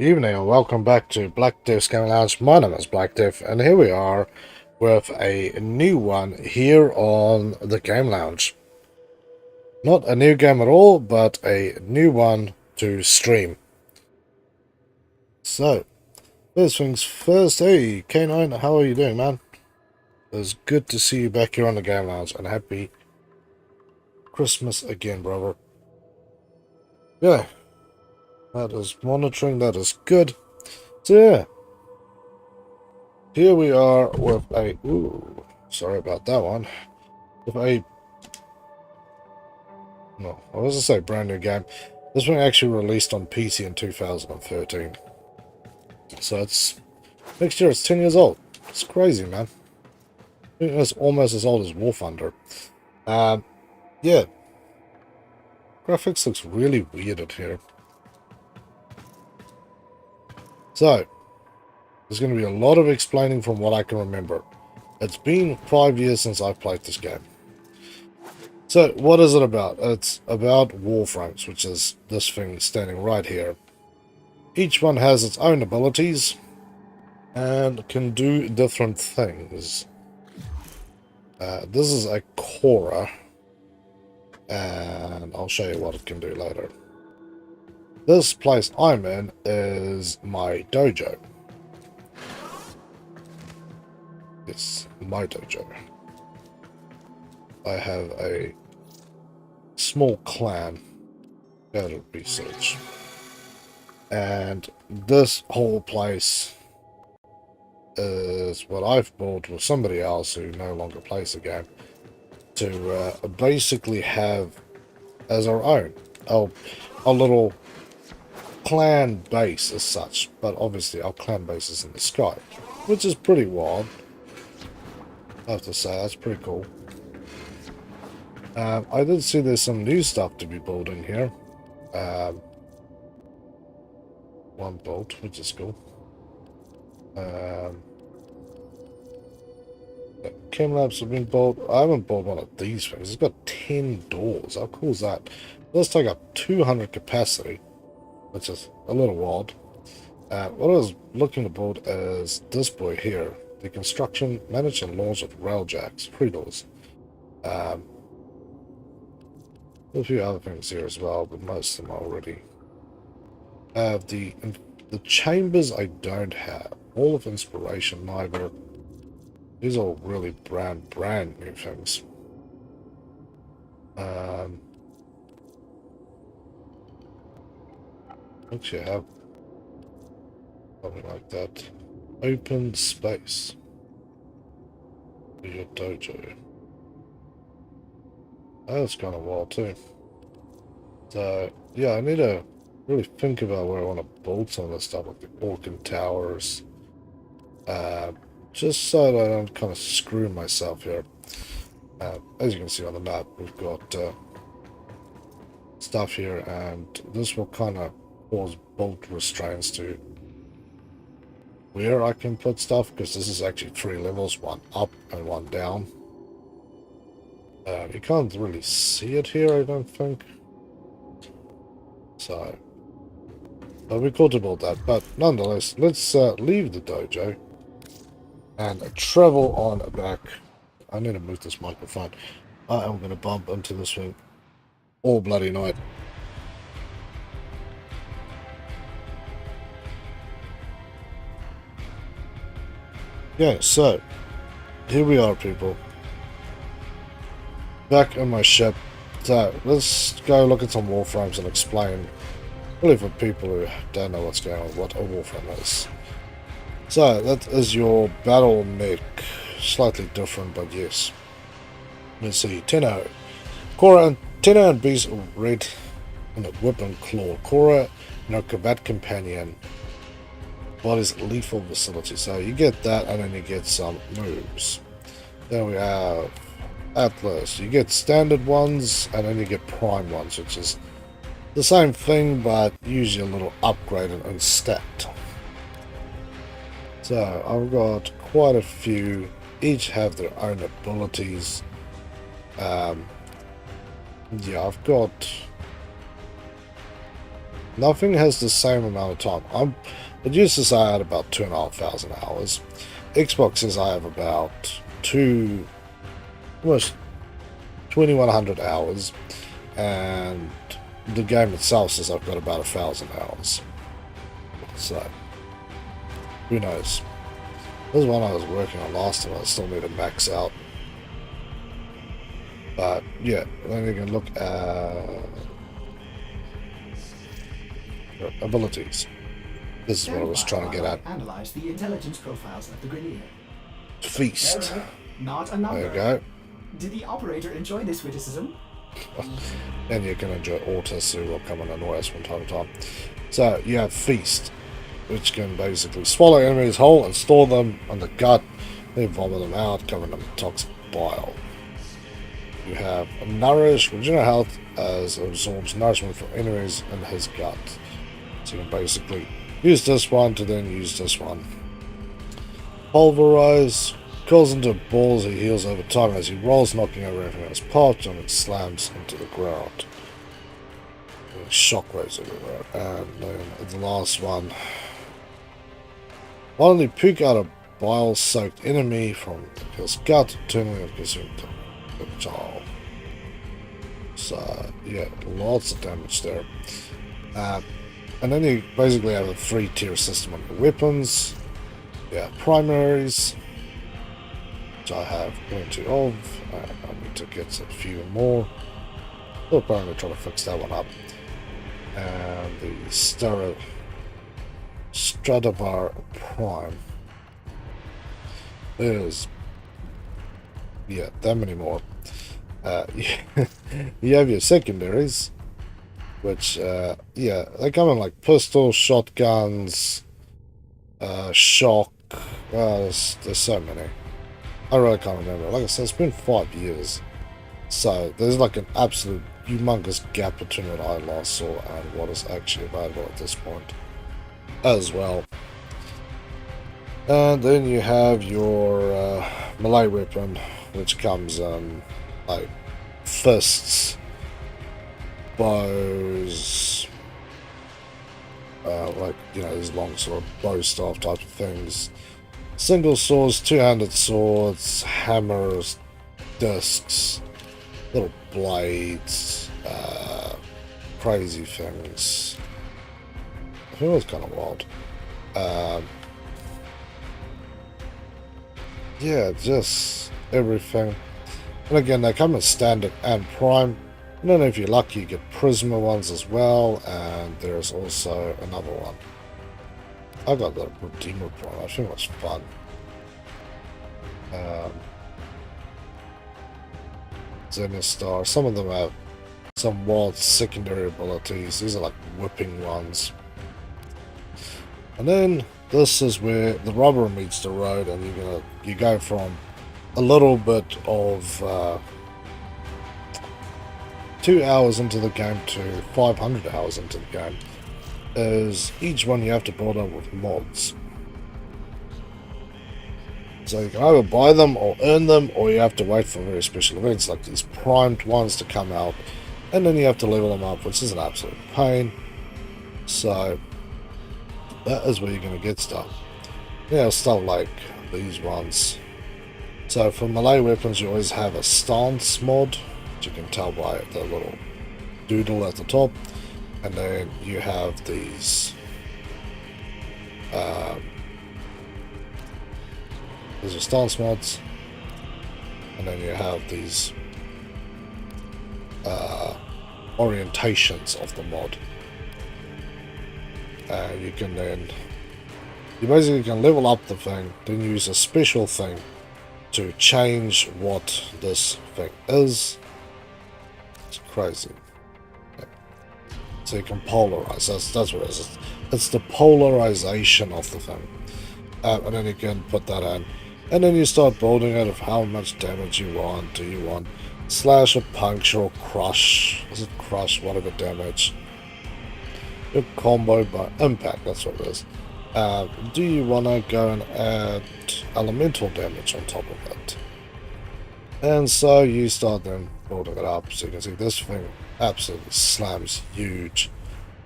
Evening and welcome back to Black Death's Game Lounge. My name is Black Death and here we are with a new one here on the Game Lounge. Not a new game at all, but a new one to stream. So, first things first, hey K9, how are you doing, man? It's good to see you back here on the Game Lounge and happy Christmas again, brother. Yeah, that is monitoring, that is good. So yeah, here we are with a, ooh, sorry about that one, with a, no, I was going to say brand new game. This one actually released on PC in 2013. So it's, next year it's 10 years old. It's crazy, man. I think it's almost as old as War Thunder. Yeah. Graphics looks really weird in here. So, there's going to be a lot of explaining from what I can remember. It's been 5 years since I've played this game. So, what is it about? It's about Warframes, which is this thing standing right here. Each one has its own abilities and can do different things. This is a Cora, and I'll show you what it can do later. This place I'm in is my dojo. It's my dojo. I have a small clan, go to research, and this whole place is what I've bought with somebody else who no longer plays the game to basically have as our own, our little clan base as such, but obviously our clan base is in the sky, which is pretty wild. I have to say, that's pretty cool. I did see there's some new stuff to be building here. One bolt, which is cool. Chem labs have been built. I haven't built one of these things. It's got 10 doors. How cool is that? Let's take up 200 capacity, which is a little wild. What I was looking to build is this boy here. The construction, manage and launch of rail jacks, 3 doors. A few other things here as well, but most of them are already. The chambers I don't have. All of inspiration, neither. These are all really brand new things. Actually, I have something like that. Open space. Your dojo. That's kind of wild too. So yeah, I need to really think about where I want to build some of this stuff, like the Orkin Towers. Just so that I don't kind of screw myself here. As you can see on the map, we've got stuff here, and this will kind of cause bolt restraints to where I can put stuff, because this is actually 3 levels, 1 up and 1 down. You can't really see it here, I don't think. So, it'll be cool to build that, but nonetheless, let's leave the dojo and travel on back. I need to move this microphone. I am going to bump into this thing all bloody night. Yeah, so here we are, people. Back in my ship. So let's go look at some Warframes and explain, really for people who don't know what's going on, what a Warframe is. So that is your battle mech. Slightly different, but yes. Let's see, Tenno. Cora and Tenno and Beast Red in a whip and claw. Cora, combat companion. Body's lethal facility. So you get that, and then you get some moves. Then we have Atlas. You get standard ones, and then you get prime ones, which is the same thing, but usually a little upgraded and stacked. So I've got quite a few. Each have their own abilities. Yeah, I've got Nothing has the same amount of time. It used to say I had about 2,500 hours. Xbox says I have about almost 2,100 hours, and the game itself says I've got about 1,000 hours. So, who knows? This is one I was working on last time. I still need to max out. But yeah, then you can look at abilities. This is what I was trying to get at. Analyze the intelligence profiles of the Grenier. Feast. Error, not a number. There you go. Did the operator enjoy this witticism? And you can enjoy autists who will come and annoy us from time to time. So you have Feast, which can basically swallow enemies whole and store them on the gut, then vomit them out, covering them with toxic bile. You have Nourish, regenerate health as it absorbs nourishment from enemies in his gut. So you can basically use this one to then use this one. Pulverize, curls into balls he heals over time as he rolls, knocking over everything in his path and it slams into the ground. Shockwaves everywhere. And then the last one. Finally, pick out a bile-soaked enemy from his gut, turning it consumed the child. So, yeah, lots of damage there. And then you basically have a 3-tier system on your weapons. Yeah, primaries, which I have plenty of. I need to get a few more. I'll apparently try to fix that one up. And the Stradivar Prime is, yeah, that many more. You have your secondaries, which, yeah, they come in like pistols, shotguns, shock. There's so many. I really can't remember. Like I said, it's been 5 years. So there's like an absolute humongous gap between what I last saw and what is actually available at this point as well. And then you have your melee weapon, which comes in like fists, bows, like, you know, these long sort of bow staff type of things, single swords, two-handed swords, hammers, discs, little blades, crazy things. I think it was kind of wild. Yeah, just everything. And again, they come in standard and prime. And then if you're lucky, you get Prisma ones as well. And there's also another one. I got the Redeemer Prime. I think it was fun. Zenistar. Some of them have some wild secondary abilities. These are like whipping ones. And then this is where the rubber meets the road, and you go from a little bit of 2 hours into the game to 500 hours into the game. Is each one you have to build up with mods. So you can either buy them or earn them, or you have to wait for very special events like these primed ones to come out, and then you have to level them up, which is an absolute pain. So that is where you're going to get stuff. Yeah, stuff like these ones. So for melee weapons, you always have a stance mod, which you can tell by the little doodle at the top. And then you have these these are stance mods, and then you have these orientations of the mod, and you basically can level up the thing, then use a special thing to change what this thing is. It's crazy. So you can polarize. That's what it is. It's the polarization of the thing. And then you can put that in. And then you start building it of how much damage you want. Do you want slash or puncture or crush? Is it crush? Whatever damage. Your combo by impact. That's what it is. Do you want to go and add elemental damage on top of it? And so you start then building it up. So you can see this thing absolutely slams huge.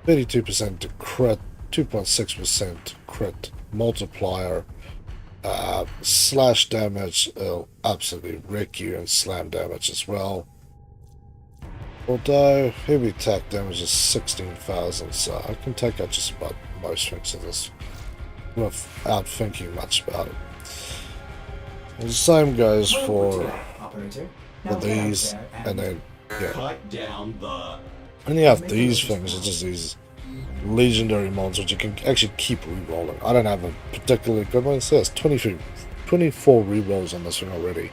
32% to crit, 2.6% crit multiplier, slash damage, it'll absolutely wreck you, and slam damage as well. Although heavy attack damage is 16,000, so I can take out just about most things of this without thinking much about it. And the same goes for these, and then yeah. Cut down the. And you have these things, it's just these legendary mods which you can actually keep re-rolling. I don't have a particularly good one. It says 24 re-rolls on this thing already.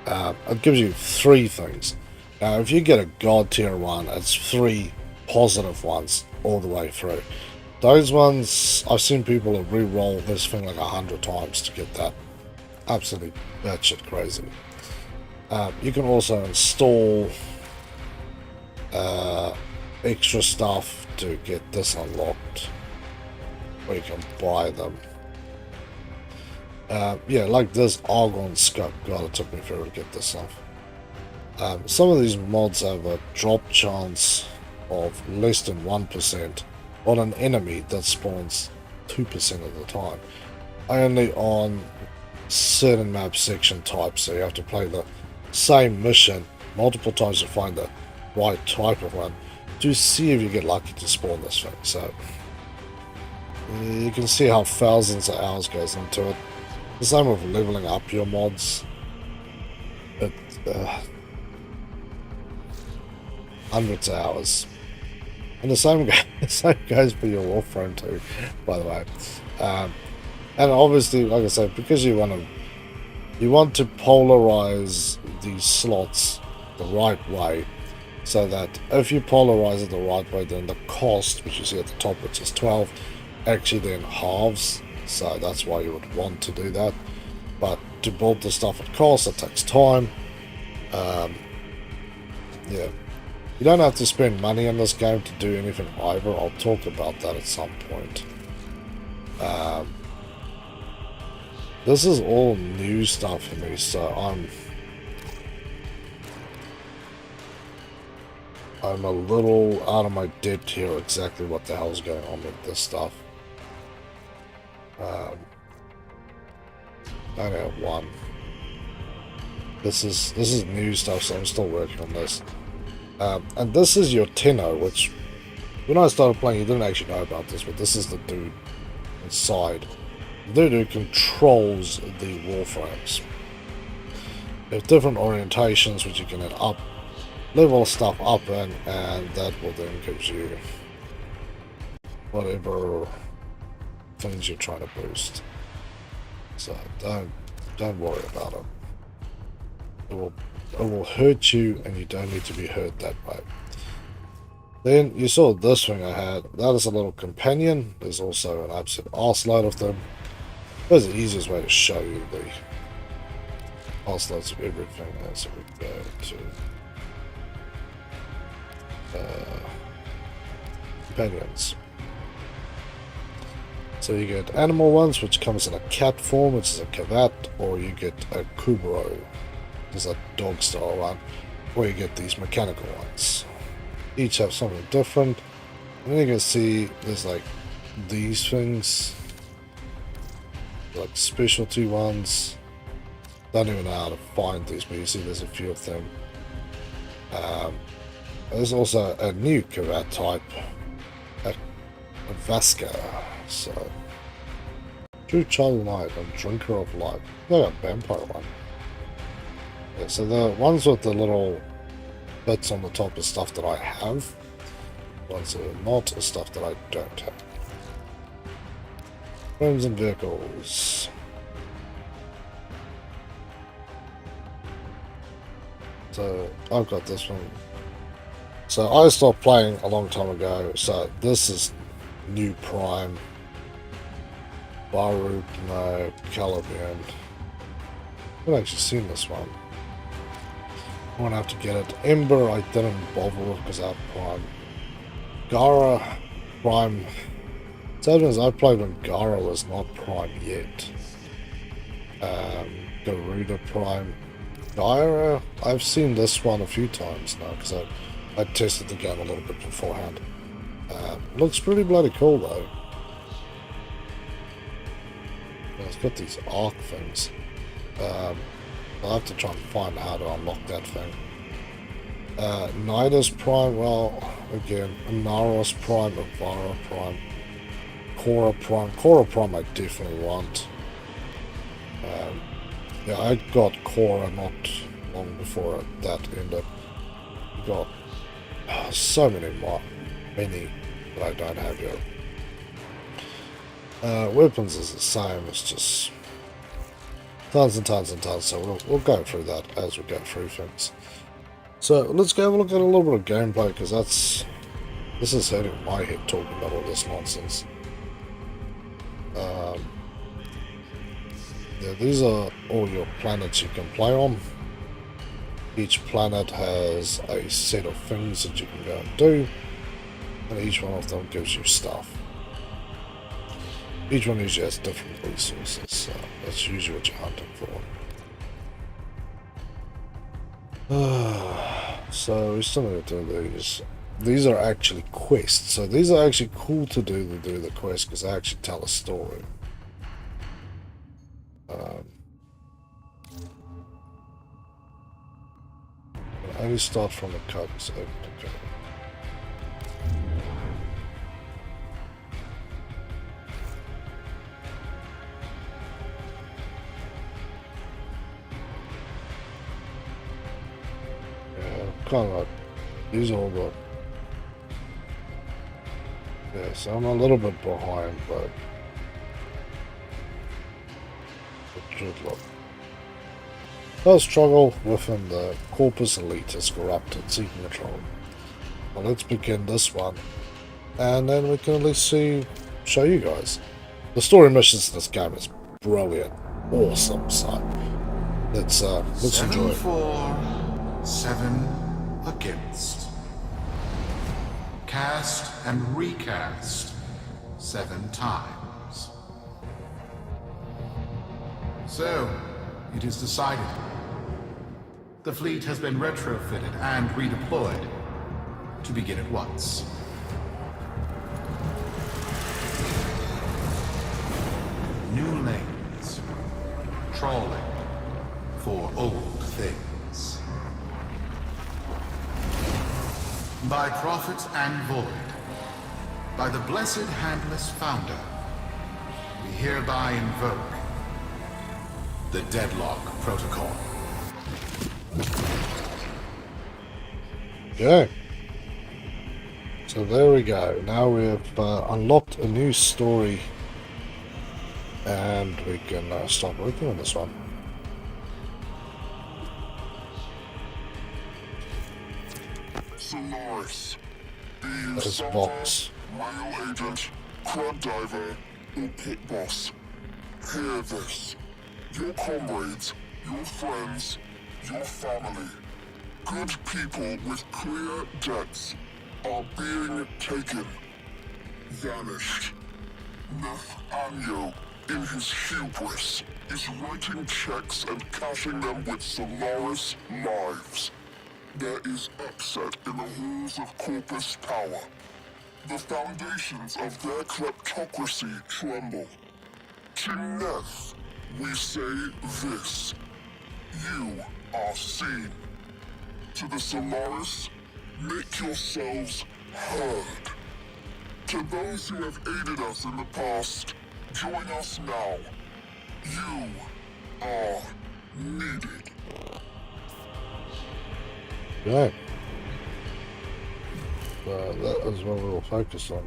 It gives you 3 things. Now if you get a god tier one, it's 3 positive ones all the way through. Those ones, I've seen people re-roll this thing like 100 times to get that. Absolutely batshit crazy. You can also install extra stuff to get this unlocked, or you can buy them. Yeah, like this Argon scope. God, it took me forever to get this stuff. Some of these mods have a drop chance of less than 1% on an enemy that spawns 2% of the time. Only on certain map section types, so you have to play the same mission multiple times to find the right type of one to see if you get lucky to spawn this thing. So you can see how thousands of hours goes into it. The same with leveling up your mods. It hundreds of hours, and the same goes for your Warframe too, by the way. And obviously, like I said, because you want to polarize these slots the right way, so that if you polarize it the right way, then the cost, which you see at the top, which is 12, actually then halves. So that's why you would want to do that. But to build the stuff at cost, it takes time. Yeah, you don't have to spend money in this game to do anything either. I'll talk about that at some point. This is all new stuff for me, so I'm a little out of my depth here exactly what the hell's going on with this stuff. I only have one. This is new stuff, so I'm still working on this. And this is your Tenno, which when I started playing you didn't actually know about this, but this is the dude inside. The dude who controls the Warframes. They have different orientations which you can add up, level stuff up in, and that will then give you whatever things you're trying to boost. So don't worry about it. It will hurt you, and you don't need to be hurt that way. Then you saw this thing I had. That is a little companion. There's also an absolute arseload of them. That's the easiest way to show you the arseloads of everything. So we go to companions. So you get animal ones, which comes in a cat form, which is a kavat, or you get a kubro, which is a dog style one, or you get these mechanical ones. Each have something different. And then you can see there's like these things, like specialty ones. Don't even know how to find these, but you see there's a few of them. There's also a new kavat type, a Vaska. So, true child of light and drinker of light. Like a vampire one. Yeah, so the ones with the little bits on the top is stuff that I have. Ones that are not is stuff that I don't have. Frames and vehicles. So I've got this one. So I stopped playing a long time ago. So this is new Prime. Baruch, no, Caliban. I've actually seen this one. I'm gonna have to get it. Ember, I didn't bother with because I have Prime. Gara, Prime. Sad as I played when Gara was not Prime yet. Garuda Prime. Gara, I've seen this one a few times now because I tested the game a little bit beforehand. Looks pretty bloody cool though. It's got these arc things. I'll have to try and find how to unlock that thing. Nidus Prime, well, again, Naros Prime, Avara Prime, Cora Prime. Cora Prime I definitely want. Yeah, I got Cora not long before that ended. Got so many more, many that I don't have yet. Weapons is the same, it's just tons and tons and tons, so we'll go through that as we go through things. So let's go have a look at a little bit of gameplay, because this is hurting my head talking about all this nonsense. Yeah, these are all your planets you can play on. Each planet has a set of things that you can go and do, and each one of them gives you stuff. Each one usually has different resources, so that's usually what you're hunting for. So we still need to do these. These are actually quests, so these are actually cool to do the quest because they actually tell a story. I only start from the cut, so okay. Kind of like, these are all the, yeah, so I'm a little bit behind, but it should look. I'll struggle within the Corpus Elite is corrupted, seeking control. Well, let's begin this one, and then we can at least show you guys. The story missions in this game is brilliant, awesome, so let's enjoy it. 7 for, 7 against. Cast and recast 7 times. So, it is decided. The fleet has been retrofitted and redeployed to begin at once. New lanes. Trawling for old things. By prophet and void, by the blessed handless founder, we hereby invoke the Deadlock Protocol. Okay. So there we go. Now we've unlocked a new story, and we can start working on this one. Solaris, This box. Whale Agent, Crab Diver, or Pit Boss. Hear this. Your comrades, your friends, your family, good people with clear debts are being taken. Vanished. Nathaniel, in his hubris, is writing checks and cashing them with Solaris lives. There is upset in the halls of Corpus power. The foundations of their kleptocracy tremble. To Neth, we say this. You are seen. To the Solaris, make yourselves heard. To those who have aided us in the past, join us now. You are needed. Okay. That is what we'll focus on.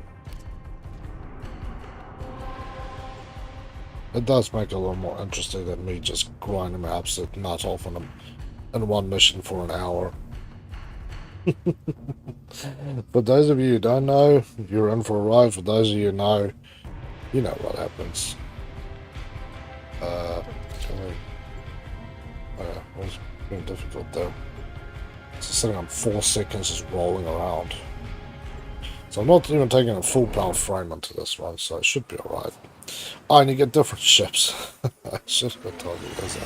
It does make it a little more interesting than me just grinding my absolute nut off in one mission for an hour. For those of you who don't know, you're in for a ride. For those of you who know, you know what happens. It was being difficult though. It's sitting on 4 seconds just rolling around. So I'm not even taking a full pound frame onto this one, so it should be alright. Oh, and you get different ships. I should have told you this.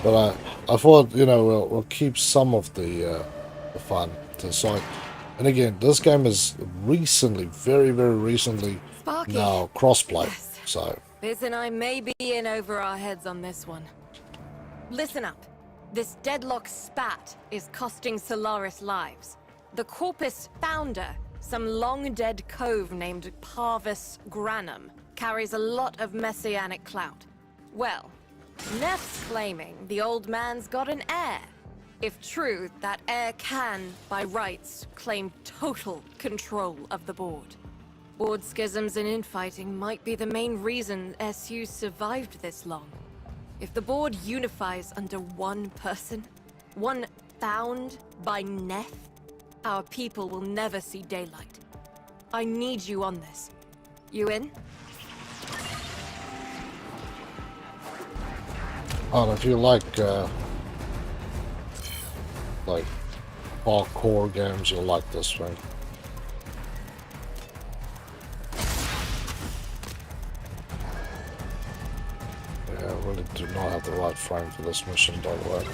But I thought, you know, we'll keep some of the fun to the side. And again, this game is recently, very, very recently, Sparky. now crossplay. Yes. So, Biz and I may be in over our heads on this one. Listen up. This deadlock spat is costing Solaris lives. The Corpus founder, some long-dead cove named Parvis Granum, carries a lot of messianic clout. Well, Neff's claiming the old man's got an heir. If true, that heir can, by rights, claim total control of the board. Board schisms and infighting might be the main reason SU survived this long. If the board unifies under one person, one found by Neff, our people will never see daylight. I need you on this. You in? and if you like hardcore games, you'll like this one. Yeah, I really do not have the right frame for this mission, by the way.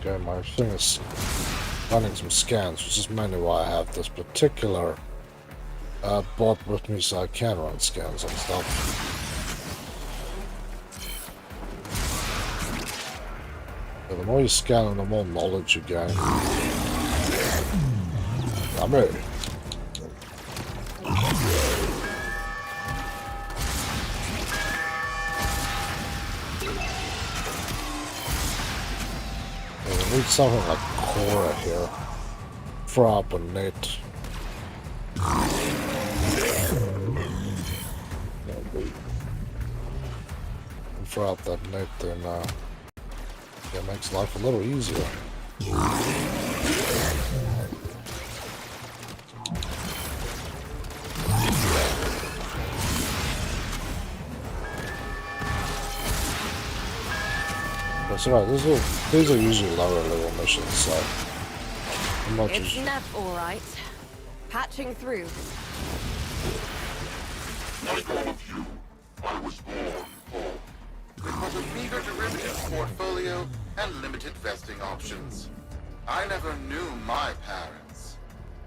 Okay, my thing is running some scans, which is mainly why I have this particular bot with me, so I can run scans and stuff. Yeah, the more you scan, the more knowledge you gain. I'm ready. We need something like Cora here. Throw up a net. Throw up that net, then it makes life a little easier. That's right, these are usually lower level missions, so I'm not It's too Neff, all right. Patching through. Like all of you, I was born poor. It was a meager derivative portfolio and limited vesting options. I never knew my parents.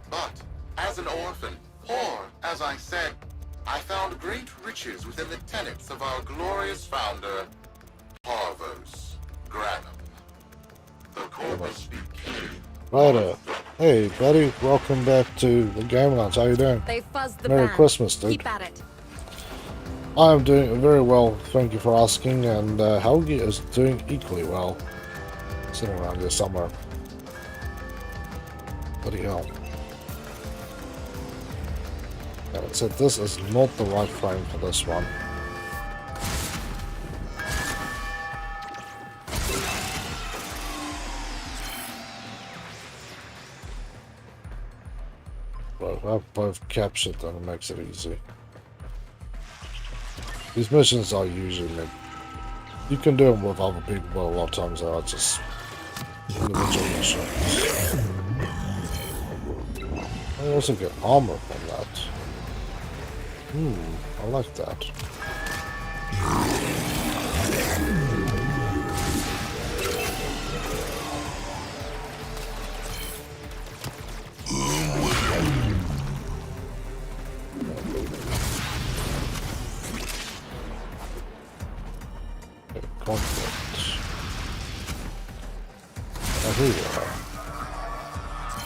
But, as an orphan, poor as I said, I found great riches within the tenets of our glorious founder, Parvos Granum. The Corpus became... Righto. Hey buddy, welcome back to the Game Lounge. How you doing? They fuzzed the Merry band. Christmas, dude. Keep at it. I am doing very well, thank you for asking, and Helgi is doing equally well. Sitting around here somewhere. Bloody hell. Yeah, it said this is not the right frame for this one. But if I've both captured, then it makes it easy. These missions are usually you can do them with other people, but a lot of times they are just individual missions. I also get armor from that. I like that. Conflict. Oh, here you are.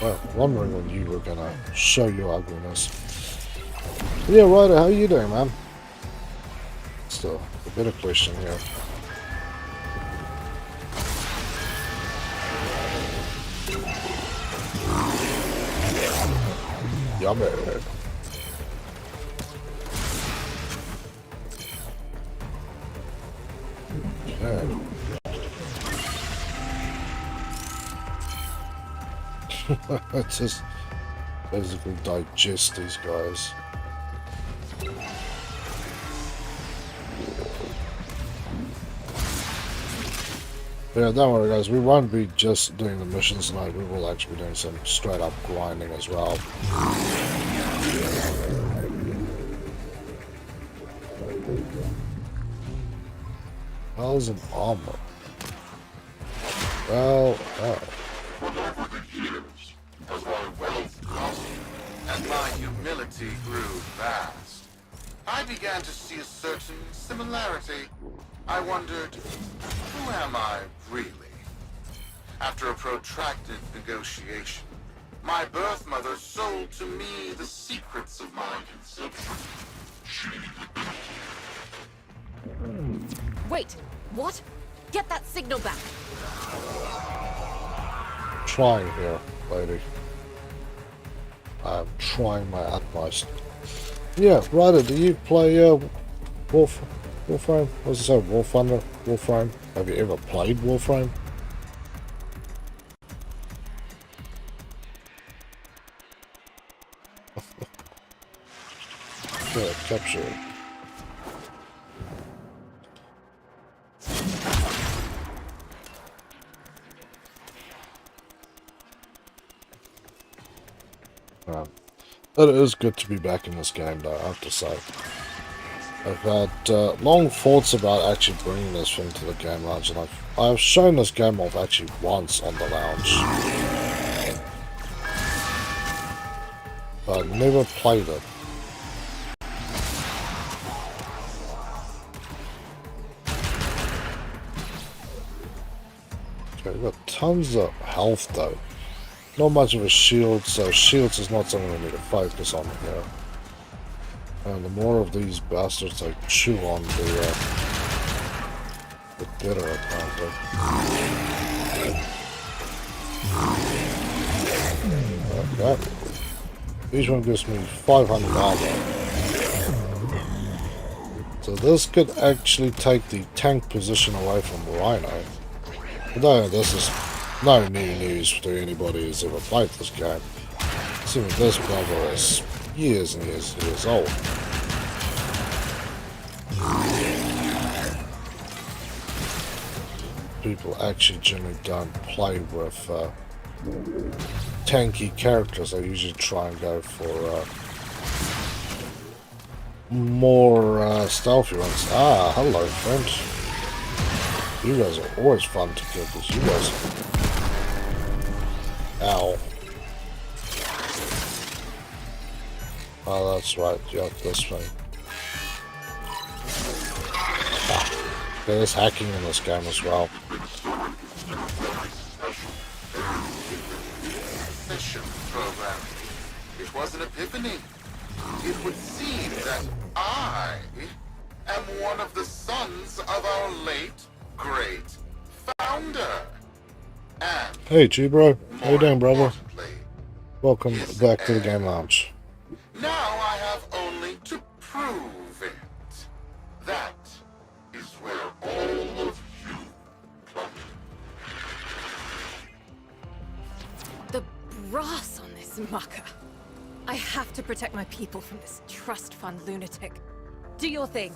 Well, wondering when you were gonna show your ugliness. Yeah, Ryder, how you doing, man? Still a bit of question here. Yummy. Yeah. Let's just basically digest these guys. Yeah, don't worry guys, we won't be just doing the missions tonight, we will actually be doing some straight up grinding as well. How's an armor? Well, oh. Over the years, as my wealth grew and my humility grew vast, I began to see a certain similarity. I wondered, who am I really? After a protracted negotiation, my birth mother sold to me the secrets of my conception. Wait, what? Get that signal back. Trying here, lady. I'm trying my utmost. Yeah, Ryder, do you play Warframe? What's it say? War Thunder? Warframe? Have you ever played Warframe? Yeah, capture it. It is good to be back in this game though, I have to say. I've had long thoughts about actually bringing this thing to the game lounge, and I've shown this game off actually once on the lounge. But I've never played it. Okay, we've got tons of health though. Not much of a shield, so shields is not something we need to focus on here. And the more of these bastards I chew on, the better apparently. Okay. Each one gives me 500 armor. So this could actually take the tank position away from Rhino. Although this is no new news to anybody who's ever played this game. Assuming this brother is years and years and years old. People actually generally don't play with tanky characters. They usually try and go for more stealthy ones. Ah, hello friend. You guys are always fun to kill because you guys Ow. Oh, that's right. Yeah, this way. Ah, there's hacking in this game as well. Mission program. It was an epiphany. It would seem that I am one of the sons of our late, great founder. And Hey, G-Bro. How you doing, brother? importantly, Welcome back to the game lounge. now I have only to prove it. That is where all of you come in. The brass on this mucker. I have to protect my people from this trust fund lunatic. Do your thing.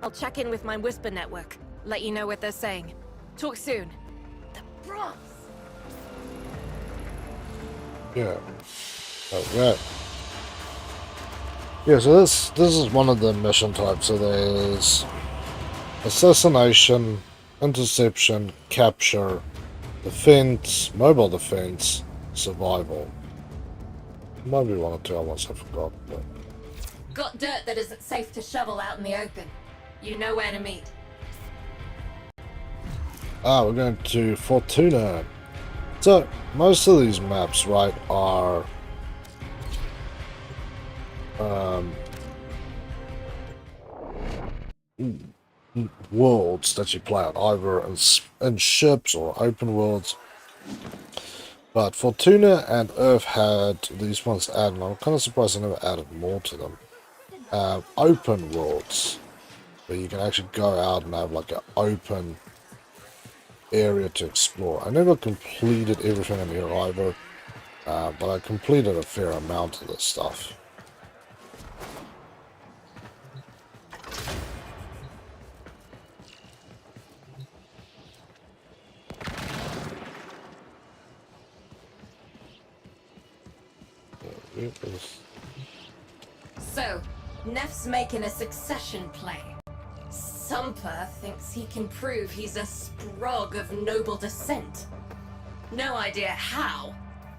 I'll check in with my Whisper network. Let you know what they're saying. Talk soon. The brass. Yeah. Okay. Yeah, so this is one of the mission types. So there's assassination, interception, capture, defense, mobile defense, survival. Might be one or two I must have forgot. But... Got dirt that isn't safe to shovel out in the open. You know where to meet. Ah, we're going to Fortuna. So, most of these maps, right, are worlds that you play out, either in ships or open worlds. But Fortuna and Earth had these ones added, and I'm kind of surprised I never added more to them. Open worlds, where you can actually go out and have like an open area to explore. I never completed everything in here either, but I completed a fair amount of this stuff. So, Neff's making a succession play. Sumper thinks he can prove he's a sprog of noble descent. No idea how.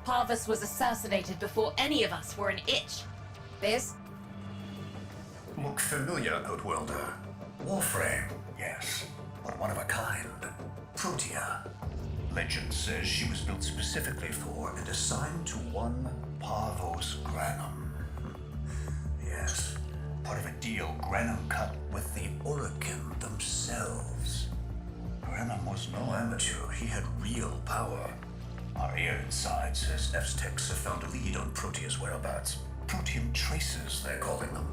Parvus was assassinated before any of us were an itch. Biz? Look familiar, Outworlder. Warframe, yes, but one of a kind. Protea. Legend says she was built specifically for and assigned to one Parvos Granum. Yes, part of a deal Granum cut with the Orokin themselves. Granum was no amateur, he had real power. Our ear inside says Neff's techs have found a lead on Protea's whereabouts. Protean traces, they're calling them.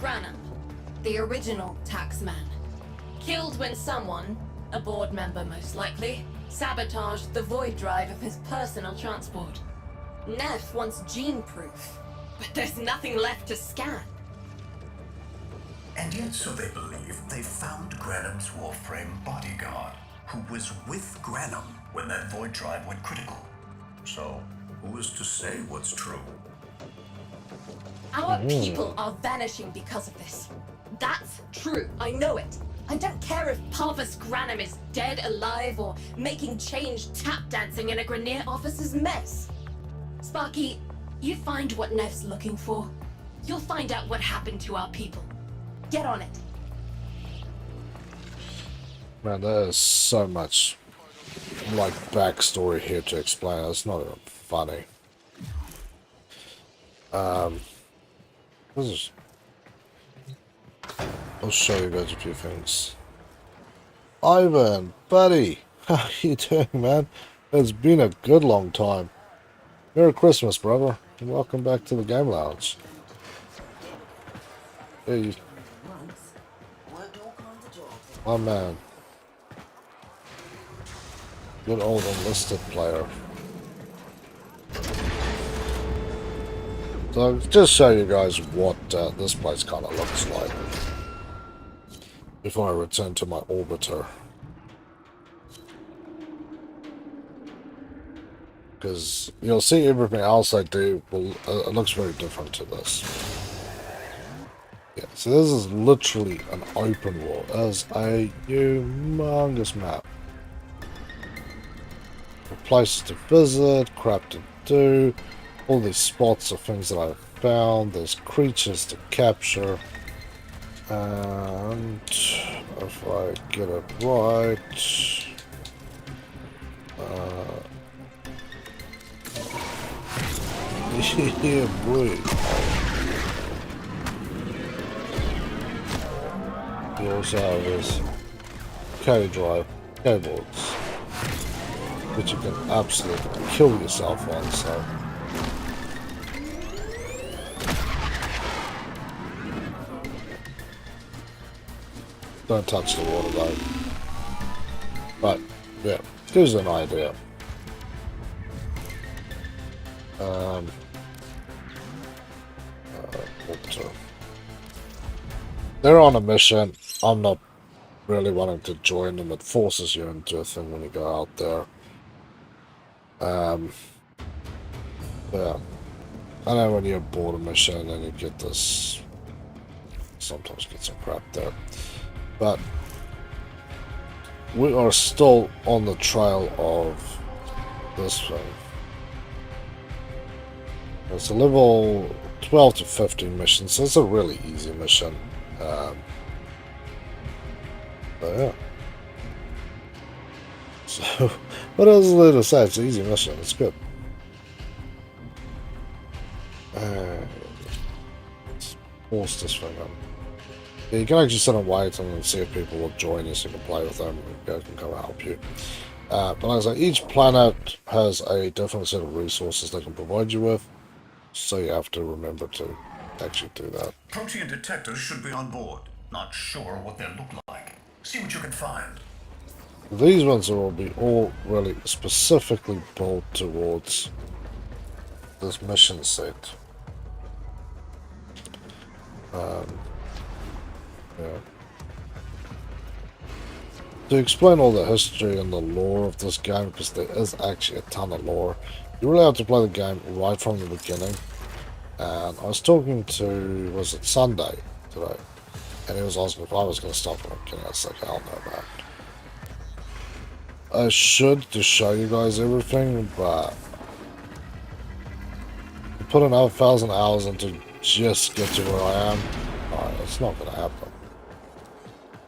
Granum, the original taxman. Killed when someone, a board member most likely, sabotaged the void drive of his personal transport. Neff wants gene proof, but there's nothing left to scan. And yet, so they believe, they found Granum's Warframe bodyguard, who was with Granum when that void drive went critical. So, who is to say what's true? Our people are vanishing because of this. That's true, I know it. I don't care if Parvus Granum is dead, alive, or making change tap dancing in a Grineer officer's mess. Sparky, you find what Neff's looking for. You'll find out what happened to our people. Get on it. Man, there's so much like backstory here to explain. It's not even funny. I'll show you guys a few things. Ivan, buddy, how you doing, man? It's been a good long time. Merry Christmas, brother, and welcome back to the Game Lounge. Hey, my man. Good old enlisted player. So I'll just show you guys what this place kind of looks like before I return to my orbiter. Because you'll see everything else I do, it looks very different to this. Yeah, so this is literally an open world. There's a humongous map. Places to visit, crap to do, all these spots of things that I've found, there's creatures to capture, and if I get it right, yeah, boy. You also have this K-drive, K-boards, which you can absolutely kill yourself on, so. Don't touch the water though. But, yeah, gives an idea. They're on a mission. I'm not really wanting to join them. It forces you into a thing when you go out there. Yeah. I know when you're aboard a mission and you get this, sometimes get some crap there. But we are still on the trail of this thing. It's a level 12 to 15 mission, so it's a really easy mission. But yeah. So, what else is there to say? It's an easy mission, it's good. Let's force this thing up. Yeah, you can actually sit and wait and see if people will join you so you can play with them and they can come and help you. But like I say, each planet has a different set of resources they can provide you with, so you have to remember to actually do that. Protean detectors should be on board. Not sure what they look like. See what you can find. These ones will be all really specifically built towards this mission set. Yeah. To explain all the history and the lore of this game, because there is actually a ton of lore, You really have to play the game right from the beginning. And I was talking to, was it Sunday today? And he was asking if I was going to stop from the beginning. I was like, hell no, man. I should to show you guys everything, but to put another 1,000 hours into just get to where I am, it's not going to happen.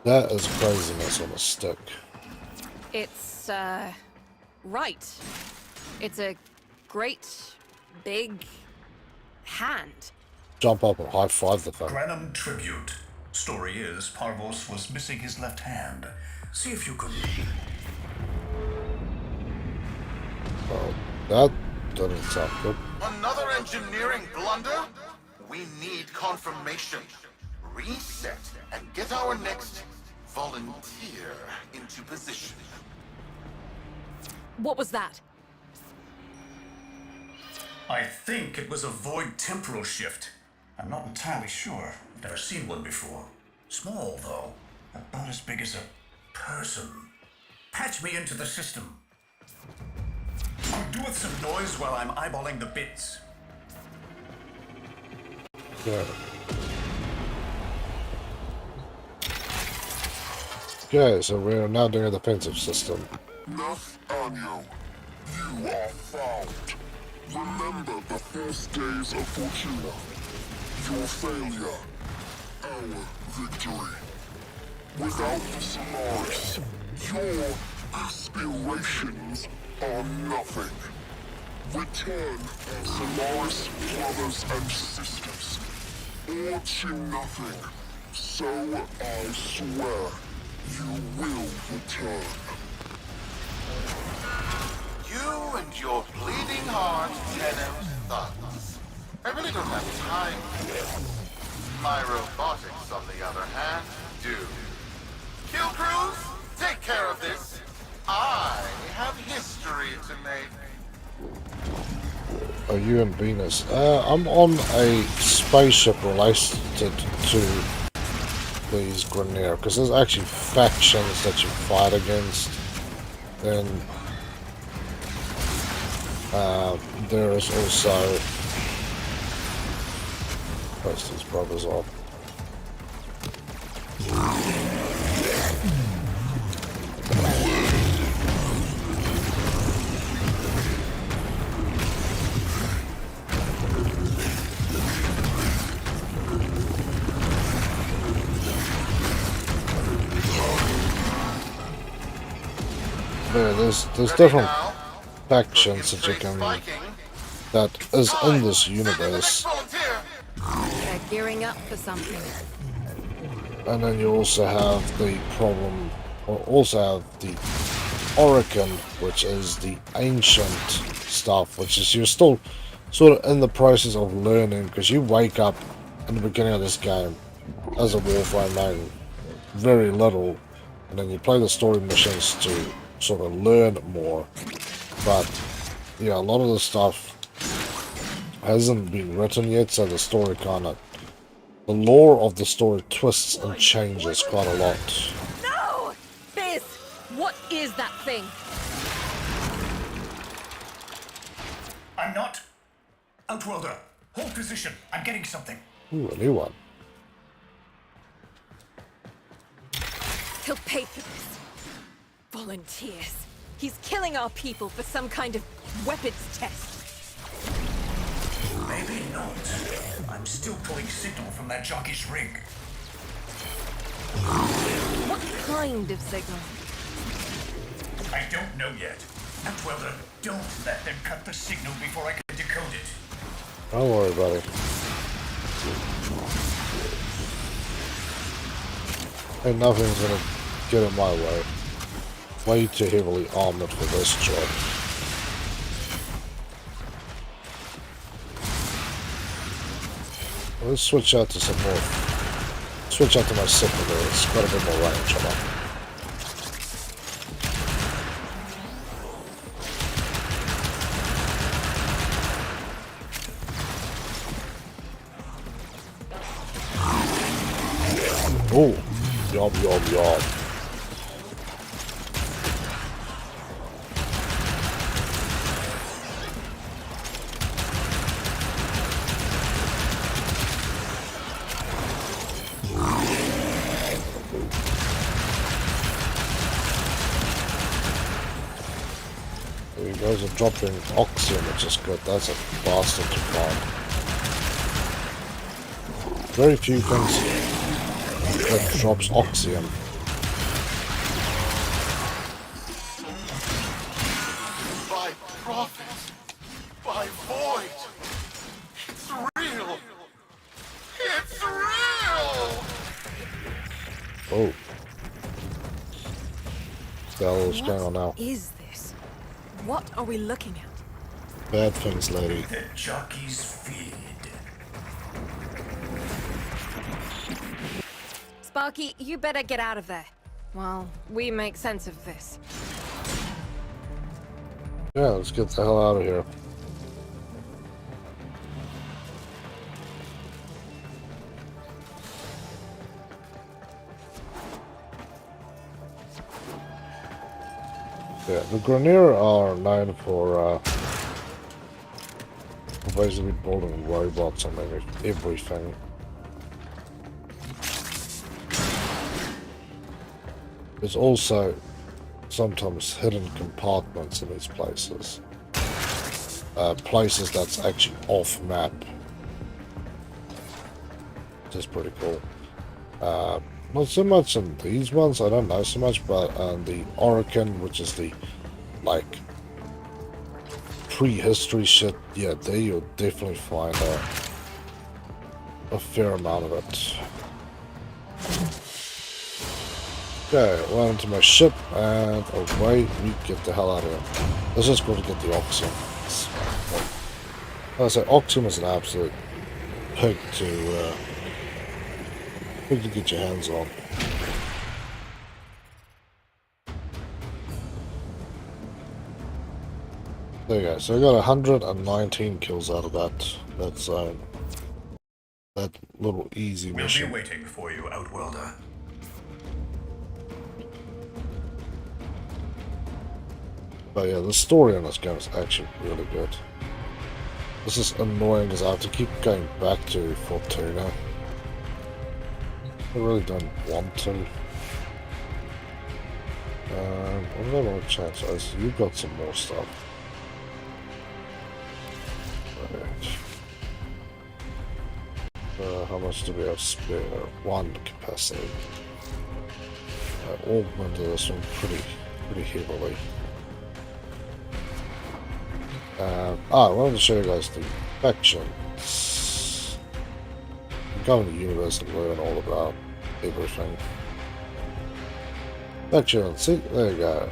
That is craziness on a stick. It's, right. It's a great, big hand. Jump up and high-five the thing. Granum tribute. Story is, Parvos was missing his left hand. See if you can... Well, that doesn't sound good. Another engineering blunder? We need confirmation. Reset and get our next volunteer into position. What was that? I think it was a void temporal shift. I'm not entirely sure. I've never seen one before. Small, though. About as big as a person. Patch me into the system. Do with some noise while I'm eyeballing the bits. Yeah. Okay, so we're now doing a defensive system. Nathaniel, you are found. Remember the first days of Fortuna. Your failure, our victory. Without the Solaris, your aspirations are nothing. Return our Solaris brothers and sisters, or to nothing. So I swear, you will return. You and your bleeding heart, Genos thugs. I really don't have time for this. My robotics, on the other hand, do. Kill crews, take care of this. I have history to make. Are you in Venus? I'm on a spaceship related to these Grenier, because there's actually factions that you fight against. Then there is also... Post these brothers off. There's different factions that you can that is in this universe, They're gearing up for something. and then you also have the problem, or also have the Oricon, which is the ancient stuff, which is you're still sort of in the process of learning, because you wake up in the beginning of this game as a Warframe knowing very little, and then you play the story missions to sort of learn more. But yeah, a lot of the stuff hasn't been written yet, so the story the lore of the story twists and changes quite a lot. No! Fizz! What is that thing? I'm not. Outworlder, hold position. I'm getting something. Ooh, a new one. He'll pay for this. Volunteers. He's killing our people for some kind of weapons test. Maybe not. I'm still pulling signal from that jockey's rig. What kind of signal? I don't know yet. Outworlder, don't let them cut the signal before I can decode it. Don't worry, buddy. Ain't nothing's gonna get in my way. Way too heavily armored for this job. Let's switch out to some more. Switch out to my secondary. It's got a bit more range on it. Oh, yob, yob, yob. You guys are dropping oxygen, which is good. That's a bastard to find. Very few things that drops oxygen. By prophet, by void, it's real. It's real. Oh. What the hell is going on now? What is this? What are we looking at? Bad things, lady. The jockey's feed. Sparky, you better get out of there. While we make sense of this. Yeah, let's get the hell out of here. Yeah, the Grenier are known for basically building robots and everything. There's also sometimes hidden compartments in these places. Places that's actually off map. Which is pretty cool. Not so much in these ones, I don't know so much, but on the Oracle, which is the, like, prehistory shit, yeah, there you'll definitely find a fair amount of it. Okay, well into my ship, and away we get the hell out of here. Let's just go to get the oxygen. Like I say, oxygen is an absolute pig to get your hands on. There you go. So I got 119 kills out of that zone. That little easy We'll mission. be waiting for you, Outworlder. But yeah, the story on this game is actually really good. This is annoying because I have to keep going back to Fortuna. I really don't want to. What do I want to change? Oh, so you've got some more stuff. Right. How much do we have spare? 1 capacity. Augmented this one pretty heavily. I wanted to show you guys the factions. Go in the universe and learn all about everything. Faction, see, there you go.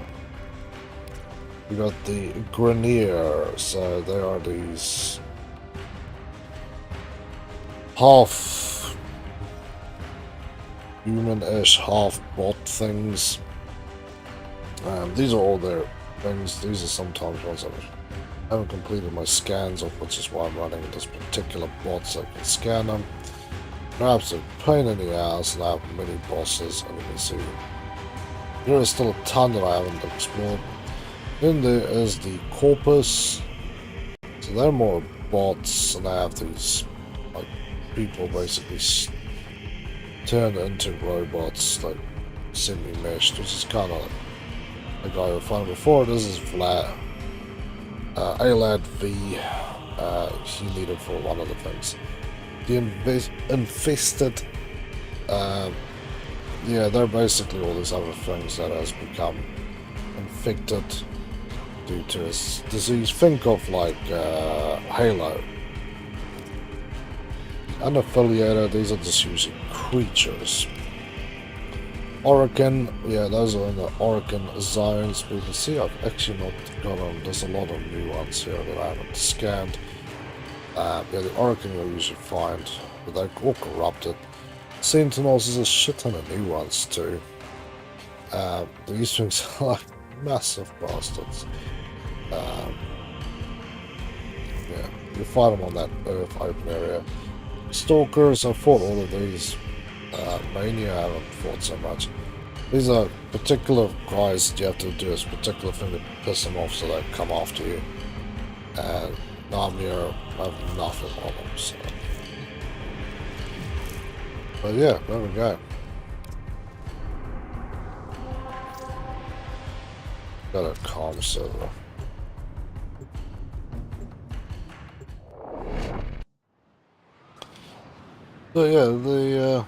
We got the Grenier, so they are these half human-ish, half bot things. These are all their things. These are sometimes ones I haven't completed my scans of, which is why I'm running this particular bot so I can scan them. Perhaps a pain in the ass, and I have many bosses, and you can see there is still a ton that I haven't explored. Then there is the Corpus, so they're more bots, and I have these like people basically turned into robots, like semi-meshed, which is kind of like the guy we found before. This is Vlad. ALAD V, you need it for one of the things. The infested, yeah, they're basically all these other things that has become infected due to this disease. Think of like Halo. Unaffiliated, these are just usually creatures. Oracle, yeah, those are in the Oracle zones. But you can see I've actually not got them. There's a lot of new ones here that I haven't scanned. Yeah, the Oracle you'll usually find, but they're all corrupted. Sentinels, there's a shit ton of new ones too. These things are like massive bastards. Yeah, you fight them on that Earth open area. Stalkers, I fought all of these. Mania I haven't fought so much. These are particular guys you have to do this particular thing to piss them off so they come after you. And Namir, I have nothing on them, so. But yeah, there we go. Got a calm server. So yeah,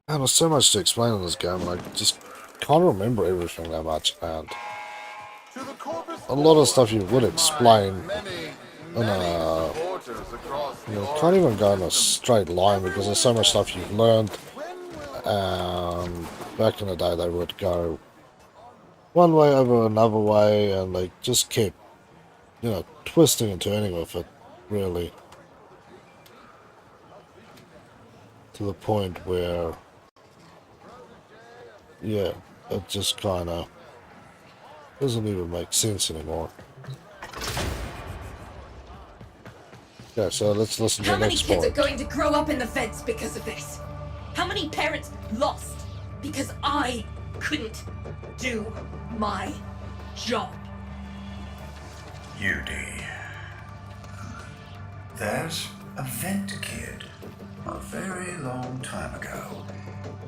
man, there's so much to explain in this game, and I just can't remember everything that much, and a lot of stuff you would explain in a, can't even go in a straight line because there's so much stuff you've learned. Back in the day, they would go one way over another way, and they just kept, twisting and turning with it, really, to the point where, yeah, it just kind of doesn't even make sense anymore. Yeah, so let's listen to the next How many point. kids are going to grow up in the feds because of this? How many parents lost because I couldn't do my job? UD. There's a vent kid a very long time ago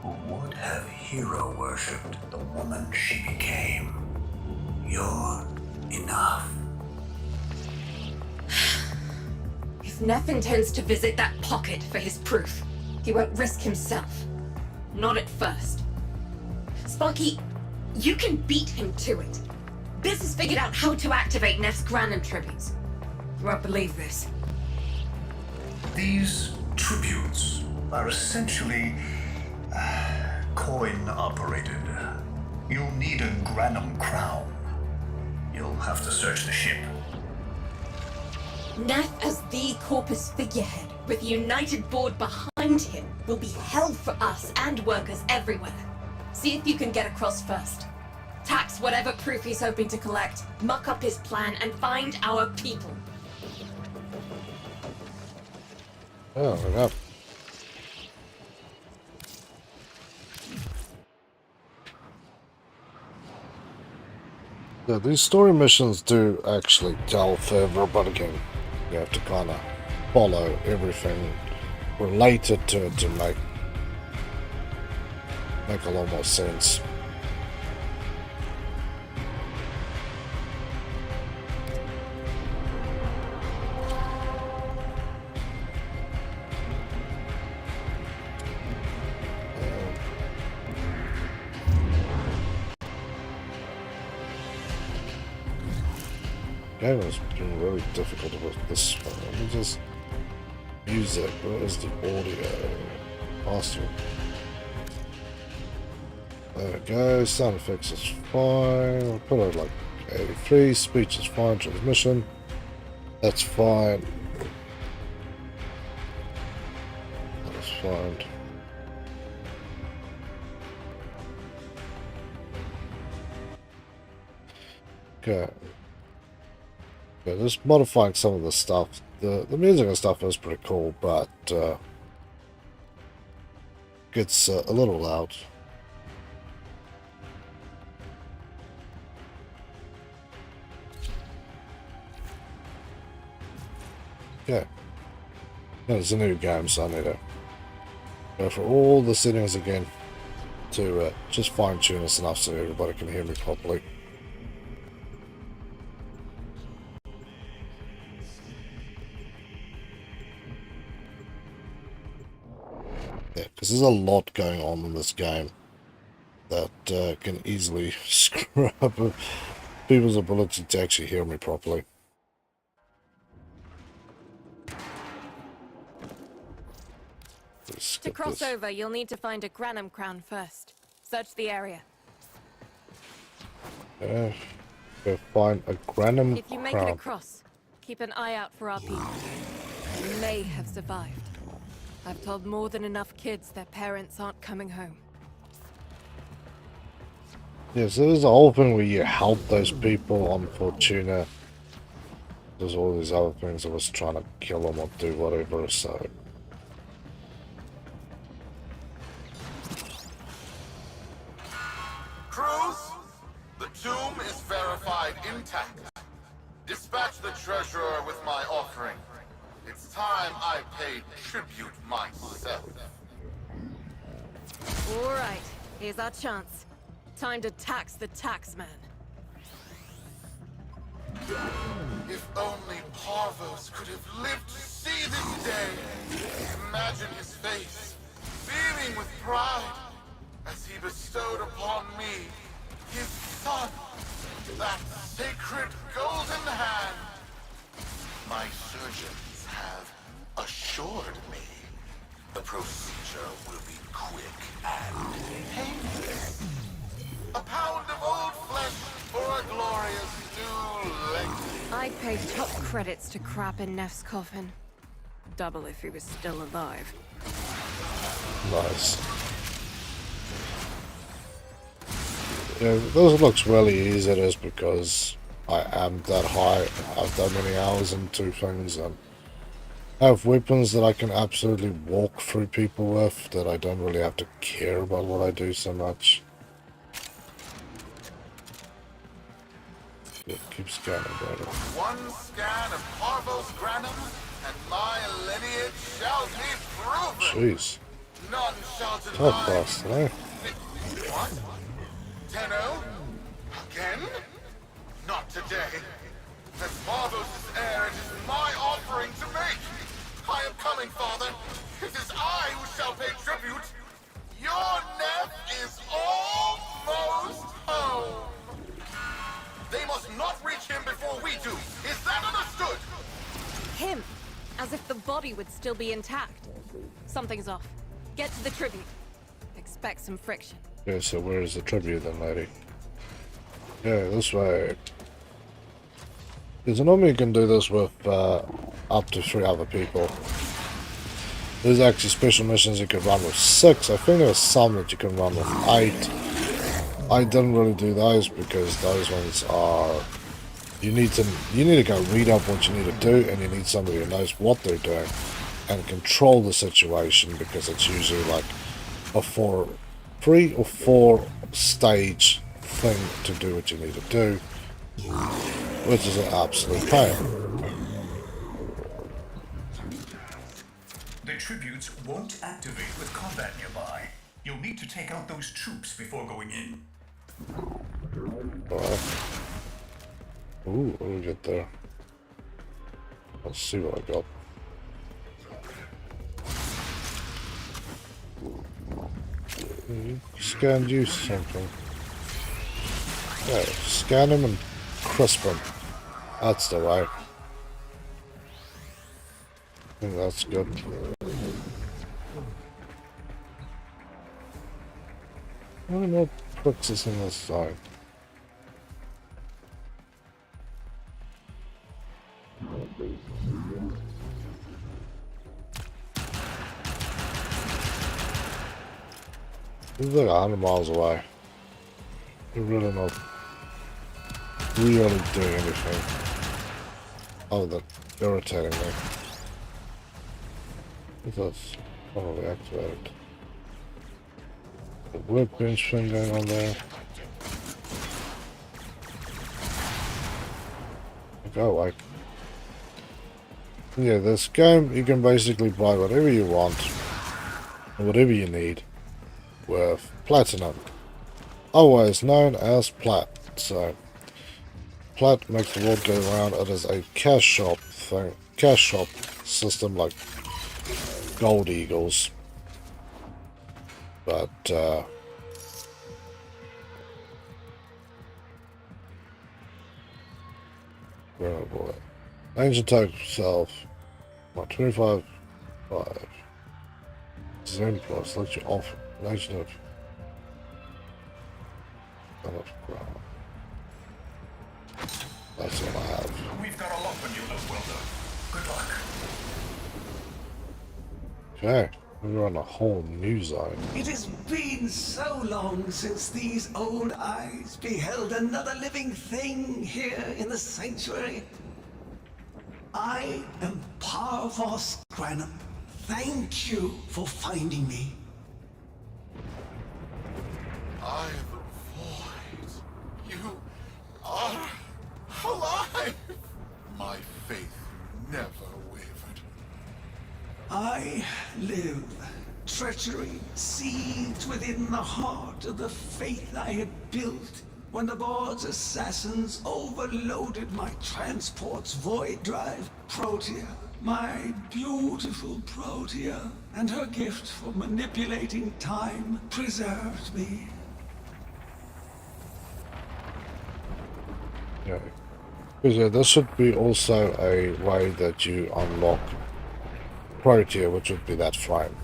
who would have hero worshipped the woman she became. You're enough. If Neff intends to visit that pocket for his proof, he won't risk himself. Not at first. Spunky, you can beat him to it. Biz has figured out how to activate Neff's Granum tributes. You won't believe this. These tributes are essentially coin-operated. You'll need a Granum crown. You'll have to search the ship. Neff as the Corpus figurehead, with a united board behind him, will be hell for us and workers everywhere. See if you can get across first. Tax whatever proof he's hoping to collect, muck up his plan, and find our people. Oh, my God. Yeah, these story missions do actually tell further, but again, you have to kind of follow everything related to it to make a lot more sense. Game has been really difficult with this one. Let me just use it. Where is the audio? Master. There we go. Sound effects is fine. I'll put it like 83. Speech is fine. Transmission. That's fine. That's fine. Okay. Yeah, just modifying some of the stuff. The music and stuff is pretty cool, but gets a little loud. Yeah. It's a new game, so I need to go for all the settings again to just fine tune this enough so everybody can hear me properly. Yeah, because there's a lot going on in this game that can easily screw up people's ability to actually hear me properly. To cross over, you'll need to find a Granum crown first. Search the area. Go find a Granum If you make crown. it across, keep an eye out for our people. We may have survived. I've told more than enough kids their parents aren't coming home. Yeah, so there's a whole thing where you help those people on Fortuna. There's all these other things I was trying to kill them or do whatever, so... Cruz, the tomb is verified intact. Dispatch the treasurer with my offering. It's time I paid tribute myself. All right, here's our chance. Time to tax the taxman. If only Parvos could have lived to see me this day. Imagine his face, beaming with pride, as he bestowed upon me his son, that sacred golden hand. My surgeons have assured me the procedure will be quick and painless. A pound of old flesh for a glorious new length. I'd pay top credits to crap in Neff's coffin. Double if he was still alive. Nice. Yeah, this looks really easy. It is because I am that high. I've done many hours into things and I have weapons that I can absolutely walk through people with, that I don't really have to care about what I do so much. Yeah, keep scanning, brother. One scan of Parvos Granum, and my lineage shall be proven. Jeez. None shall Tough deny. bastard, eh? What? Tenno? Again? Not today. As Parvos' heir, it is my offering to make. I am coming, Father. It is I who shall pay tribute. Your Neff is almost home. They must not reach him before we do. Is that understood? Him! As if the body would still be intact. Something's off. Get to the tribute. Expect some friction. Okay, so where is the tribute then, lady? Yeah, this way. Because normally you can do this with up to 3 other people. There's actually special missions you can run with 6. I think there's some that you can run with 8. I didn't really do those because those ones are you need to go read up what you need to do, and you need somebody who knows what they're doing and control the situation, because it's usually like a 3 or 4 stage thing to do what you need to do, which is an absolute pain. The tributes won't activate with combat nearby. You'll need to take out those troops before going in. Alright. Ooh, what do we get there? Let's see what I got. Scan use something. Yeah, scan him and crisp him. That's the way. I think that's good. How many more pricks is in this side? This is like 100 miles away. We're really not doing anything other than irritating me. That's probably activated. The workbench thing going on there. Go away. Yeah, this game you can basically buy whatever you want or whatever you need with platinum, otherwise known as plat. So plat makes the world go round. It is a cash shop thing, cash shop system like Gold Eagles, but where am I bought it? Ancient type self, 25 5. Zoom plus, let you off. Nation of ground. That's all I have. We've got a lot on you, Outwelder. Good luck. Okay, we're on a whole new zone. It has been so long since these old eyes beheld another living thing here in the sanctuary. I am Parvos Granum. Thank you for finding me. I the void. You are alive. My faith never wavered. I live. Treachery seethed within the heart of the faith I had built when the board's assassins overloaded my transport's void drive, Protea. My beautiful Protea and her gift for manipulating time preserved me. Yeah. Because yeah, this should be also a way that you unlock Protea, which would be that frame.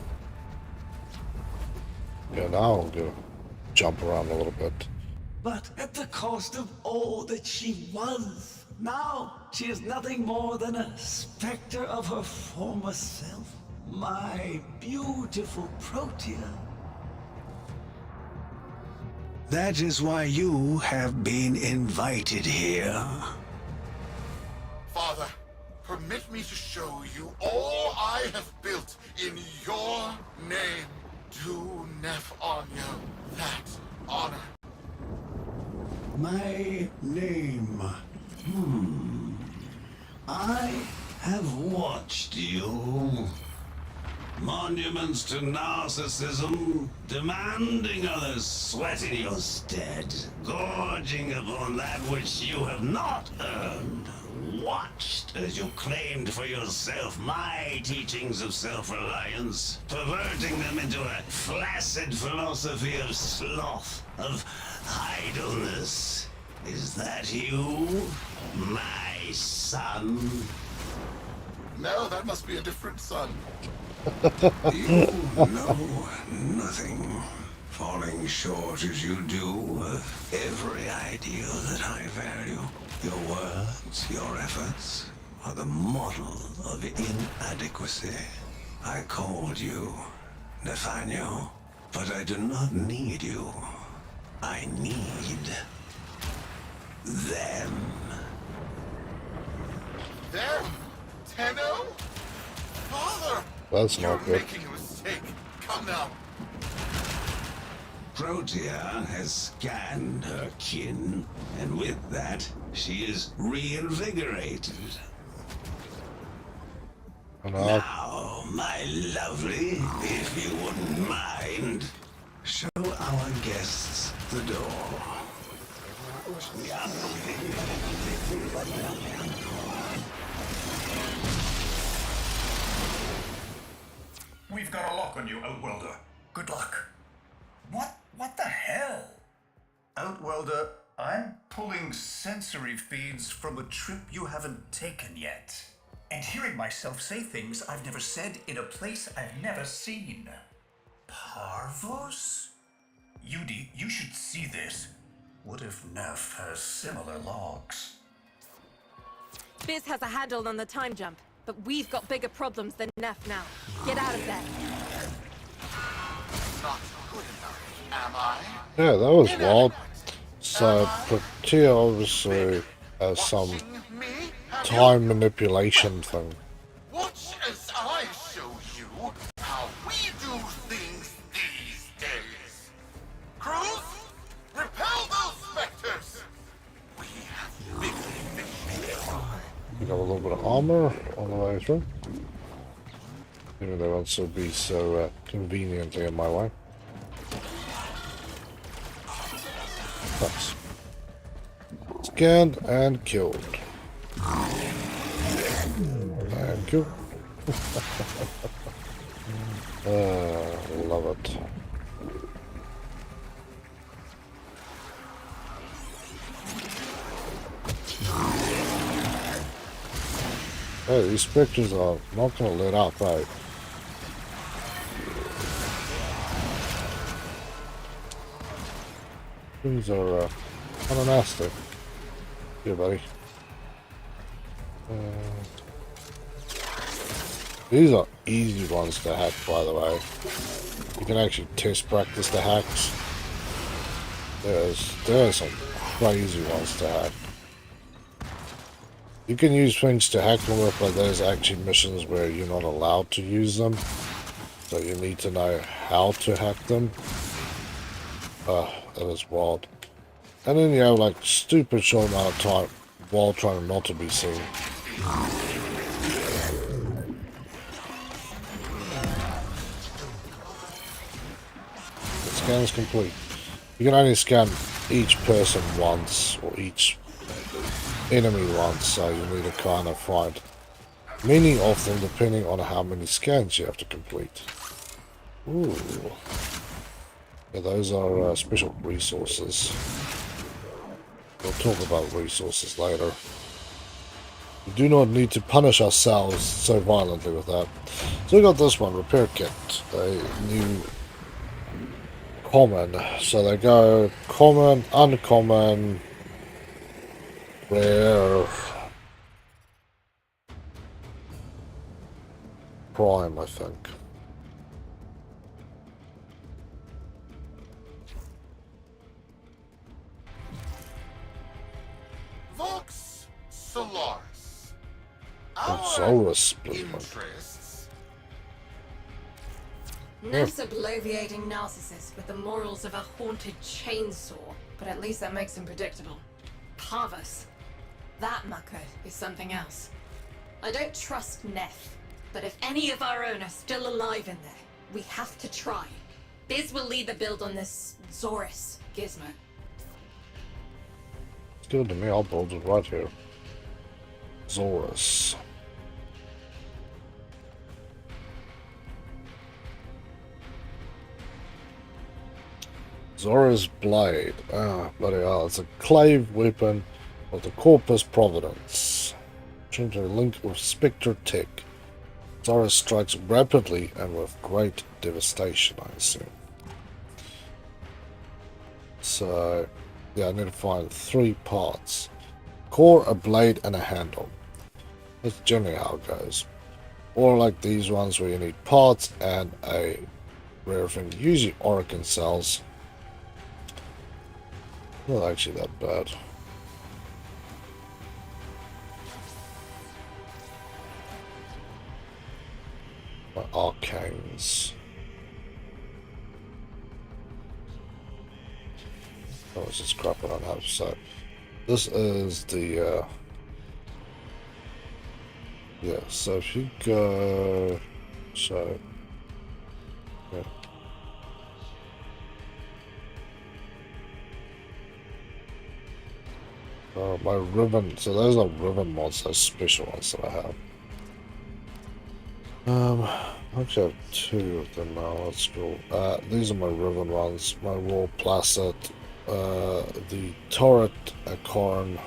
Yeah, now I'll go jump around a little bit. But at the cost of all that she was. Now she is nothing more than a specter of her former self. My beautiful Protea. That is why you have been invited here. Father, permit me to show you all I have built in your name. Do Nef-Anya that honor. My name. I have watched you. Monuments to narcissism, demanding others sweat in your stead, gorging upon that which you have not earned. Watched as you claimed for yourself my teachings of self-reliance, perverting them into a flaccid philosophy of sloth, of idleness. Is that you, my son? No, that must be a different son. You know nothing, falling short as you do of every ideal that I value. Your words, your efforts, are the model of inadequacy. I called you, Nathaniel, but I do not need you. I need them. Them? Tenno? Father! That's You're not good. making a mistake. Come now. Protea has scanned her kin, and with that, she is reinvigorated. And Now, my lovely, if you wouldn't mind, show our guests the door. We've got a lock on you, Outworlder. Good luck. What the hell? Outworlder, I'm pulling sensory feeds from a trip you haven't taken yet. And hearing myself say things I've never said in a place I've never seen. Parvos? Yudi, you should see this. What if Neff has similar logs? Biz has a handle on the time jump, but we've got bigger problems than Neff now. Get out of there. Not good enough, am I? yeah, that was wild. So Protea obviously has some Watching me? Have you? time manipulation thing. Watch as I show you how we do things these days. Crews, repel those specters. We have big fish. You got a little bit of armor on the way through. Even though it will be so conveniently in my way. Nice. Scanned and killed. And killed. Love it. Hey, these specters are not going to let up, eh? Things are kind of nasty. Here, buddy. These are easy ones to hack, by the way. You can actually test practice the hacks. There are some crazy ones to hack. You can use things to hack them with, but there's actually missions where you're not allowed to use them. So you need to know how to hack them. That is wild. And then you have like stupid short amount of time while trying not to be seen. The scan is complete. You can only scan each person once, or each enemy once, so you need to kind of find Many of them depending on how many scans you have to complete. Ooh. Yeah, those are special resources. We'll talk about resources later. We do not need to punish ourselves so violently with that. So we got this one, repair kit, a new common. So they go common, uncommon, rare, prime, I think. Vox Solaris. Zorus split one. Interests. Neff's a bloviating narcissist with the morals of a haunted chainsaw, but at least that makes him predictable. Parvus. That mucker is something else. I don't trust Neff, but if any of our own are still alive in there, we have to try. Biz will lead the build on this Zorus gizmo. It's good to me, I'll build it right here. Zorus. Zorus Blade. Ah, bloody hell. It's a clave weapon of the Corpus Providence. Trying to link with Spectre Tech. Zorus strikes rapidly and with great devastation, I assume. So, yeah, I need to find 3 parts. Core, a blade, and a handle. That's generally how it goes. Or like these ones where you need parts and a rare thing. Usually Orokin cells. Not actually that bad. My arcanes. Oh, it's just crap I don't have. So this is the yeah, so if you go, so yeah. My ribbon, so those are ribbon mods, those special ones that I have. I actually have 2 of them now, that's cool. These are my ribbon ones, my raw placid, the turret, a corn.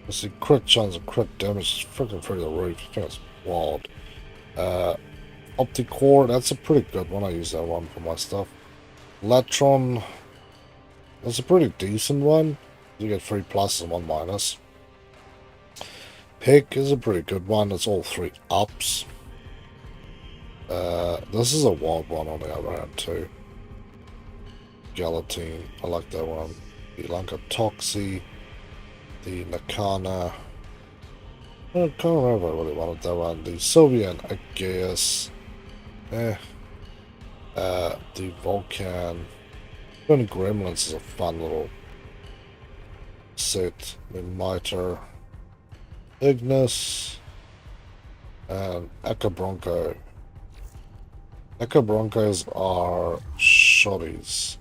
Let's see, crit chance and crit damage is freaking through the roof. I think it's wild. Opticore, that's a pretty good one. I use that one for my stuff. Latron, that's a pretty decent one. You get 3 pluses and 1 minus. Pick is a pretty good one. It's all 3 ups. This is a wild one on the other hand too. Galatine, I like that one. The Lanka Toxie, the Nakana. I can't remember if I really wanted that one. The Sylvian Aegeus. The Vulcan. Even Gremlins is a fun little set. The Mitre. Ignis. And Echabronco. Echabroncos are shotties.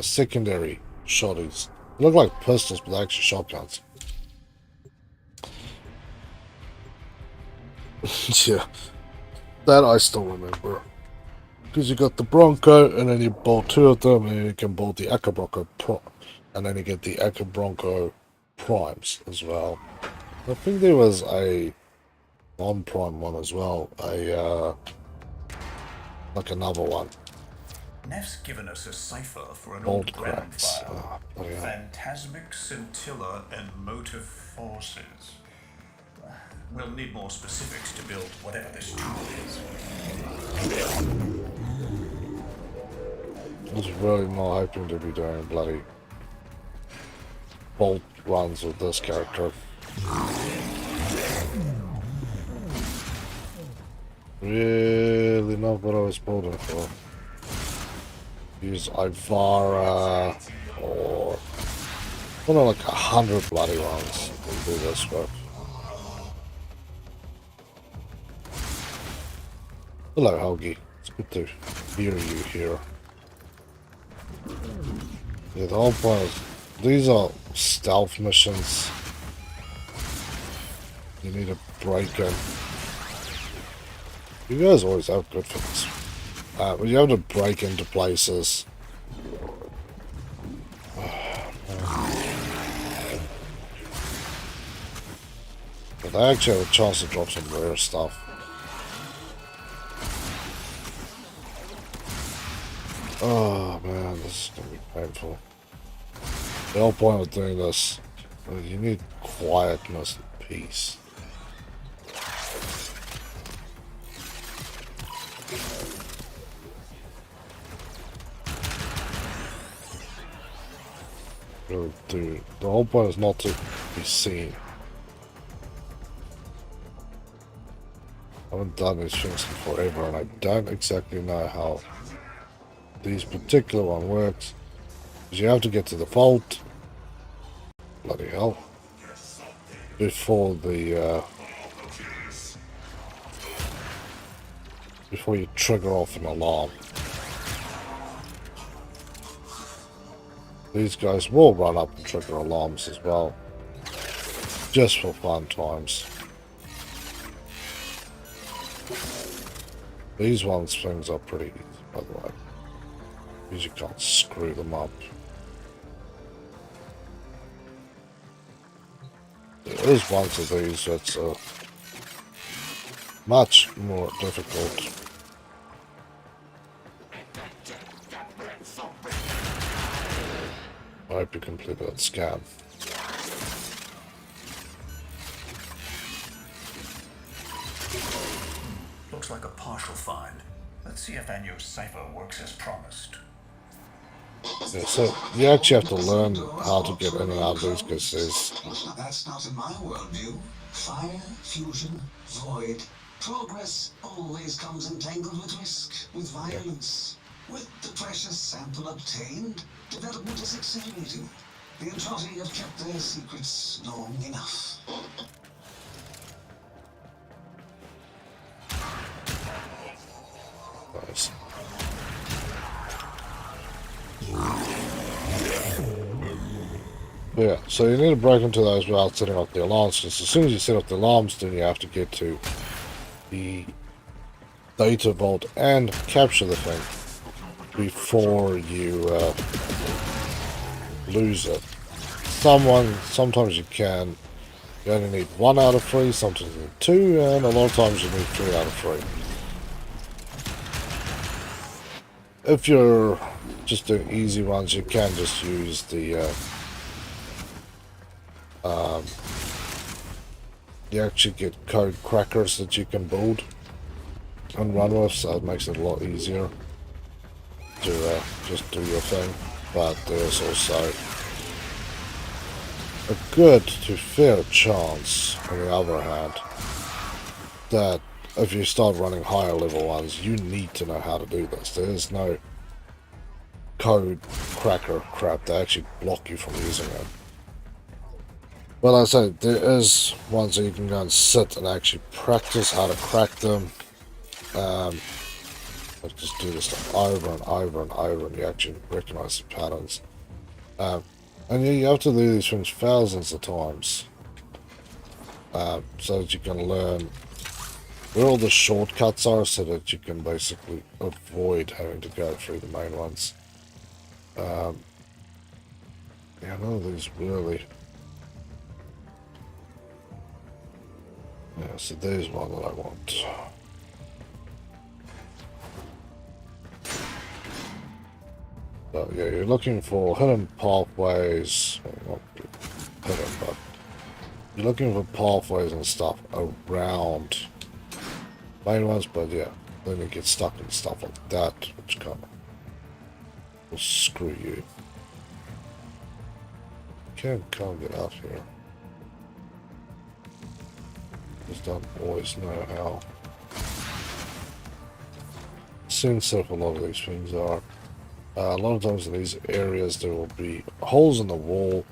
Secondary shotties. They look like pistols, but they're actually shotguns. Yeah, that I still remember. Because you got the Bronco, and then you bought 2 of them, and then you can buy the Echabronco Pro, and then you get the Echabronco Primes as well. I think there was a non-prime one as well. Like another one. Neff's given us a cipher for an Old old grand cracks. file. Oh, yeah. Phantasmic scintilla and motive forces. We'll need more specifics to build whatever this tool is. I was really not hoping to be doing bloody bolt runs with this character. Really not what I was building for. Use Ivara or like 100 bloody ones to do this with. Hello, Helgi. It's good to hear you here. Yeah, the whole point is these are stealth missions. you need a break in. You guys always have good things. But you have to break into places. But they actually have a chance to drop some rare stuff. Oh man, this is gonna be painful. The whole point of doing this, you need quietness and peace. Really do. The whole point is not to be seen. I haven't done these things in forever, and I don't exactly know how these particular one works. Because you have to get to the vault. Bloody hell. Before the before you trigger off an alarm. These guys will run up and trigger alarms as well. Just for fun times. These things are pretty easy, by the way. Because you can't screw them up. There is one of these that's much more difficult. I hope you complete that scan. Looks like a partial find. Let's see if Anyo's cipher works as promised. Yeah, so you actually have to learn how to get in and out of these because there's... That's not in my worldview. Fire, fusion, void. Progress always comes entangled with risk, with violence. With the precious sample obtained, development is accelerating. The Entrati have kept their secrets long enough. Nice. Yeah, so you need to break into those without setting off the alarms, because as soon as you set off the alarms, then you have to get to the data vault and capture the thing before you lose it. Sometimes you can. You only need 1 out of 3, sometimes you need 2, and a lot of times you need 3 out of 3. If you're just doing easy ones, you can just use the you actually get code crackers that you can build and run with, so it makes it a lot easier to just do your thing. But there's also a good to fair chance, on the other hand, that if you start running higher level ones, you need to know how to do this. There is no code cracker crap that actually block you from using it. But like I say, there is ones that you can go and sit and actually practice how to crack them. But just do this stuff over and over and over, and you actually recognize the patterns. And you have to do these things thousands of times, so that you can learn where all the shortcuts are, so that you can basically avoid having to go through the main ones. Yeah, none of these really. Yeah, so there's one that I want. So yeah, you're looking for hidden pathways. Well, not hidden, but you're looking for pathways and stuff around main ones, but yeah, then you get stuck in stuff like that, which kind of will screw you. Can't get out here. Just don't always know how sensitive a lot of these things are. A lot of times in these areas there will be holes in the wall.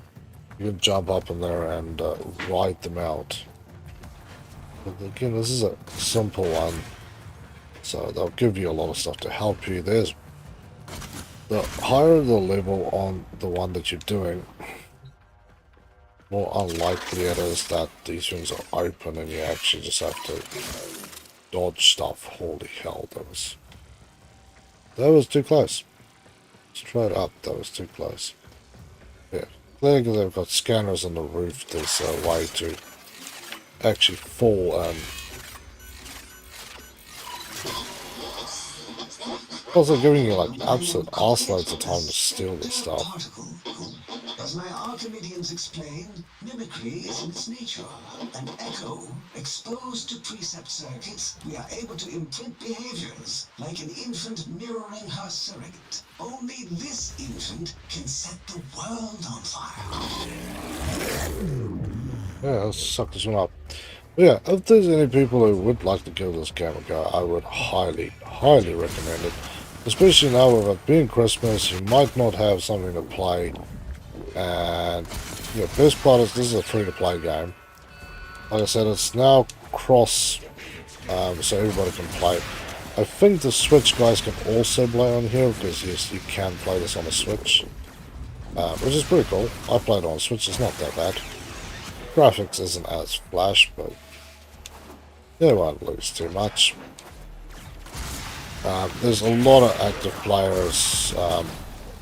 You can jump up in there and ride them out. But again, this is a simple one, so they'll give you a lot of stuff to help you. There's the higher the level on the one that you're doing, more unlikely it is that these things are open and you actually just have to dodge stuff. Holy hell, that was too close. Straight up, that was too close. Yeah, clearly because they've got scanners on the roof, there's a way to actually fall and also giving you like absolute arseloads of time to steal this stuff. Particle. As my Archimedeans explain, mimicry is in its nature. An echo exposed to precept circuits, we are able to imprint behaviors like an infant mirroring her surrogate. Only this infant can set the world on fire. Yeah, let's suck this one up. But yeah, if there's any people who would like to give this game a go, I would highly, highly recommend it. Especially now with it being Christmas, you might not have something to play. And yeah, best part is this is a free-to-play game. Like I said, it's now cross, so everybody can play. I think the Switch guys can also play on here, because yes, you can play this on a Switch. Which is pretty cool. I played it on Switch, it's not that bad. Graphics isn't as flash, but they won't lose too much. There's a lot of active players.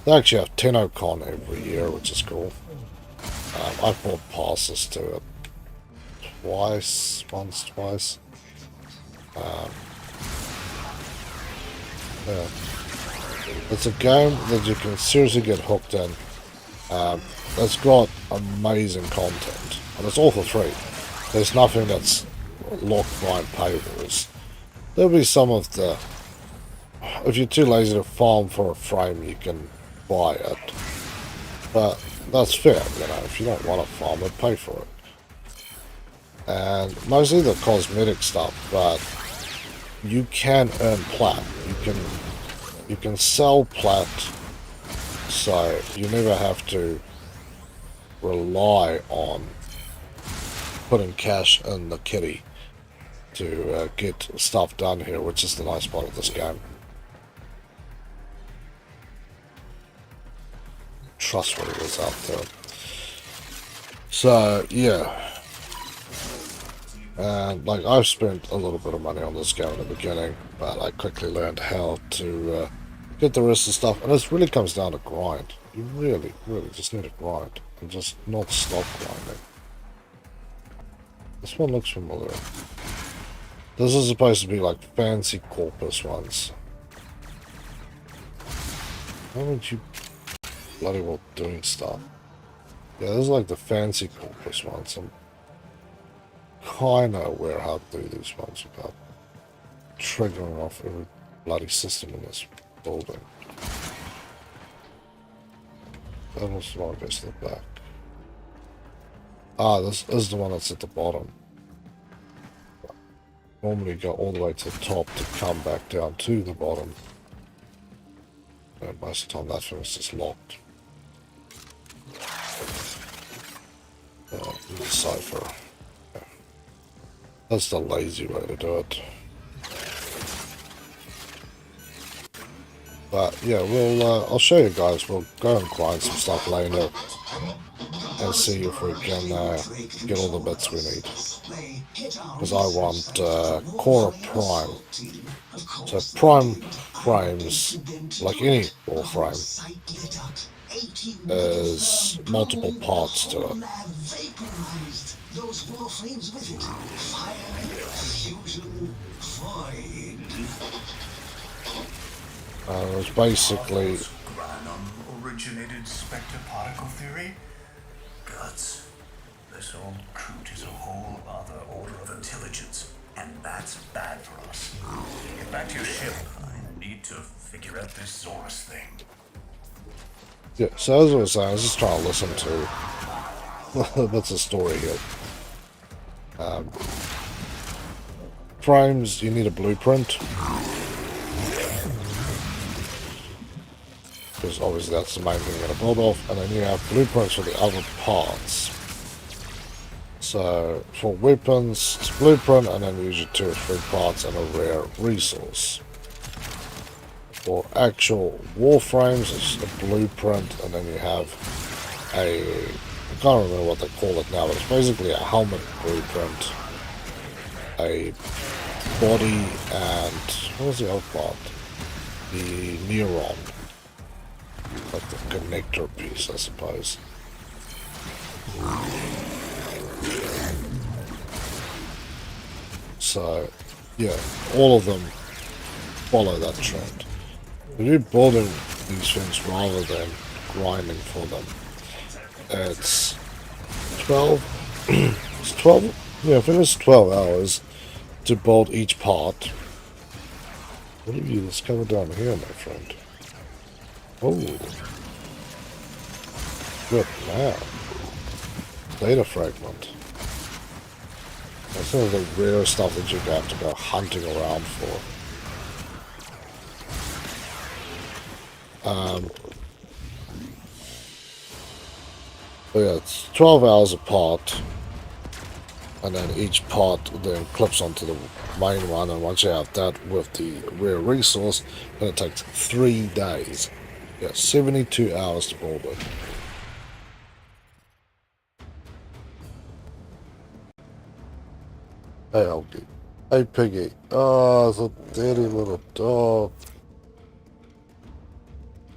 They actually have TennoCon every year, which is cool. I bought passes to it twice. Yeah. It's a game that you can seriously get hooked in. It's got amazing content, and it's all for free. There's nothing that's locked behind paywalls. There'll be some of the... If you're too lazy to farm for a frame, you can buy it. But that's fair, you know, if you don't want to farm it, pay for it. And mostly the cosmetic stuff, but you can earn plat. You can sell plat, so you never have to rely on putting cash in the kitty to get stuff done here, which is the nice part of this game. Trust what it was out there. So yeah, and like I've spent a little bit of money on this game in the beginning, but I quickly learned how to get the rest of the stuff, and this really comes down to grind. You really just need to grind and just not stop grinding. This one looks familiar. This is supposed to be like fancy corpus ones. Why aren't you bloody well doing stuff? Yeah, this is like the fancy corpus ones. I'm kinda aware how to do these ones without triggering off every bloody system in this building. That was the one that goes to the back. Ah, this is the one that's at the bottom. Normally go all the way to the top to come back down to the bottom. And most of the time that thing is just locked. Cipher. Yeah. That's the lazy way to do it. But yeah, I'll show you guys. We'll go and grind some stuff later and see if we can get all the bits we need. Because I want Core Prime. So Prime frames, like any Warframe, is multiple parts to it. It was basically... Granum originated spectre particle theory? Guts. This old coot is a whole other order of intelligence, and that's bad for us. Get back to your ship. I need to figure out this Zorus thing. Yeah, so as I was saying, I was just trying to listen to what's the story here. Frames, you need a blueprint. Because obviously that's the main thing you're going to build off, and then you have blueprints for the other parts. So for weapons, it's blueprint, and then usually 2 or 3 parts and a rare resource. For actual Warframes, it's a blueprint, and then you have a I can't remember what they call it now, but it's basically a helmet blueprint, a body, and what was the other part? The neuron, like the connector piece, I suppose. So, yeah, all of them follow that trend. If you're building these things rather than grinding for them, it's 12, it's 12, yeah, I think it's 12 hours to build each part. What have you discovered down here, my friend? Oh, good man. Data fragment. That's some of the rare stuff that you have to go hunting around for. But yeah, it's 12 hours apart, and then each part then clips onto the main one, and once you have that with the rare resource, then it takes 3 days. Yeah, 72 hours to build it. Hey, Algie. Hey, Piggy. Oh, it's a dirty little dog.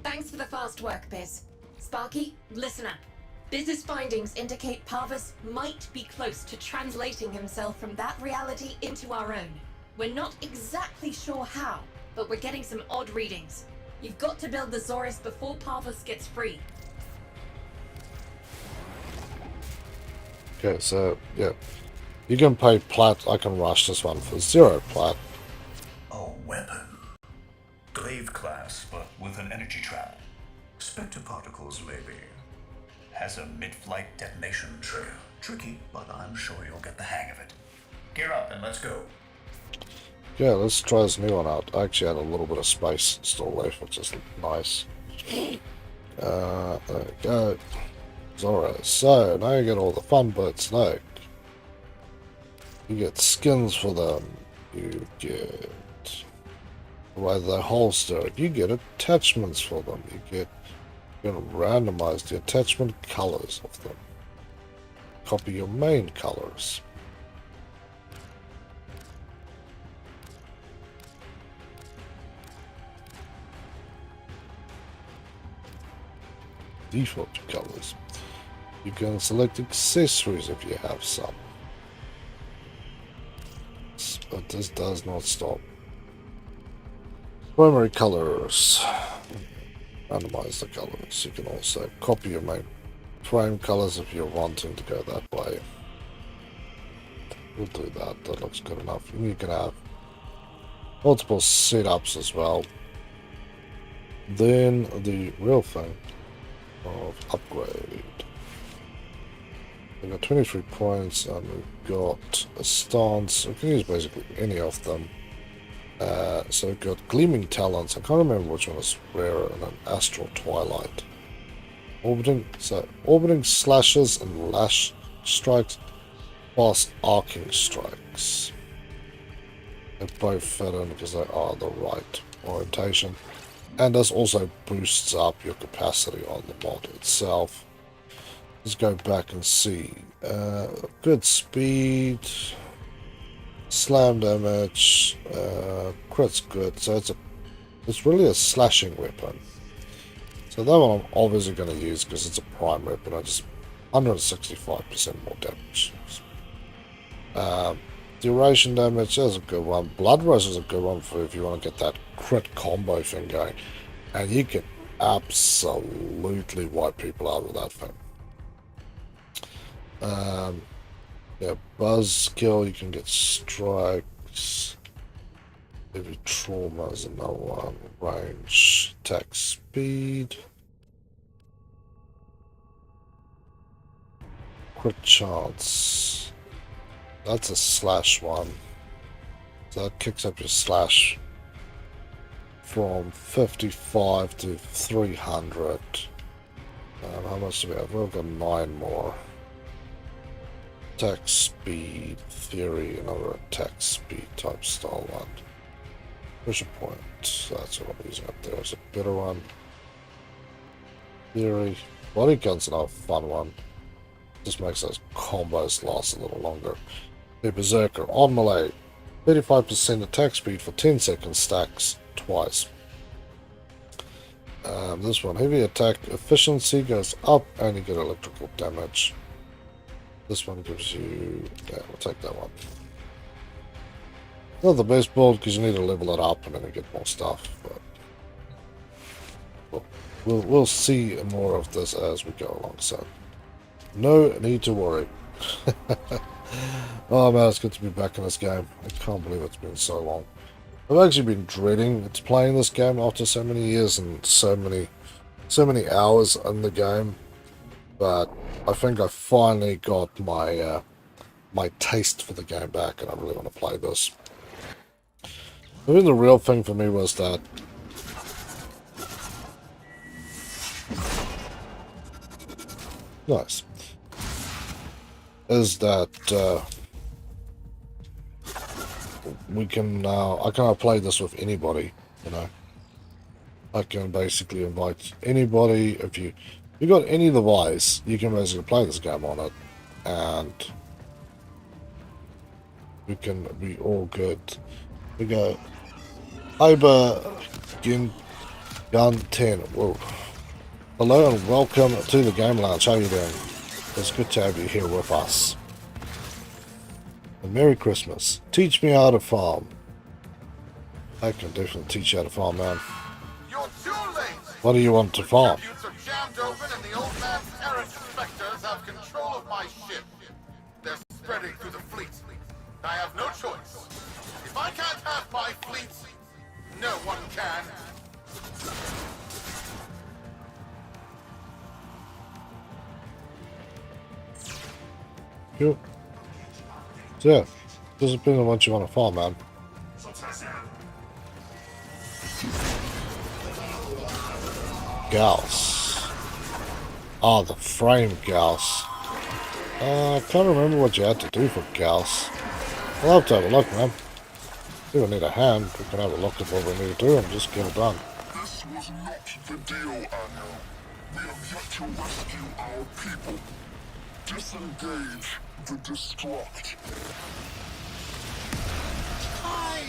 Thanks for the fast work, Biz. Sparky, listen up. Biz's findings indicate Parvus might be close to translating himself from that reality into our own. We're not exactly sure how, but we're getting some odd readings. You've got to build the Zorus before Parvus gets free. Okay, so, yeah. You can pay plat, I can rush this one for 0 plat. A weapon. Glaive class, but with an energy trap. Spectre particles, maybe. Has a mid-flight detonation trail. Tricky, but I'm sure you'll get the hang of it. Gear up and let's go. Yeah, let's try this new one out. I actually had a little bit of space still left, which is nice. There we go. Alright, so now you get all the fun bits. Like, you get skins for them. You get the way they holster it. You get attachments for them. You can randomize the attachment colors of them. Copy your main colors. Default colors. You can select accessories if you have some. But this does not stop. Primary colors. Randomize the colors. You can also copy your main frame colors if you're wanting to go that way. We'll do that. That looks good enough. And you can have multiple setups as well. Then the real thing of upgrade. We've got 23 points and we've got a stance. We can use basically any of them. So we've got Gleaming Talons. I can't remember which one is rarer, and an Astral Twilight. Orbiting slashes and lash strikes, fast arcing strikes. They both fit in because they are the right orientation. And this also boosts up your capacity on the mod itself. Let's go back and see. Good speed. Slam damage, crit's good, so it's really a slashing weapon. So that one I'm obviously going to use because it's a prime weapon. I just 165% more damage. Duration damage is a good one. Blood rush is a good one for if you want to get that crit combo thing going, and you can absolutely wipe people out with that thing. Yeah, buzz skill, you can get strikes. Maybe trauma is another one. Range, attack speed. Crit chance. That's a slash one. So that kicks up your slash from 55 to 300. How much do we have? We've got 9 more. Attack speed, theory, another attack speed type style one. Pressure point, that's what I'm using up there. It's a better one. Theory, body gun's another fun one. This makes those combos last a little longer. The Berserker on melee, 35% attack speed for 10 seconds, stacks twice. This one, heavy attack efficiency goes up and you get electrical damage. This one gives you, yeah, we'll take that one. Not the best build because you need to level it up and then you get more stuff, but we'll see more of this as we go along, so no need to worry. Oh man, it's good to be back in this game. I can't believe it's been so long. I've actually been dreading playing this game after so many years and so many hours in the game, but I think I finally got my my taste for the game back, and I really want to play this. I think the real thing for me was that nice is that we can I can't play this with anybody, you know. I can basically invite anybody. If you got any device, you can basically play this game on it, and we can be all good. We go Iber Gun 10. Whoa. Hello and welcome to the Game Lounge. How you doing? It's good to have you here with us. And Merry Christmas. Teach me how to farm. I can definitely teach you how to farm, man. You're too late! What do you want to farm? Tributes are jammed open and the old man's errant specters have control of my ship. They're spreading through the fleet. I have no choice. If I can't have my fleet, no one can. Cool. So yeah, just depends on what you want to farm, man. Gauss. Ah, the frame Gauss. I can't remember what you had to do for Gauss. I'll have to have a look, man. If we need a hand, we can have a look at what we need to do and just get it done. This was not the deal, Anno. We have yet to rescue our people. Disengage the destruct. I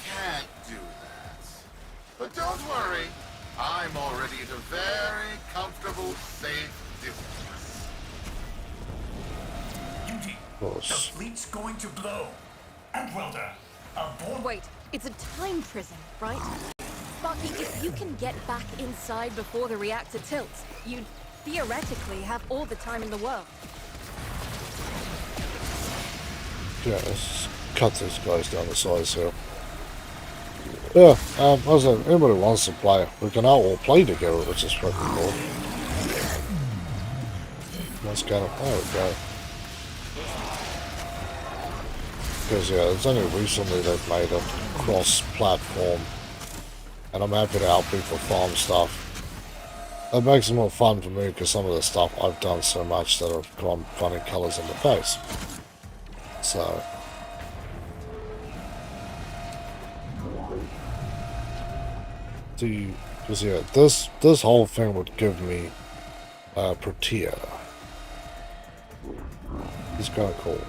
can't do that. But don't worry. I'm already at a very comfortable, safe distance. Duty. Of course. The fleet's going to blow. And Welder, aboard. Wait, it's a time prison, right? Sparky, if you can get back inside before the reactor tilts, you'd theoretically have all the time in the world. Yeah, let's cut these guys down the sides here. Yeah, as anybody wants to play, we can all play together, which is pretty cool. Let's get it. There we go. Because yeah, it's only recently they've made it cross-platform, and I'm happy to help people farm stuff. It makes it more fun for me because some of the stuff I've done so much that have gone funny colours in the face. So. Because yeah, this whole thing would give me Protea. It's kind of cool.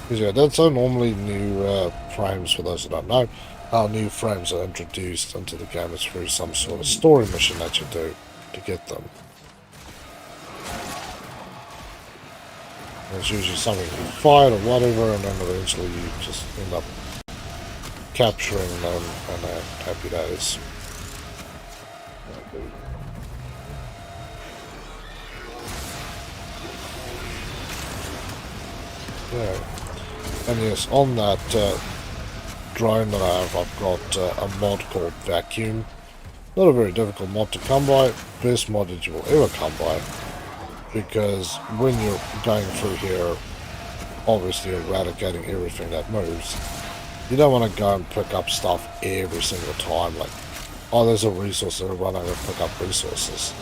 Because yeah, that's how normally new frames, for those who don't know, how new frames are introduced into the game. It's through some sort of story mission that you do to get them. And it's usually something you fight or whatever, and then eventually you just end up capturing them, and happy days. Yeah. And yes, on that drone that I have, I've got a mod called Vacuum. Not a very difficult mod to come by, best mod that you will ever come by, because when you're going through here, obviously eradicating everything that moves, you don't want to go and pick up stuff every single time, like, oh, there's a resource there, run over and pick up resources.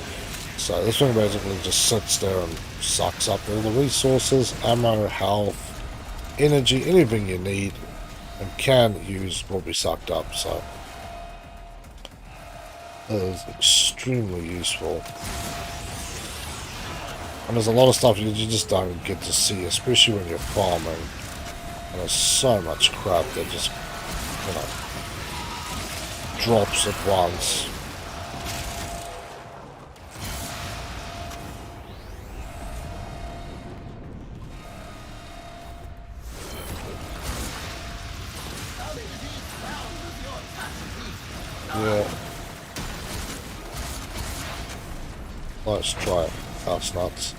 So this thing basically just sits there and sucks up all the resources, ammo, health, energy, anything you need and can use will be sucked up, so it is extremely useful. And there's a lot of stuff you just don't get to see, especially when you're farming. And there's so much crap that just, you know, drops at once. Yeah. Let's try it. That's nuts.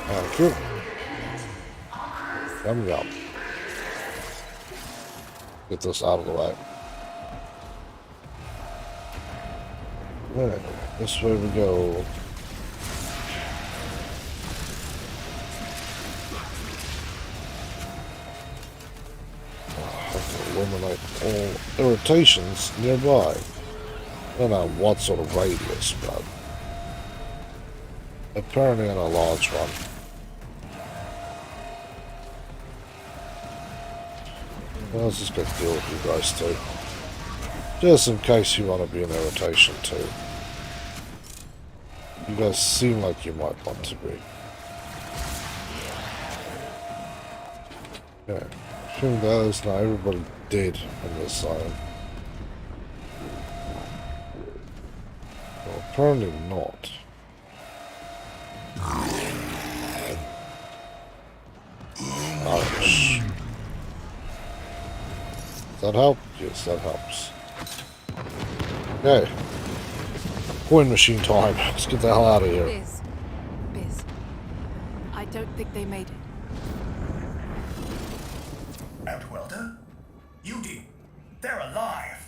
Thank you. Yum yum. Get this out of the way. There. This way we go. Eliminate all irritations nearby. I don't know what sort of radius, but apparently in a large one. Well, let's just go deal with you guys too. Just in case you want to be an irritation too. You guys seem like you might want to be. Yeah. I think that is now everybody dead in this zone. Well, apparently not. Ouch. Does that help? Yes, that helps. Okay. Coin machine time. Let's get the hell out of here. Biz. I don't think they made it. Outwelder? You did. They're alive.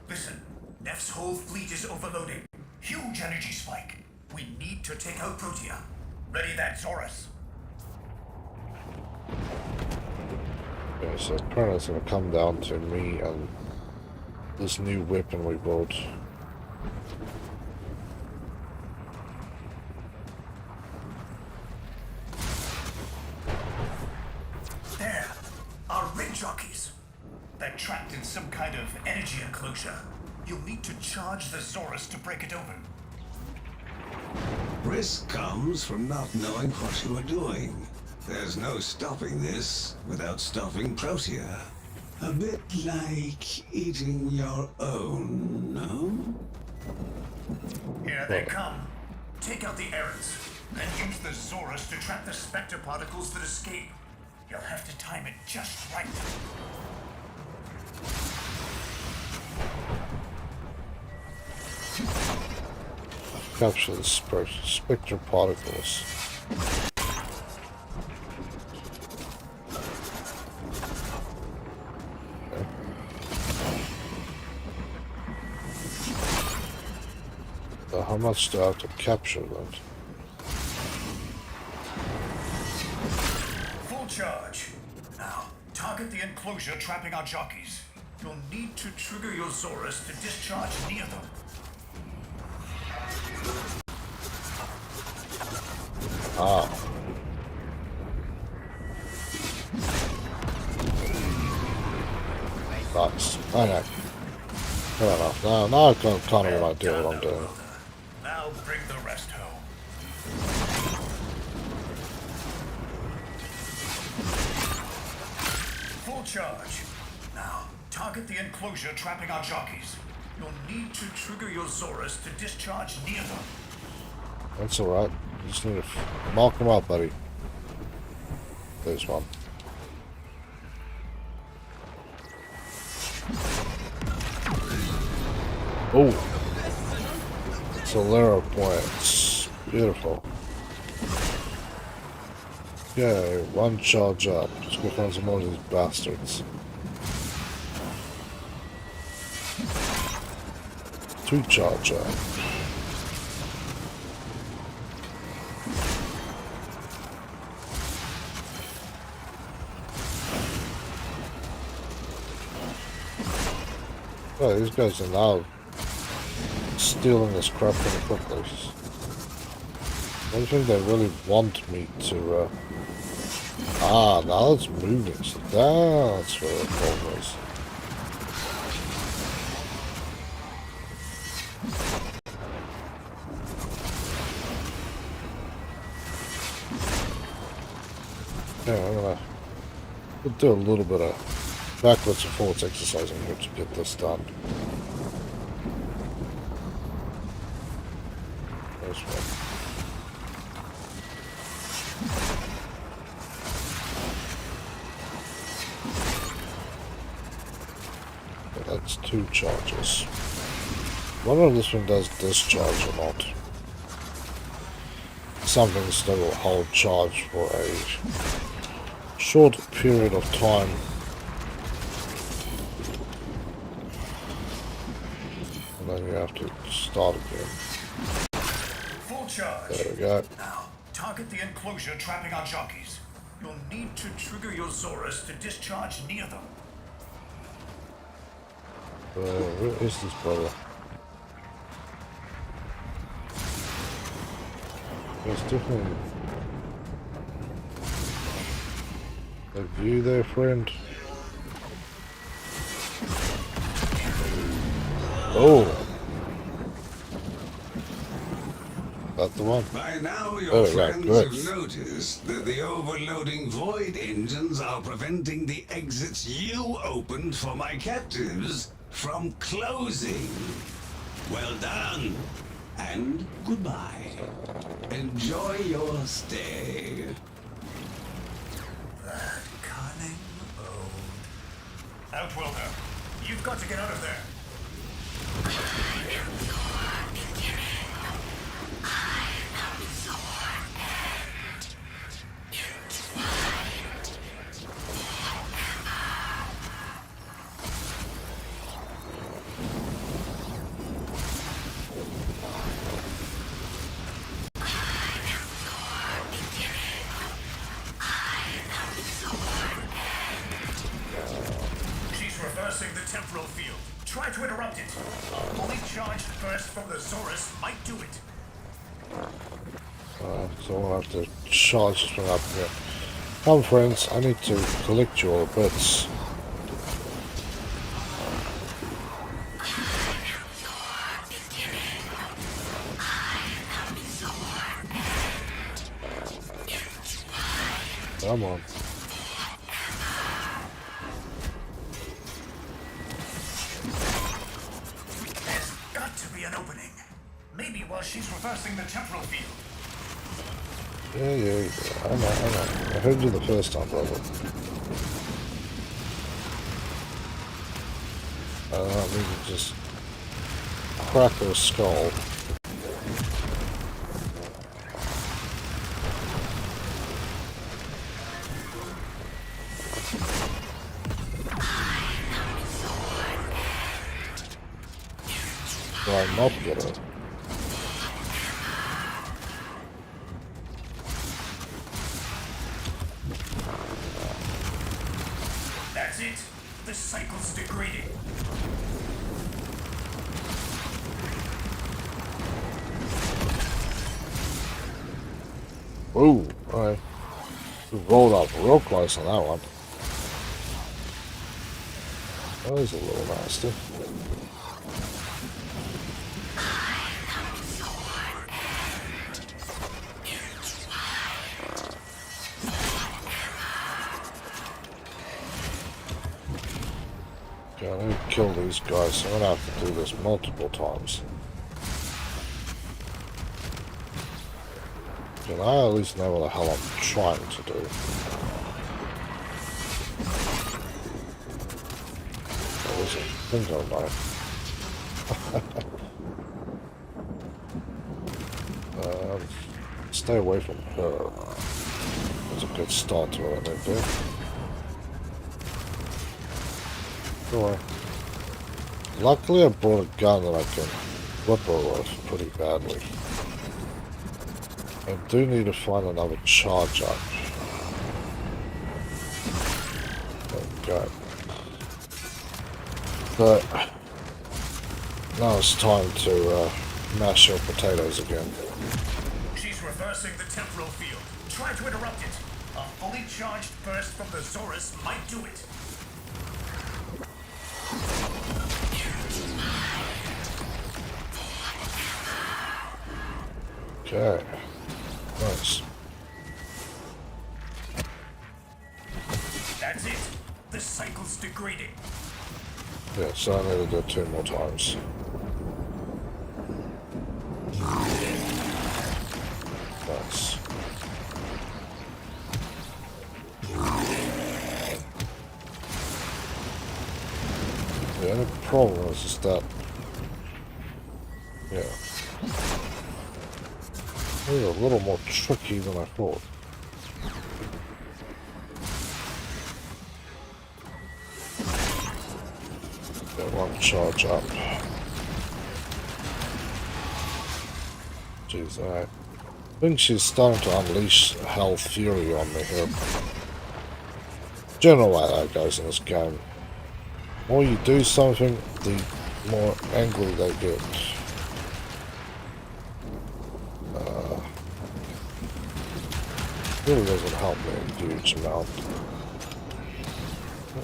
Listen, Neff's whole fleet is overloaded. Huge energy spike. We need to take out Protea. Ready that, Zorus. Okay, so apparently it's going to come down to me and this new weapon we built. There. Our ring jockeys. They're trapped in some kind of energy enclosure. You'll need to charge the Zorus to break it open. Risk comes from not knowing what you are doing. There's no stopping this without stopping Protea. A bit like eating your own, no? Here they come. Take out the errants, and use the Zorus to trap the Spectre particles that escape. You'll have to time it just right. Capture the Spectre particles. Okay. So how much do I have to capture then? Full charge. Now, target the enclosure trapping our jockeys. You'll need to trigger your Zorus to discharge near them. Ah. Nice. Okay. Fair enough. Now I kind of want to do what I'm doing. Now bring the rest home. Full charge. Now, target the enclosure trapping our jockeys. You'll need to trigger your Zorus to discharge near them. That's alright. You just need to mark them out, buddy. There's one. Oh! Solera points. Beautiful. Okay, one charge up. Let's go find some more of these bastards. 2 charge up. Oh, these guys are now stealing this crap pretty quickly. I don't think they really want me to, now it's moving, so that's where the problem is. Yeah, I'm gonna do a little bit of backwards and forwards exercising here to get this done. There's one. Okay, that's 2 charges. I wonder if this one does discharge or not. Some things that will hold charge for a short period of time. And then you have to start again. Full charge. There we go. Now, target the enclosure trapping our jockeys. You'll need to trigger your Zorus to discharge near them. Where is this brother? There's definitely a view there, friend. Oh! That the one? By now, your Oh, right, friends good. have noticed that the overloading void engines are preventing the exits you opened for my captives from closing. Well done, and goodbye. Enjoy your stay. That cunning old. Outworlder, you've got to get out of there. She's reversing the temporal field. Try to interrupt it. A fully charged burst from the Zorus might do it. So I'll have to charge this one up here. Come friends, I need to collect your bits. Come on. There's got to be an opening. Maybe while she's reversing the temporal field. Yeah. I know. I heard you the first time, brother. I don't need to just crack her skull. Do I not get her? That's it. The cycle's degrading. Ooh, alright. We rolled up real close on that one. That was a little nasty. Okay, I need to kill these guys, so I'm gonna have to do this multiple times. Can I at least know what the hell I'm trying to do? There's a thing I know. Stay away from her. That's a good start to what I need to do. Go away. Luckily I brought a gun that I can whip her with pretty badly. I do need to find another charge up. Okay. But now it's time to mash your potatoes again. She's reversing the temporal field. Try to interrupt it. A fully charged burst from the Zorus might do it. Okay. Nice. The cycle's degrading. Yeah, so I need to do it 2 more times. Nice. The only problem is just that, yeah, it's a little more tricky than I thought. Get one charge up. Jeez, I think she's starting to unleash hell fury on me here. General way that goes in this game. The more you do something, the more angry they get. Really doesn't help me a huge amount.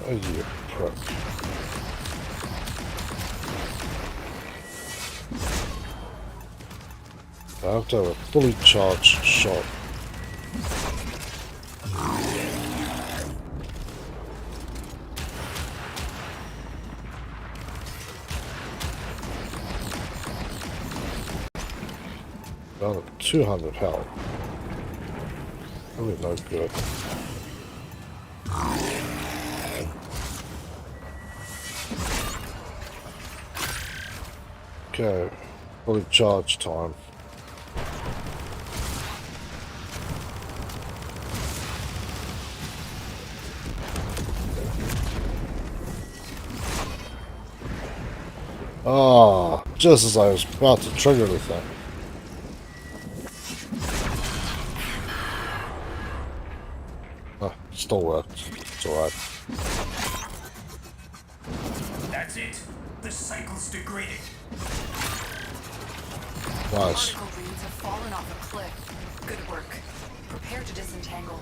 Oh, you prick. I have to have a fully charged shot. Down to 200 health. Really no good. Okay, fully charge time. Ah, just as I was about to trigger the thing. Ah, still worked. It's alright. That's it. The cycle's degrading. Nice. Particle reads have fallen off a cliff. Good work. Prepare to disentangle.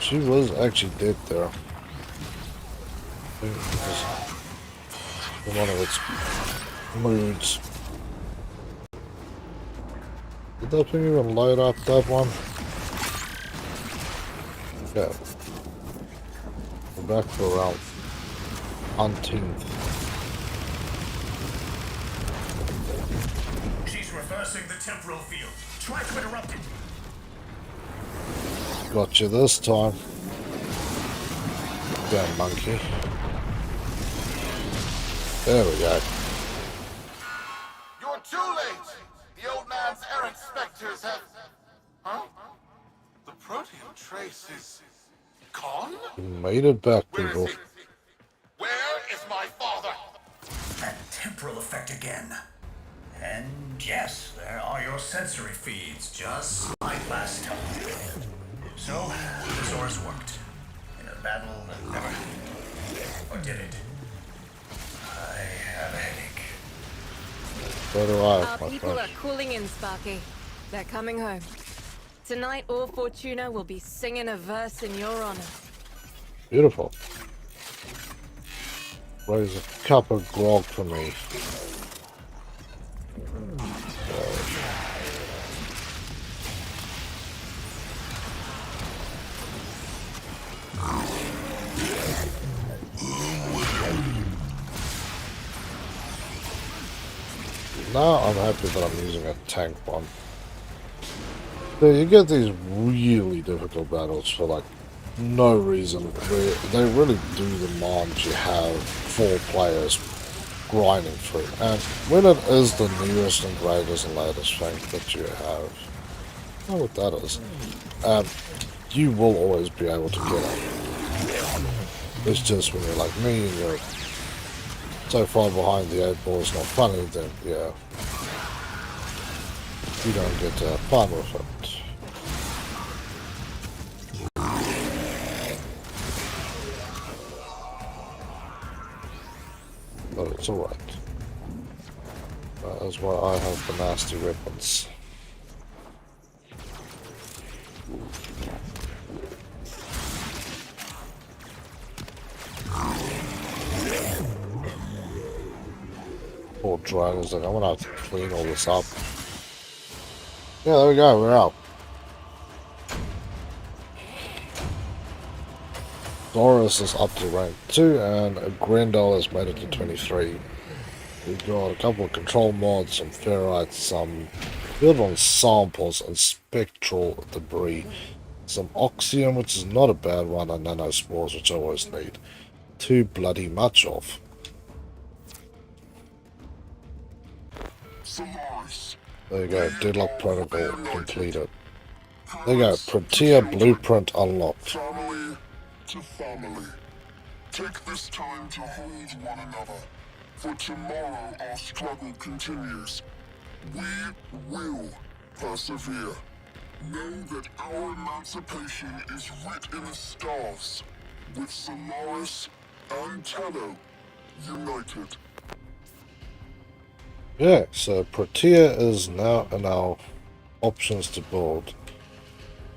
She was actually dead there. It was one of its moods. Did that thing even load up that one? Yeah. We're back for around 19th. She's reversing the temporal field. Try to interrupt it. Got you this time. Damn monkey. There we go. You're too late! The old man's errant specters have... Huh? The protean trace is... gone? We made it back, Where people. is he? Where is my father? That temporal effect again. And yes, there are your sensory feeds, just like last time. So, the source worked. In a battle that never... Or did it? I have a headache. So do I, Our my people are friend. cooling in, Sparky. They're coming home. Tonight, all Fortuna will be singing a verse in your honor. Beautiful. Raise a cup of grog for me. Now I'm happy that I'm using a tank one. So you get these really difficult battles for like no reason. Where they really do demand you have 4 players grinding through. And when it is the newest and greatest and latest thing that you have, I don't know what that is. You will always be able to get it. It's just when you're like me and you're so far behind the 8 ball, it's not funny, then yeah, you don't get to have fun with it. But it's alright. That is why I have the nasty weapons. drone. He's like, I'm gonna have to clean all this up. Yeah, there we go. We're out. Doris is up to rank 2, and Grendel has made it to 23. We've got a couple of control mods, some ferrites, some build on samples, and spectral debris. Some oxium, which is not a bad one, and nanospores, which I always need. Too bloody much of. Solaris. There you go, Deadlock Protocol completed. There you go, Protea Blueprint unlocked. Family to family. Take this time to hold one another. For tomorrow our struggle continues. We will persevere. Know that our emancipation is writ in the stars, with Solaris and Tello united. Yeah, so Protea is now in our options to build.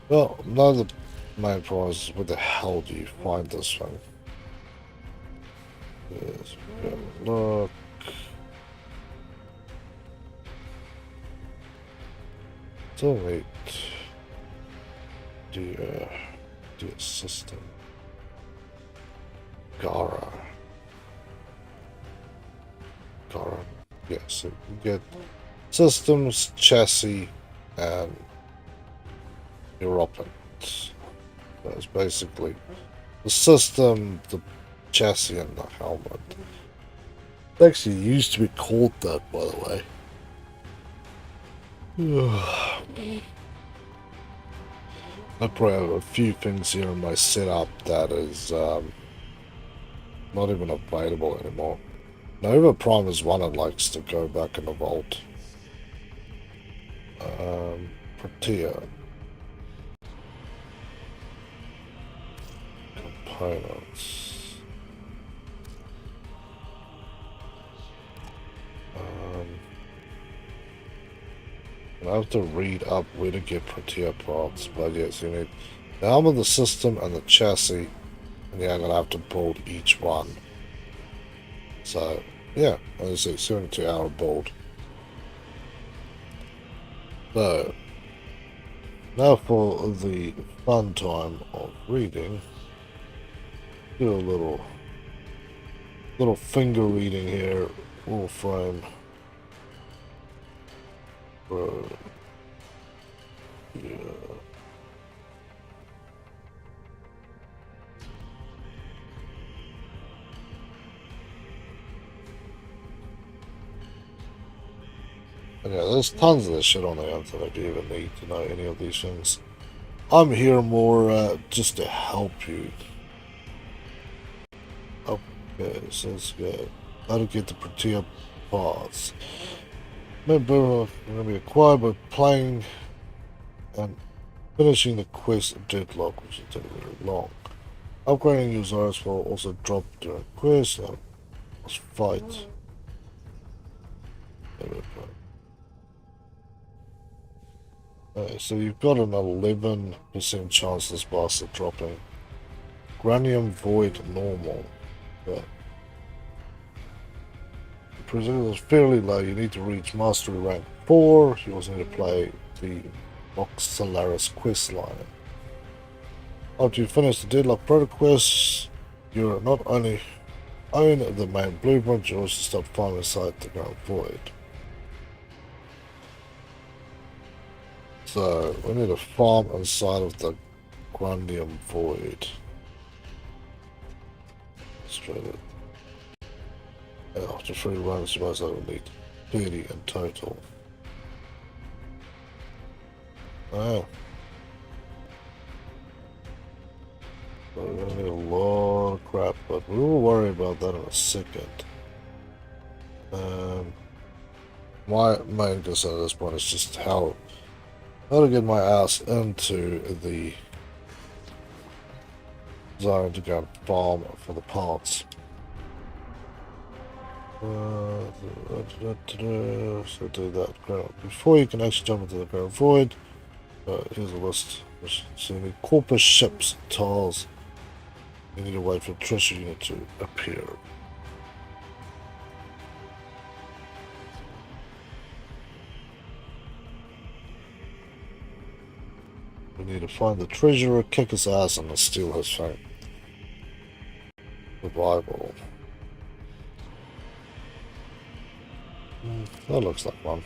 Well, now the main prize is where the hell do you find this thing? Yes, look. Delete the system. Gara. Yeah, so you get systems, chassis, and European. That's basically the system, the chassis, and the helmet. It actually used to be called that, by the way. I probably have a few things here in my setup that is not even available anymore. Nova Prime is one that likes to go back in the vault. Protea. Components. I have to read up where to get Protea parts, but yes, you need the helmet, the system, and the chassis, and yeah, I'm gonna have to build each one. So, yeah, as I say, 72-hour build. So, now for the fun time of reading. Do a little finger reading here. Warframe. Yeah. Yeah, there's tons of this shit on the internet if you even need to know any of these things. I'm here more just to help you. Okay, so let's go. How to get the Protea parts. Remember, going to be acquired by playing and finishing the quest of Deadlock, which will take very long. Upgrading users will also drop during quest, so let's fight. There we go. So you've got an 11% chance this boss of dropping. Granium Void Normal. Yeah. The percentage is fairly low. You need to reach Mastery rank 4. You also need to play the Vox Solaris quest line. After you finish the Deadlock Protocol quests, you not only own the main blueprint, you also start farming inside the Grand Void. So, we need to farm inside of the Grandium Void. Straight it. After 3 runs, you must only need 30 in total. Oh. So we're gonna need a lot of crap, but we will worry about that in a second. My main concern at this point is just how to get my ass into the zone to go and farm for the parts. So do that. Before you can actually jump into the Grand Void, here's a list. So you need Corpus ships, tiles. You need to wait for the treasure unit to appear. need to find the treasurer, kick his ass, and steal his thing. Survival. That looks like one.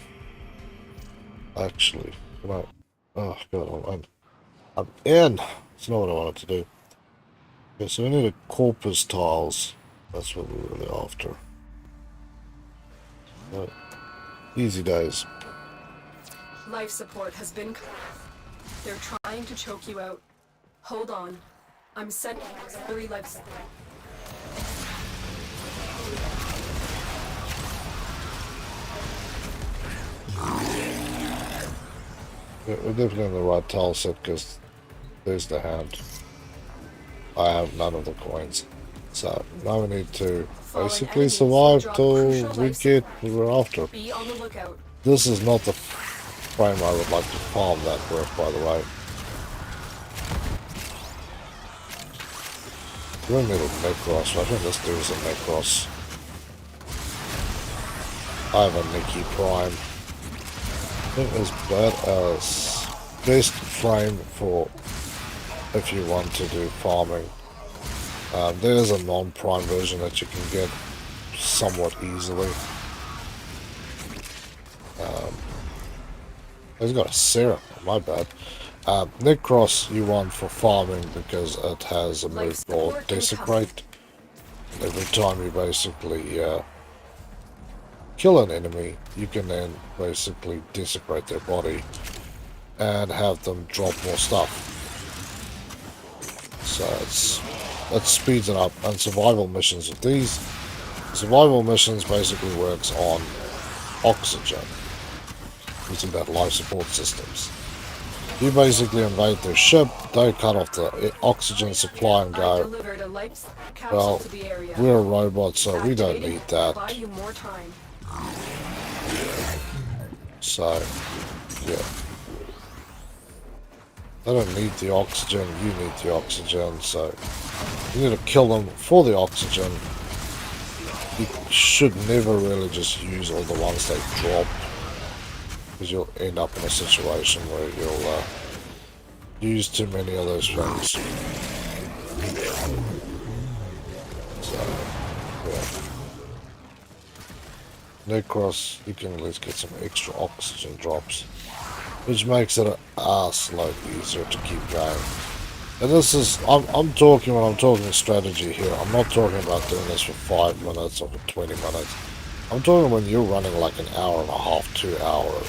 Actually, can I? Oh god, I'm in! That's not what I wanted to do. Okay, so we need a corpus tiles. That's what we're really after. Right. Easy days. Life support has been... They're trying to choke you out. Hold on. I'm sending auxiliary life support. We're definitely in the right tile set because there's the hand. I have none of the coins. So now we need to basically survive till we get what we're after. Be on the lookout. This is not the frame I would like to farm that work, by the way. We don't need a Necros. I think this dude is a Necros. I have a Nikki Prime. I think as bad as best frame for if you want to do farming. There is a non-prime version that you can get somewhat easily. It's got a serum, my bad. Necros you want for farming because it has a move called Desecrate. Every time you basically kill an enemy, you can then basically desecrate their body and have them drop more stuff. So it speeds it up. And survival missions with these, survival missions basically works on oxygen, using that life support systems. You basically invade their ship, they cut off the oxygen supply and go, well, we're a robot, so we don't need that. So, yeah. They don't need the oxygen, you need the oxygen, so you need to kill them for the oxygen. You should never really just use all the ones they drop, because you'll end up in a situation where you'll use too many of those things. So, yeah. Necros, you can at least get some extra oxygen drops, which makes it a lot easier to keep going. And this is, I'm talking when I'm talking strategy here. I'm not talking about doing this for 5 minutes or for 20 minutes. I'm talking when you're running like an hour and a half, 2 hour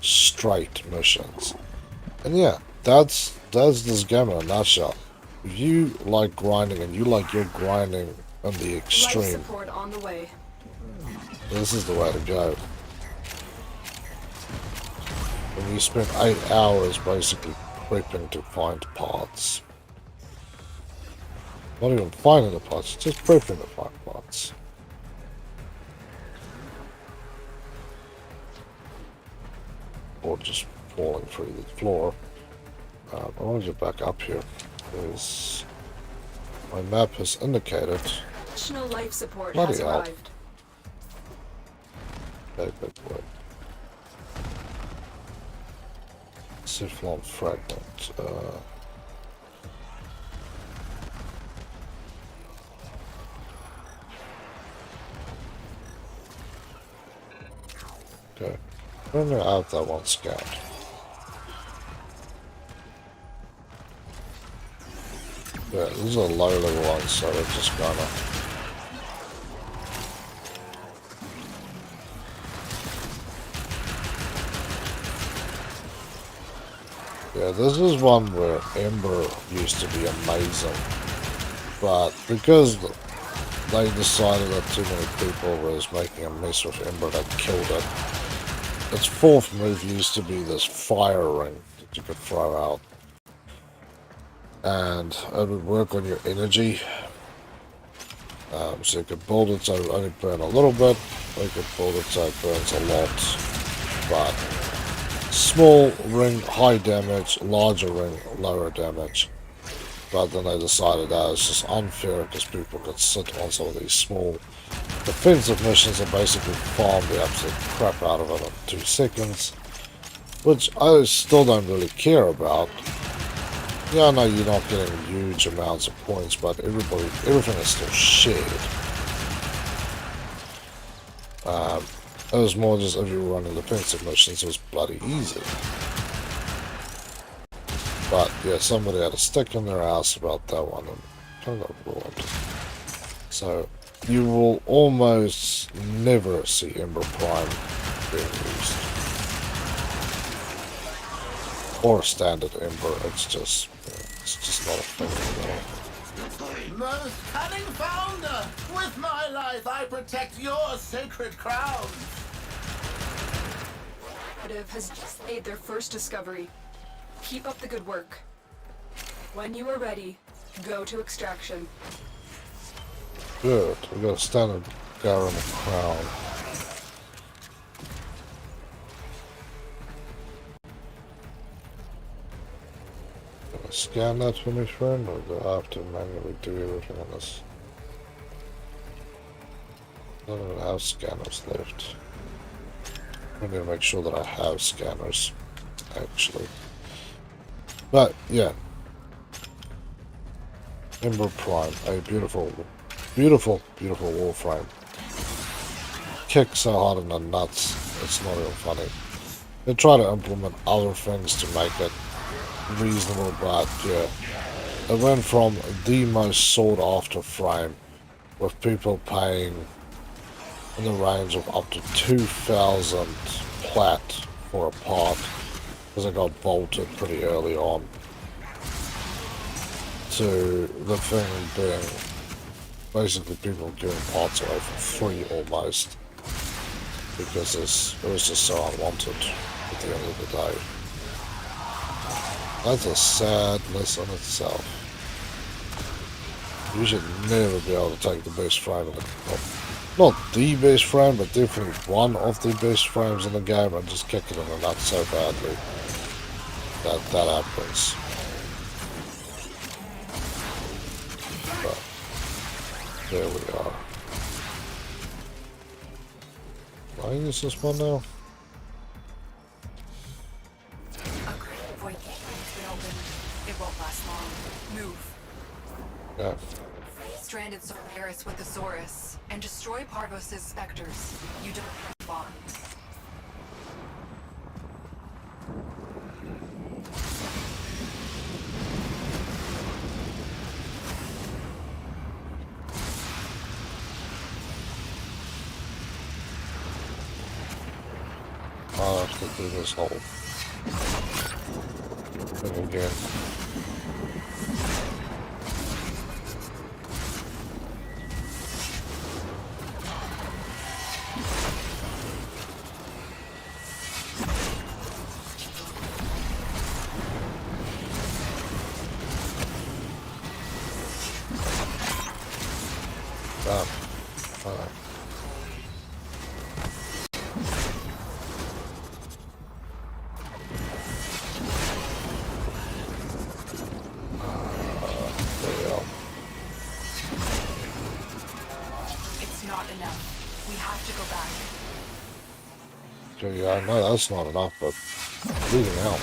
straight missions. And yeah, that's this game in a nutshell. If you like grinding and you like your grinding on the extreme, Life support on the way. this is the way to go. When you spend 8 hours basically prepping to find parts. Not even finding the parts, just prepping to find parts. Or just falling through the floor. I want to get back up here because my map has indicated. Additional life support Bloody has hell. arrived. Okay, but wait. Cephalon fragment. Okay. I'm gonna have that one scanned. Yeah, these are low level ones, so they're just gonna. Yeah, this is one where Ember used to be amazing, but because they decided that too many people was making a mess with Ember, they killed it. Its fourth move used to be this fire ring that you could throw out, and it would work on your energy. So you could build it so it would only burn a little bit, or you could build it so it burns a lot, but small ring, high damage, larger ring, lower damage. But then they decided that it's just unfair because people could sit on some of these small defensive missions and basically farm the absolute crap out of it in 2 seconds. Which I still don't really care about, Yeah, I know you're not getting huge amounts of points, but everything is still shared. It was more just if you were running defensive missions, it was bloody easy. But yeah, somebody had a stick in their ass about that one and kind of got ruined. So you will almost never see Ember Prime being used. Or standard Ember, it's just not a thing anymore. Most cunning founder, with my life I protect your sacred crown. Has just made their first discovery. Keep up the good work. When you are ready, go to extraction. Good, we got a standard Garum crown. Can I scan that for me, friend, or do I have to manually do everything on this? I don't even have scanners left. I need to make sure that I have scanners, actually. But, yeah. Ember Prime, a beautiful, beautiful, beautiful Warframe. Kicks so hard in the nuts, it's not even funny. They try to implement other things to make it reasonable, but yeah. It went from the most sought after frame, with people paying in the range of up to 2,000 plat for a part, because it got bolted pretty early on, to the thing being basically people giving parts away for free almost, because it was just so unwanted at the end of the day. That's a sadness in itself. You should never be able to take the best frame in the not the best frame, but definitely one of the best frames in the game and just kick it in the nuts so badly that happens. But there we are. Can I use this one now? It won't last long. Move. Yeah. Stranded Cerberus with the Saurus and destroy Parvos's specters. You don't have bomb. I'll have to do this whole thing again. Yeah, I know that's not enough, but bleeding out.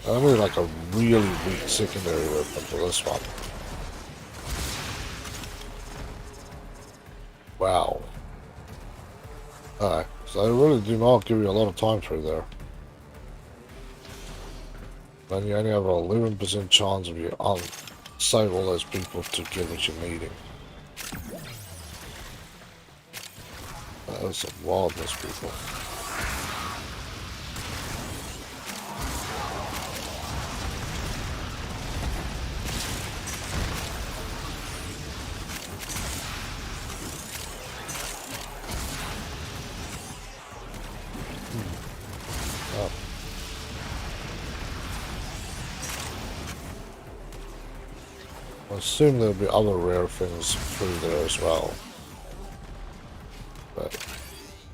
I need like a really weak secondary weapon for this one. Wow. Alright, so they really do not give you a lot of time through there. Then you only have an 11% chance of you save all those people to get what you're needing. That's some wildness, people. I assume there'll be other rare things through there as well. But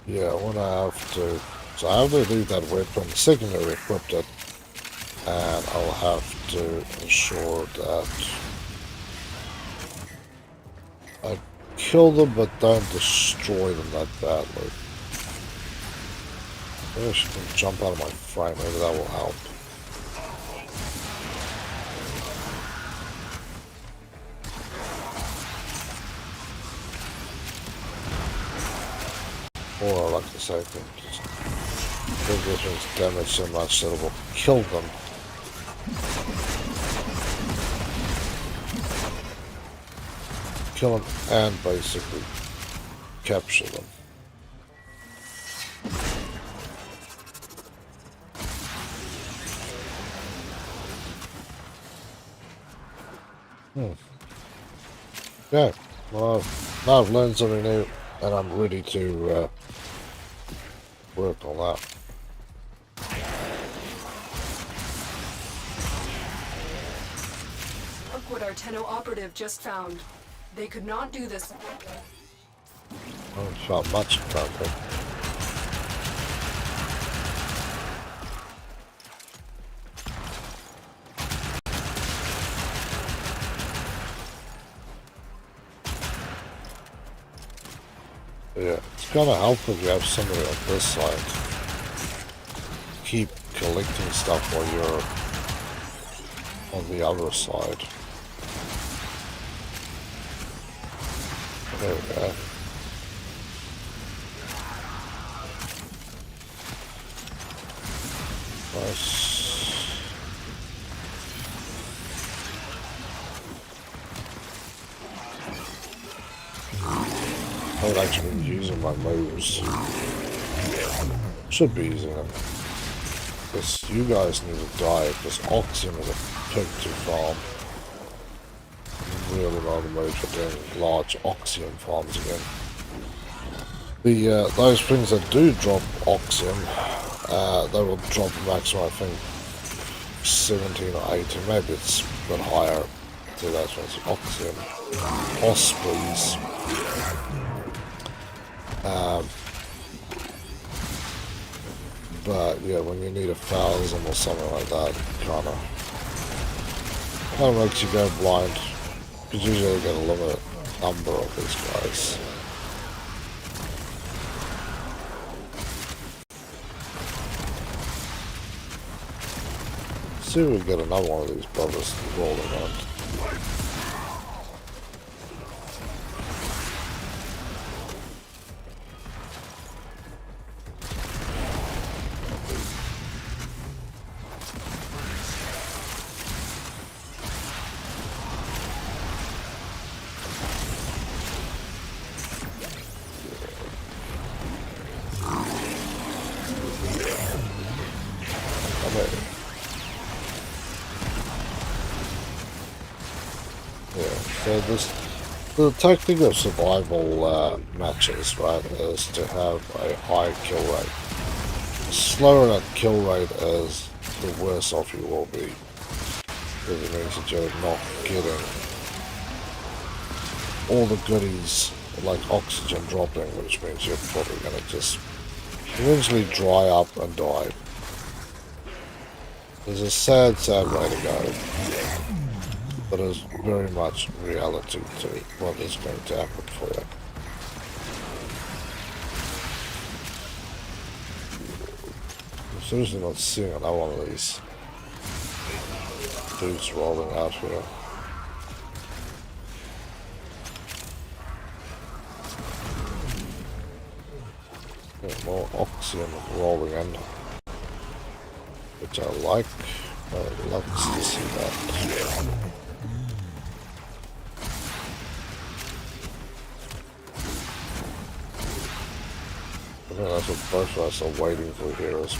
yeah, when I have to, so I have to leave that weapon secondary equipped it, and I'll have to ensure that I kill them but don't destroy them that badly. Maybe I should jump out of my frame, maybe that will help. Or like the same thing, just give this one's damage so much that it will kill them. Kill them and basically capture them. Yeah, well, now I've learned something new and I'm ready to work on that. Look what our Tenno operative just found. They could not do this. I haven't found much apparently. Yeah, it's gonna help if you have somebody on this side. Keep collecting stuff while you're on the other side. There we go. Nice. I haven't actually been using my moves. Should be using them. Because you guys need to die, because Oxygen is a pig to farm. I'm really not in the mood for doing large Oxygen farms again. The those things that do drop Oxygen, they will drop maximum, I think, 17 or 18, maybe it's a bit higher. So that's what's Oxygen. Ospreys. But yeah, when you need 1,000 or something like that, kind of makes you go blind. Because usually you get a limited number of these guys. See if we get another one of these brothers rolling around. So the tactic of survival matches, right, is to have a high kill rate. The slower that kill rate is, the worse off you will be. Because it means that you're not getting all the goodies like Oxygen dropping, which means you're probably going to just eventually dry up and die. There's a sad, sad way to go. But there's very much reality to what is going to happen for you. I'm seriously not seeing another one of these dudes rolling out here. Yeah, more Oxygen rolling in, which I like. I'd love to see that. I think that's what both of us are waiting for here, is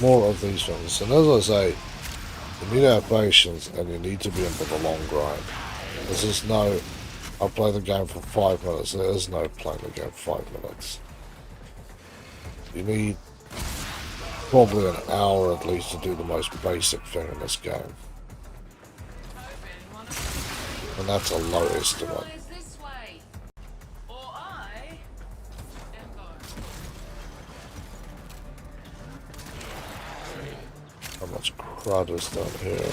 more of these things. And as I say, you need to have patience and you need to be in for the long grind. This is no, I'll play the game for 5 minutes. There is no playing the game for 5 minutes. You need probably an hour at least to do the most basic thing in this game. And that's a low estimate. How much crud is down here?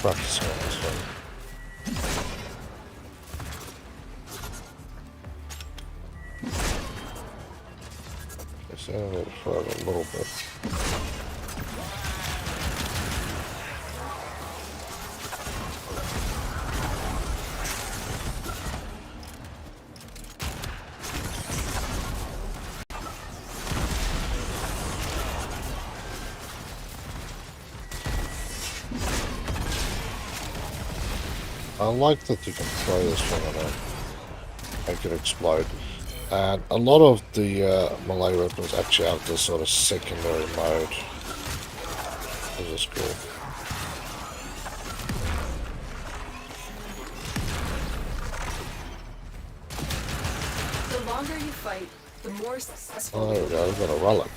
Practicing on this one. Stand it for a little bit. I like that you can throw this one and make it explode. And a lot of the melee weapons actually have this sort of secondary mode. This is cool. The longer you fight, the more successful. Oh, there we go. We've got a relic.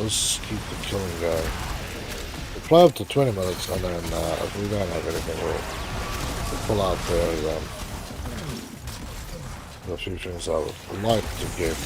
Let's keep the killing going. We'll play up to 20 minutes and then if we don't have anything, we'll pull out there then. A few things I would like to get.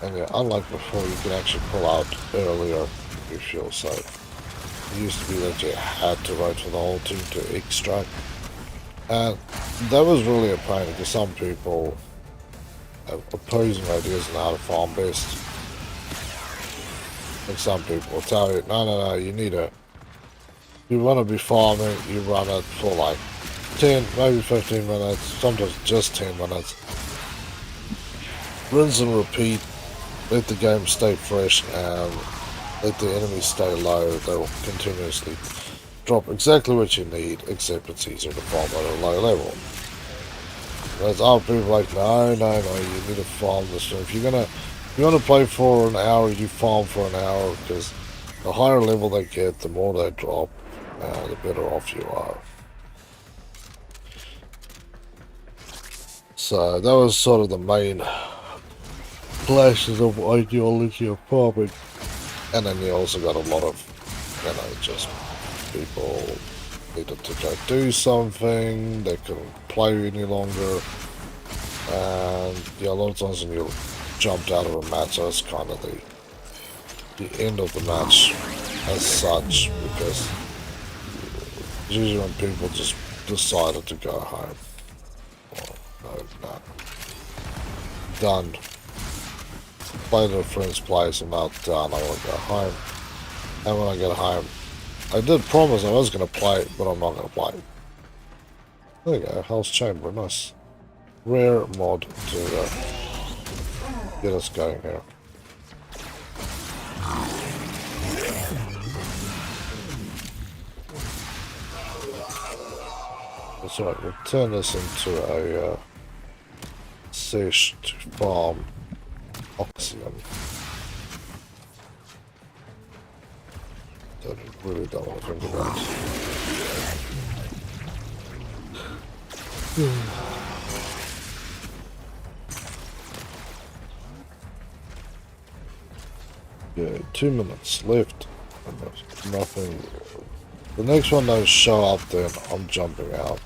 And yeah, unlike before, you can actually pull out earlier if you feel so. It used to be that you had to wait for the whole team to extract. And that was really a pain because some people have opposing ideas on how to farm best. And some people will tell you, no, you need to, if you want to be farming, you run it for like 10, maybe 15 minutes, sometimes just 10 minutes. Rinse and repeat. Let the game stay fresh and let the enemies stay low. They will continuously drop exactly what you need, except it's easier to farm at a low level. There's other people like, no, you need to farm this. If you want to play for an hour, you farm for an hour, because the higher level they get, the more they drop, the better off you are. So that was sort of the main clashes of ideology of farming. And then you also got a lot of, just people needed to go do something, they couldn't play any longer, and yeah, a lot of times when you jumped out of a match, that's kind of the end of the match as such, because usually when people just decided to go home, no, done. Played at a friend's place, I'm now done, I want to go home. And when I get home, I did promise I was going to play, but I'm not going to play. There you go, Hell's Chamber, nice. Rare mod to get us going here. That's right, we'll turn this into a sesh to farm oxygen. That I really don't want to think about. Yeah, 2 minutes left. And there's nothing. The next one doesn't show up, then I'm jumping out.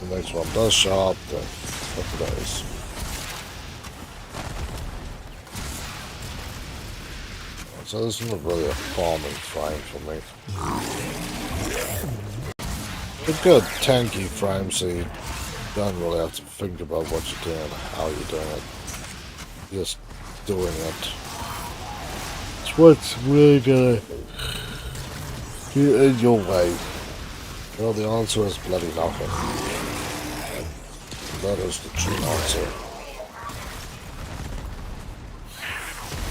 The next one does show up, then look at those. So this isn't really a farming frame for me. It's a good tanky frame, so you don't really have to think about what you're doing, how you're doing it. You're just doing it. It's what's really gonna get in your way. Well, the answer is bloody nothing. That is the true answer.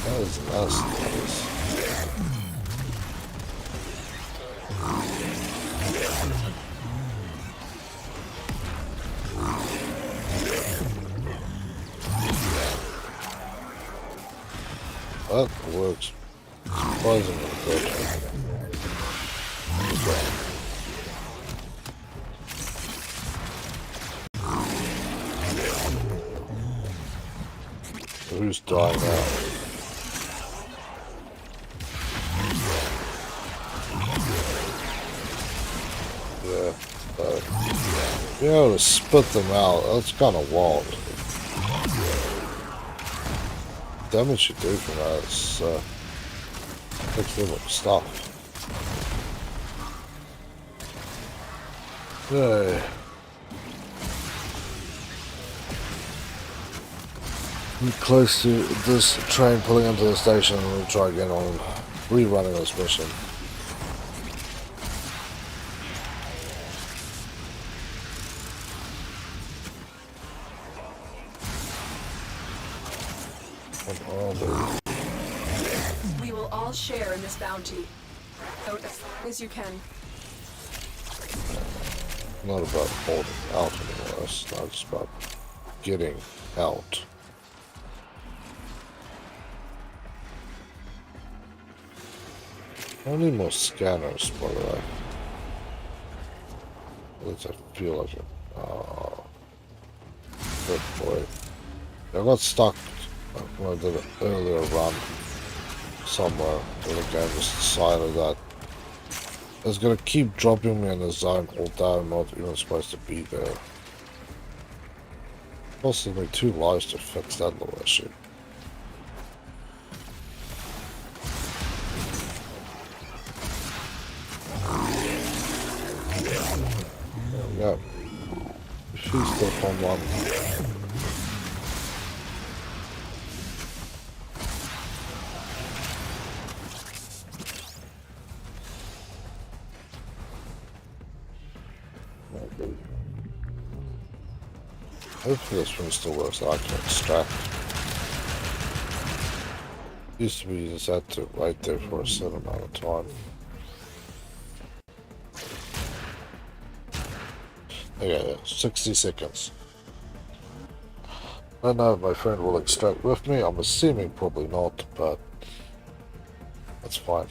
That is nasty. That is. That works surprisingly good. who's dying now? Yeah, being able to spit them out, that's kind of wild. Damage you do from that is next level stuff. Yay. We're close to this train pulling into the station, and we'll try again on rerunning this mission. We will all share in this bounty. Out as long as you can. Not about holding out anymore, it's not just about getting out. I need more scanners, by the way. At least I feel like it. Oh, good boy. I got stuck when I did an earlier run somewhere where the game just decided that it's gonna keep dropping me in the zone although I'm not even supposed to be there. Costed me 2 lives to fix that little issue. There we go. She's still on one. Hopefully this one still works, I can extract. Used to be you just had to wait there for a certain amount of time. Okay, 60 seconds. I don't know if my friend will extract with me, I'm assuming probably not, but that's fine.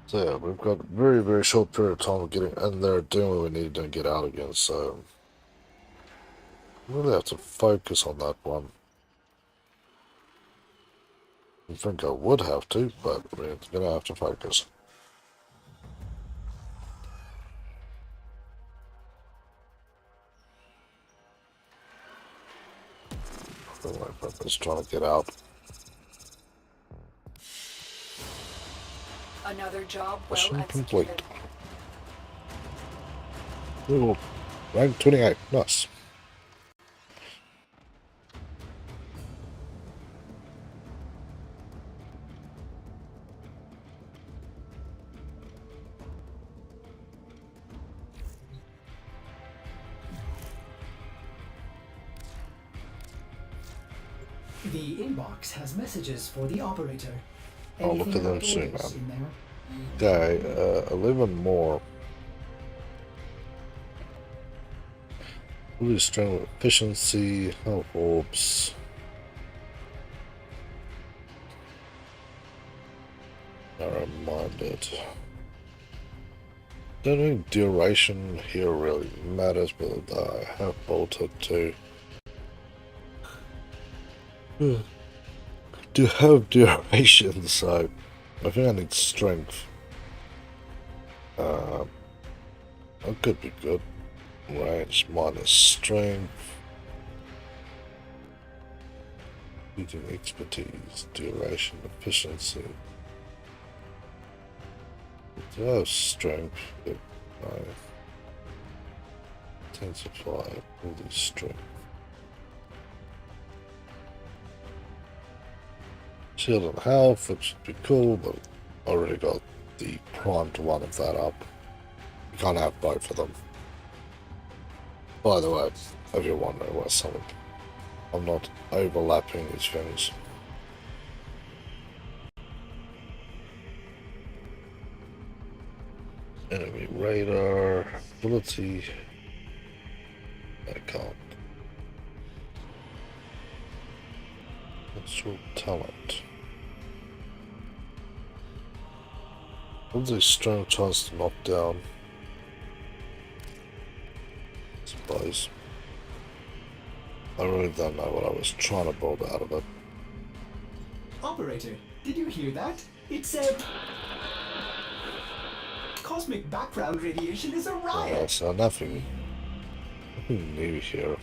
So yeah, we've got a very, very short period of time of getting in there, doing what we need to do and get out again, so we really have to focus on that one. I think I would have to, but we're gonna have to focus. Let's try to get out. Another job well Mission executed. complete. Ooh, rank 28, nice. The inbox has messages for the operator. I'll look at Anything them soon, outdoors man. in there? Okay, 11 more. Really strong with efficiency, health orbs. Narrow-minded. Don't think duration here really matters, but I have bolted to have duration, so I think I need strength. That could be good. Range minus strength. Using expertise, duration, efficiency. Do I have strength? If I intensify all these strength. Shield and health, which would be cool, but I already got the primed one of that up. You can't have both of them. By the way, if you're wondering why something, I'm not overlapping these things. Enemy radar, ability. I can't. What's your talent? What's a strong chance to knock down? I suppose. I really don't know what I was trying to build out of it. Operator, did you hear that? It said... Cosmic background radiation is a riot! So nothing new here.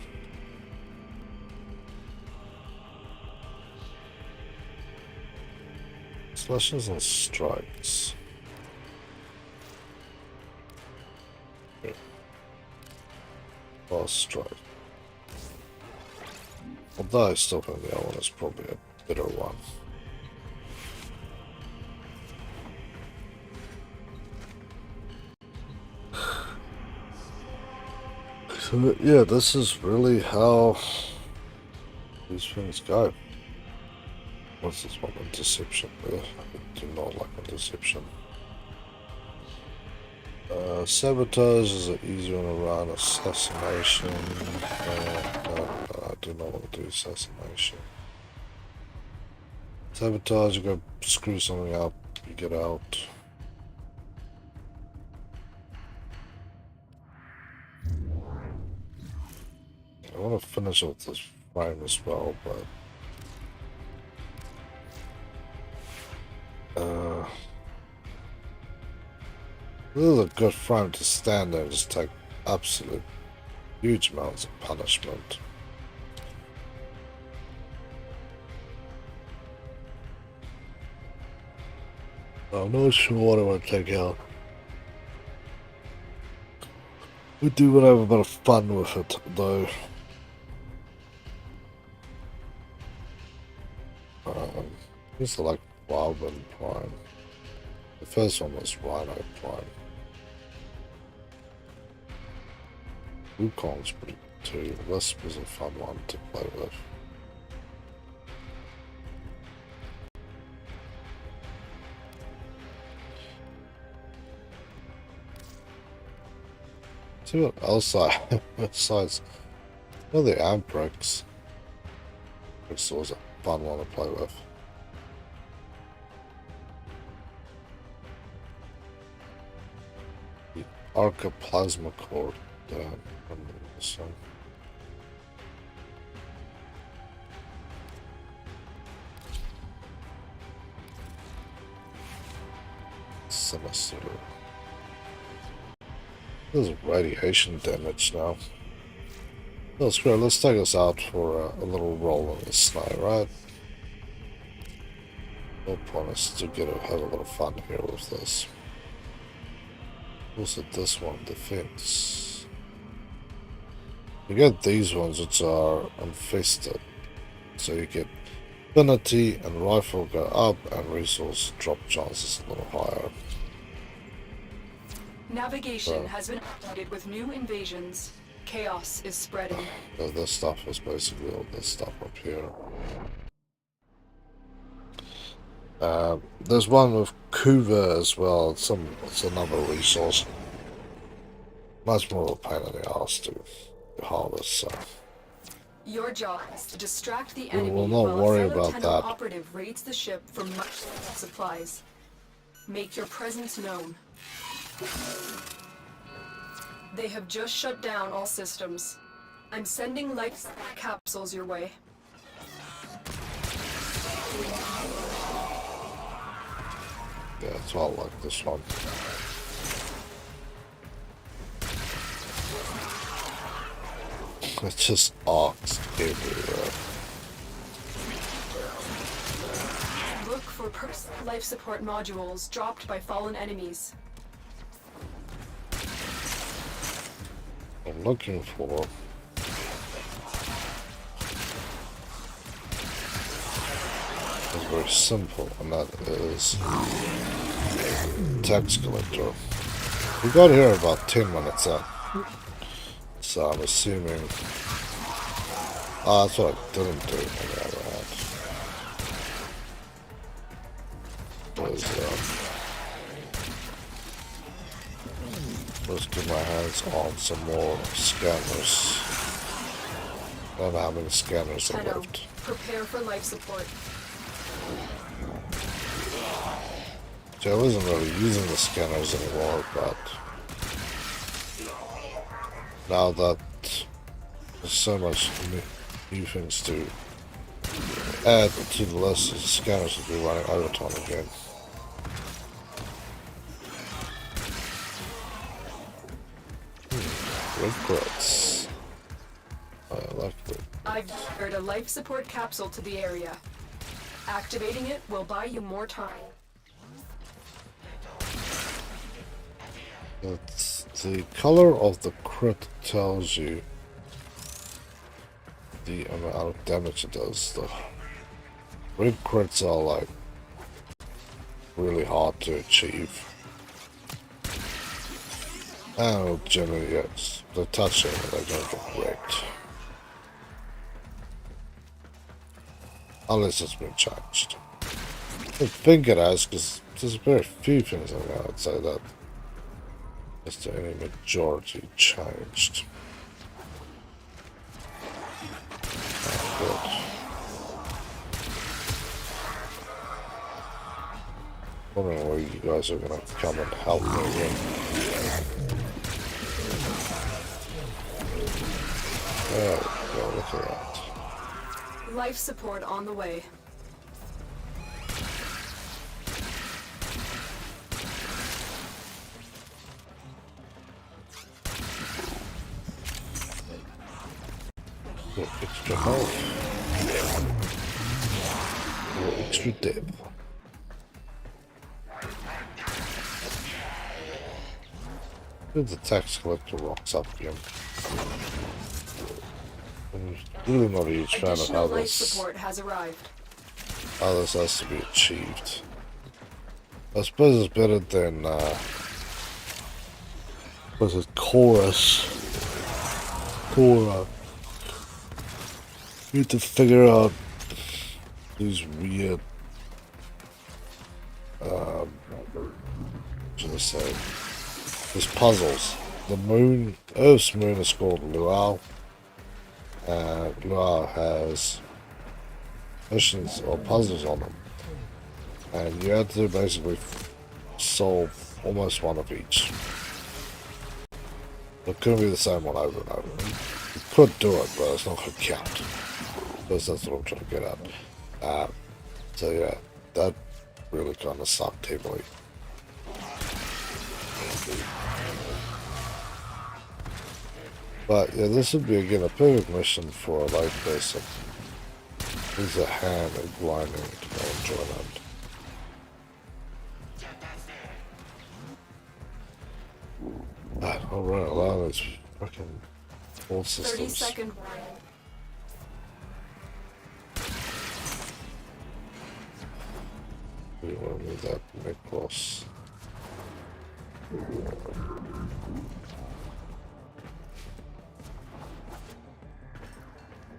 Slashes and strikes. Okay. Last strike. Although I still think the other one is probably a better one. So yeah, this is really how these things go. What's this one? Interception. Ugh, I do not like interception. Sabotage is an easy one to run. Assassination. No, I do not want to do assassination. Sabotage, you go screw something up, you get out. I want to finish off this frame as well, but this is a good frame to stand there and just take absolute huge amounts of punishment. I'm not sure what I want to take out. We do want to have a bit of fun with it, though. These are like Wildman Prime. The first one was Rhino Prime. Wukong's pretty good too. Wisp was a fun one to play with. See what else I have besides the Amprex. It's always a fun one to play with. The Arca Plasma Core. This one. Sinister. There's radiation damage now. That's great. Let's take us out for a little roll in the snow, right? No promise to have a little fun here with this. Also, this one, defense. You get these ones which are infested, so you get affinity and rifle go up, and resource drop chances a little higher. Navigation has been updated with new invasions. Chaos is spreading. This stuff is basically all this stuff up here. There's one with Kuva as well. It's another resource. Much more of a pain in the ass to harvest. So Your job is to distract the we enemy will not while worry a fellow about Tenno that. operative raids the ship for much supplies. Make your presence known. They have just shut down all systems. I'm sending life capsules your way. Yeah, it's all like this one. It's just arcs everywhere. Look for life support modules dropped by fallen enemies. I'm looking for is very simple, and that is tax collector. We got here about 10 minutes in, so I'm assuming. That's what I didn't do on the other hand. Let's get my hands on some more scanners. don't know how many scanners are Tenno, left. prepare for life support. So I wasn't really using the scanners anymore, but now that there's so much new things to add to the list, the scanners will be running overtime again. Regrets. I like it. I've delivered a life support capsule to the area. Activating it will buy you more time. That's the color of the crit tells you the amount of damage it does. The red crits are like really hard to achieve. And generally, yes, the touching they're going to get wrecked. Unless it's been changed. I think it has, because there's very few things in there I'd say that is the only majority changed. Oh, good. Wondering where you guys are gonna come and help me again. There we go, look at that. Life support on the way. Extra health. Extra depth. Did the tax collector rocks up again? I'm really not a huge fan of how Additional life this support has arrived. has to be achieved. I suppose it's better than was it chorus? Cora. You have to figure out these weird should I say these puzzles. The moon Earth's moon is called Luau. Luau has missions or puzzles on them. And you have to basically solve almost one of each. It couldn't be the same one over and over. You could do it, but it's not going to count. Because that's what I'm trying to get at. So yeah, that really kind of sucked heavily. But yeah, this would be again a perfect mission for a light person. There's a hand and grinding to go and join them. Alright, allow those fucking all 30 systems. second warning. We want to move that across.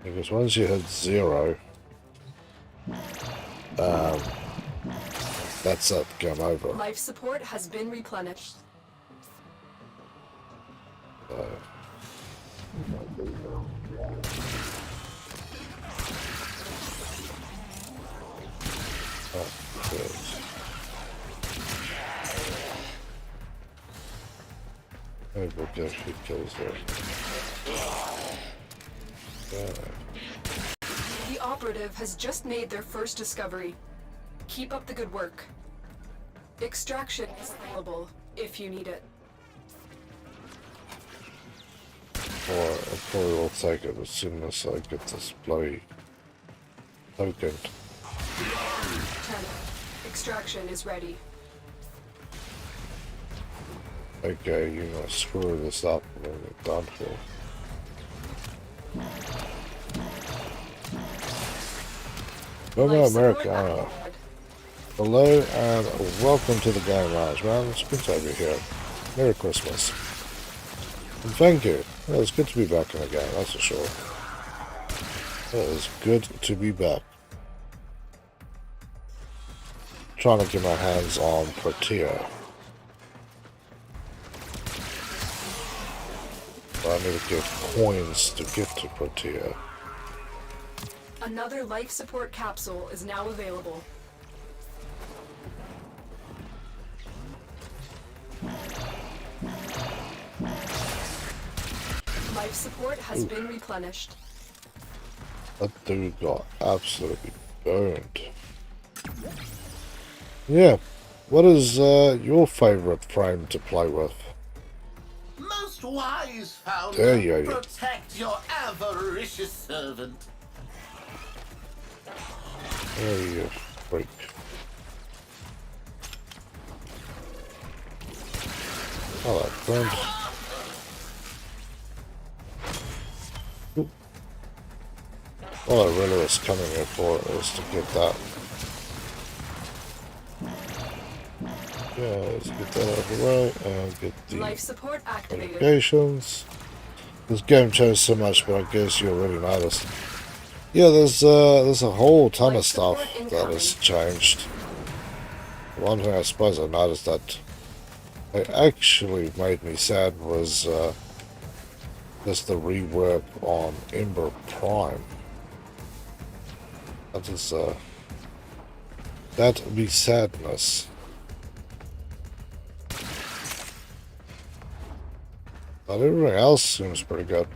Because once you hit 0, that's it, game over. Life support has been replenished. Good. Maybe we'll get a few kills there. The operative has just made their first discovery. Keep up the good work. Extraction is available if you need it. Or I probably will take it as soon as I get this bloody token. 10. Extraction is ready. Okay, you're gonna screw this up and then get done for. Welcome Life to support America. activated. Hello and welcome to the game lounge, man. It's good to have you here. Merry Christmas. And thank you. Well, it's good to be back in the game, that's for sure. It is good to be back. Trying to get my hands on Protea. But I need to get coins to give to Protea. Another life support capsule is now available. Life support has been replenished. That dude got absolutely burned. Yeah. What is your favorite frame to play with? Most wise founder, There you go. protect your avaricious servant. There you freak. Hello, friend. Oop. All I really was coming here for is to get that. Yeah, let's get that out of the way and get the Life support activated. notifications. This game changed so much, but I guess you already noticed. Yeah, there's a whole ton of stuff that has changed. One thing I suppose I noticed that it actually made me sad was just the rework on Ember Prime. That is that be sadness. But everything else seems pretty good.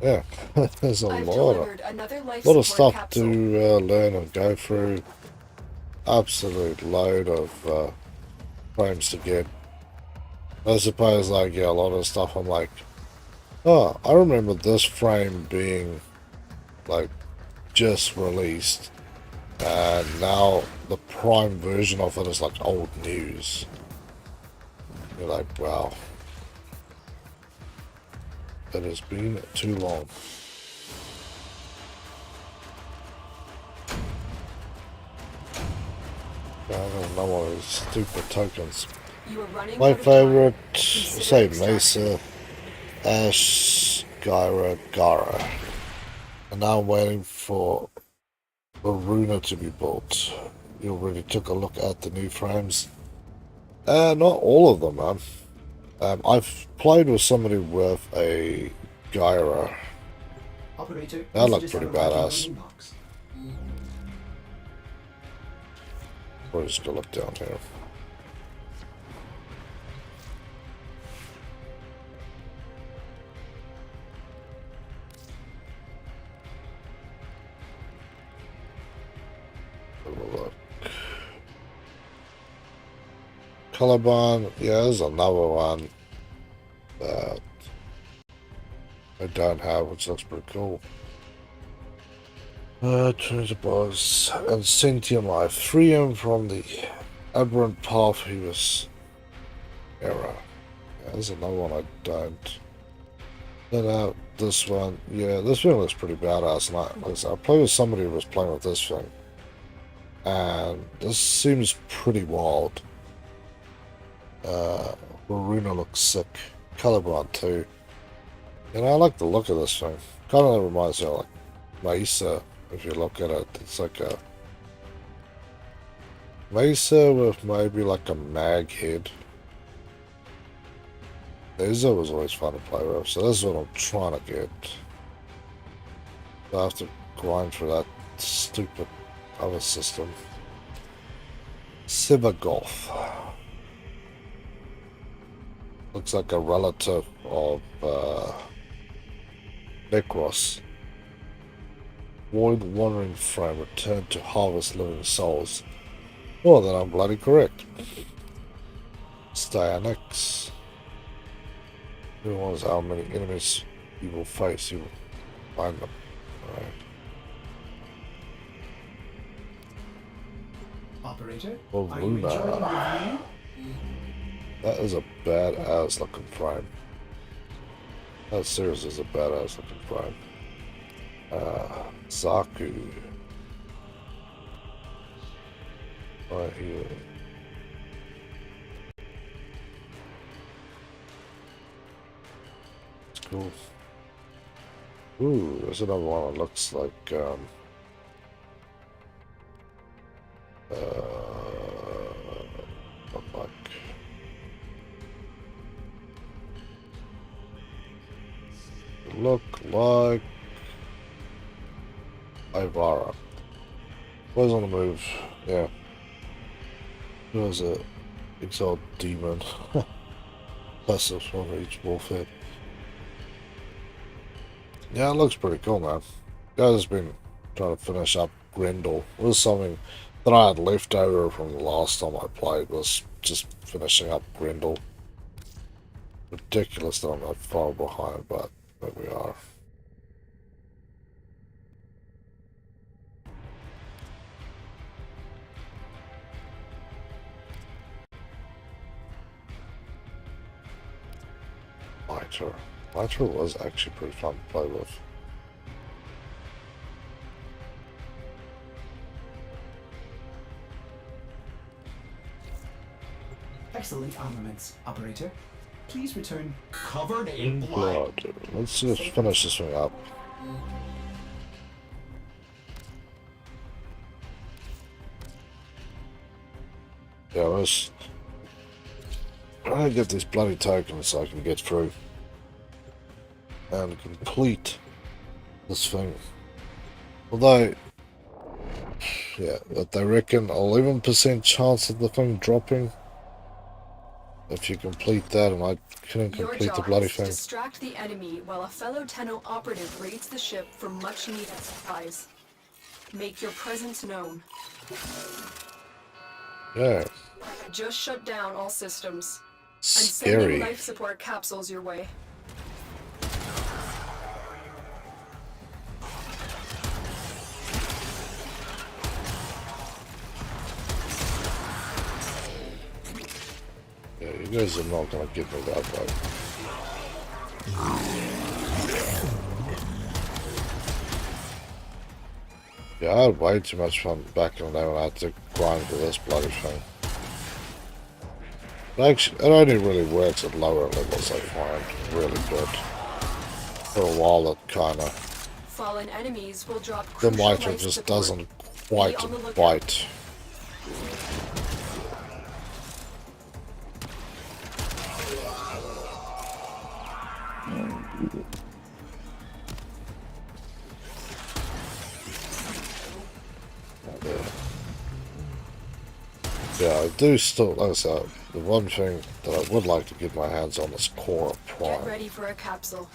Yeah, there's a lot of stuff capsule. to learn and go through. Absolute load of frames to get. I suppose, like, yeah, a lot of stuff I'm like, oh, I remember this frame being like just released, and now the Prime version of it is like old news. You're like, wow. It has been too long. I don't know what these stupid tokens. You are running My out of time. favorite, Consider say extraction. Mesa, Ash, Gyra, Gara. And now I'm waiting for Varuna to be built. You already took a look at the new frames. Not all of them, man. I've played with somebody with a Gyra. Operator, That looked messages pretty have arrived in badass. your inbox. We're just gonna look down here. Have a look. Caliban, yeah, there's another one that I don't have, which looks pretty cool. Trinity Boss and Sentient Life. Free him from the aberrant path he was era. Yeah, there's another one I don't. Then this one, yeah, this one looks pretty badass. And I played with somebody who was playing with this thing, and this seems pretty wild. Varuna looks sick. Caliban too. You know, I like the look of this thing. Kind of reminds me of like Mesa. If you look at it, it's like a Mesa with maybe like a mag head. Mesa was always fun to play with, so this is what I'm trying to get. I have to grind for that stupid other system. Cybergolf. Looks like a relative of Necros. Void Wandering Frame, return to harvest living souls. Well, then I'm bloody correct. Styanix. Who knows how many enemies you will face, you will find them. Alright. Operator, Oh, are you Luna. enjoying your view? That is a badass looking frame. That seriously is a badass looking frame. Zaku. Right here. It's cool. Ooh, there's another one that looks like look like Ivara. Always on the move. Yeah. There was a exiled demon. Passive from each wolf head. Yeah, it looks pretty cool, man. Guys been trying to finish up Grendel. It was something that I had left over from the last time I played, was just finishing up Grendel. Ridiculous that I'm that far behind, but there we are. Miter. Miter was actually pretty fun to play with. Excellent armaments, operator. Please return. Covered in blood. Blood. Let's just finish this thing up. Yeah, let's try to get these bloody tokens so I can get through and complete this thing. Although, yeah, that they reckon 11% chance of the thing dropping if you complete that, and I couldn't Your complete the job bloody is to thing. distract the enemy while a fellow Tenno operative raids the ship for much needed supplies. Make your presence known. Yeah, Just shut down all systems. I'm scary. sending life support capsules your way. Yeah, you guys are not gonna get me that way. Yeah, I had way too much fun back in the day when I had to grind for this bloody thing. But actually, it only really works at lower levels, I find. Really good. For a while, it kinda... Fallen enemies will drop The crucial Miter life just support. doesn't quite Be on the lookout. bite. Yeah, I do still, like I said, the one thing that I would like to get my hands on is Core Get Prime. ready for a capsule.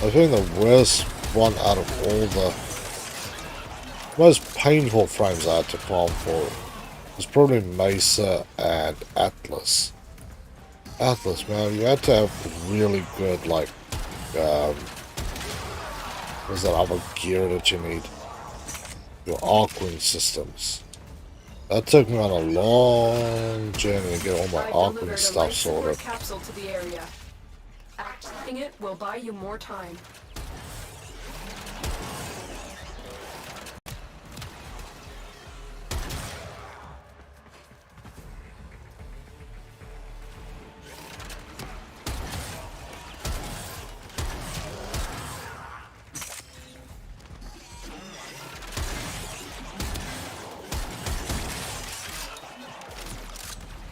I think the worst one out of all the most painful frames I had to farm for was probably Mesa and Atlas. Atlas, man, you had to have really good, like, what's that other gear that you need? Your Arcwing systems. That took me on a long journey to get all my I Arcwing delivered a stuff life support sorted. capsule to the area. Accessing it will buy you more time.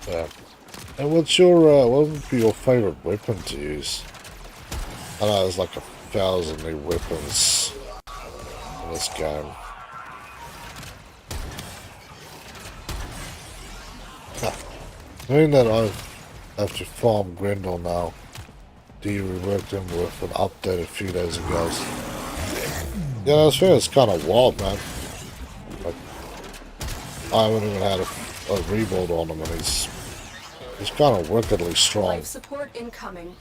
Yeah. And what's your, what would be your favorite weapon to use? I know there's like 1,000 new weapons in this game. Knowing that I have to farm Grendel now, do you rework them with an update a few days ago? Yeah, I think it's kind of wild, man. Like, I haven't even had a rebuild on him, and he's kind of wickedly strong. Life support incoming.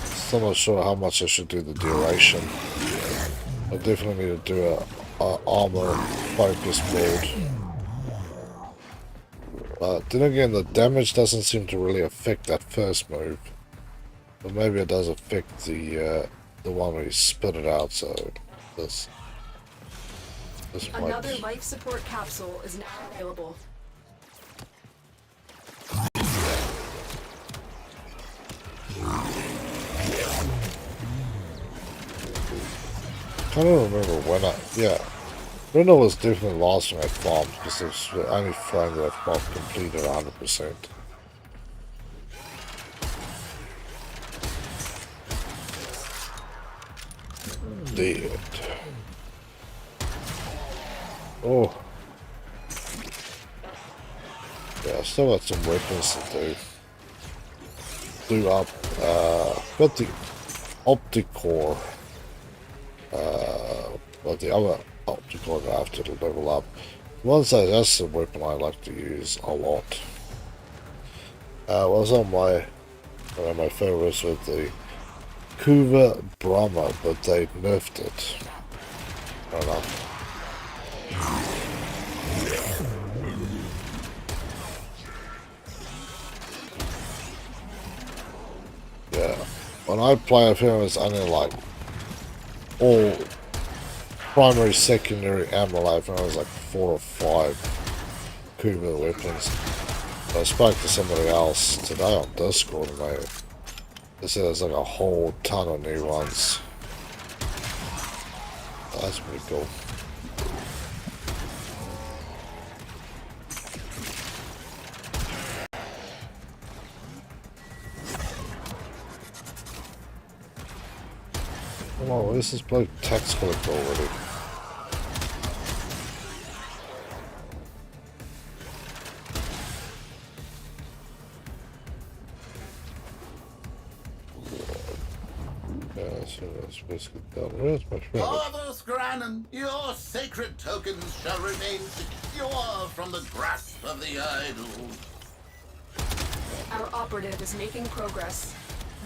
Still not sure how much I should do the duration. I definitely need to do a armor focus build. But then again, the damage doesn't seem to really affect that first move. But maybe it does affect the one where you spit it out. So this might. Another life support capsule is now available. I don't remember when yeah. Reno was definitely the last thing I farmed because it was the only frame that I've not completed 100%. dead. Oh. Yeah, I still got some weapons to do up. Got the Opticore. But the other Opticore I have to level up. Once that's the weapon I like to use a lot. Was on my one of my favorites with the Kuva Brahma, but they nerfed it. I don't know. Yeah, when I play a film, it's only like all primary, secondary ammo life, and I was like 4 or 5 Kuva weapons. I spoke to somebody else today on Discord, and they said there's like a whole ton of new ones. That's pretty cool. Oh, this is bloody tax collector already. Yeah, so that's basically done. Where's my friend? Corvus Granon, your sacred tokens shall remain secure from the grasp of the idol. Our operative is making progress.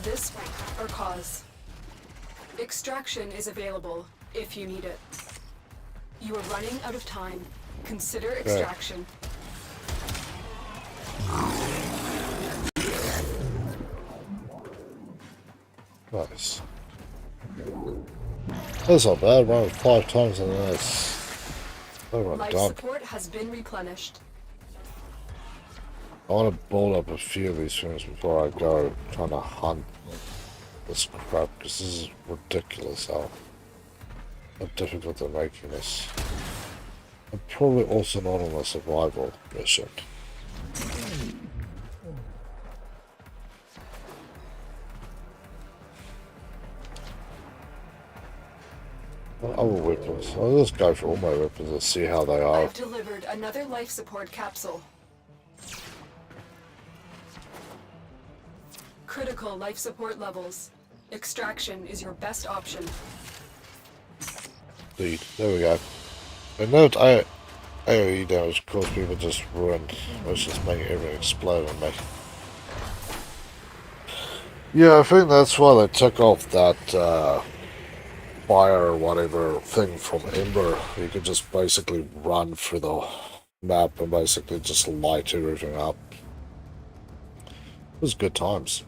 This or cause. Extraction is available if you need it. You are running out of time. Consider extraction. Nice. That's not bad. Run 5 times and then it's Life support has been replenished. I want to build up a few of these things before I go trying to hunt this crap, because this is ridiculous how difficult they're making this. I'm probably also not on a survival mission. What other weapons? I'll just go for all my weapons and see how they are. I've delivered another life support capsule. Critical life support levels. Extraction is your best option. Indeed. There we go. And note AoE damage caused people just ruined. Let's just make everything explode on me. Yeah, I think that's why they took off that fire or whatever thing from Ember. You could just basically run through the map and basically just light everything up. It was good times.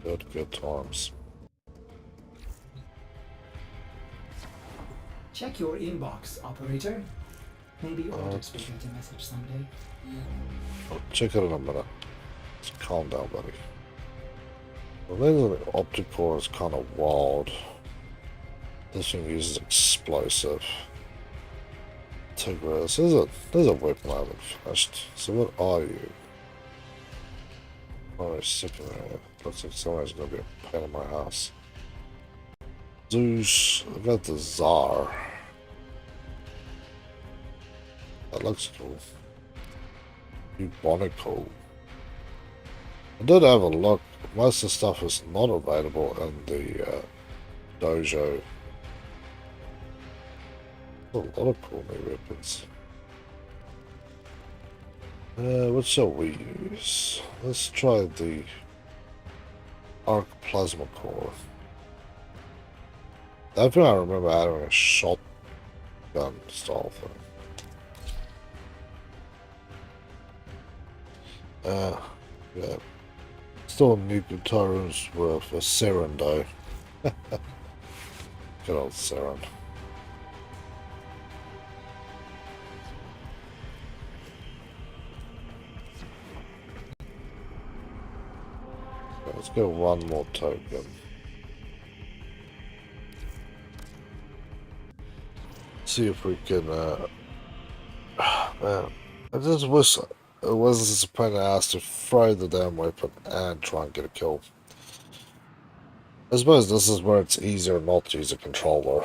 Good times. Check your inbox, operator. Maybe Ortex will get a message someday. I'll check it in a minute. Just calm down, buddy. Well, then the opticore is kind of wild. This thing uses explosive. Tigris. There's a weapon I haven't finished. So what are you? Oh, sick of it. Looks like somebody's gonna be a pain in my house. Zeus. I got the Tsar. That looks cool. Bubonico. I did have a look. Most of the stuff is not available in the dojo. A lot of cool new weapons. What shall we use? Let's try the Arc Plasma Core. I think I remember having a shotgun style thing. Yeah. Still need guitars with a Seren though. Good old Seren. Let's go one more token. See if we can, man, I just wish it wasn't such a pain in the ass to throw the damn weapon and try and get a kill. I suppose this is where it's easier not to use a controller.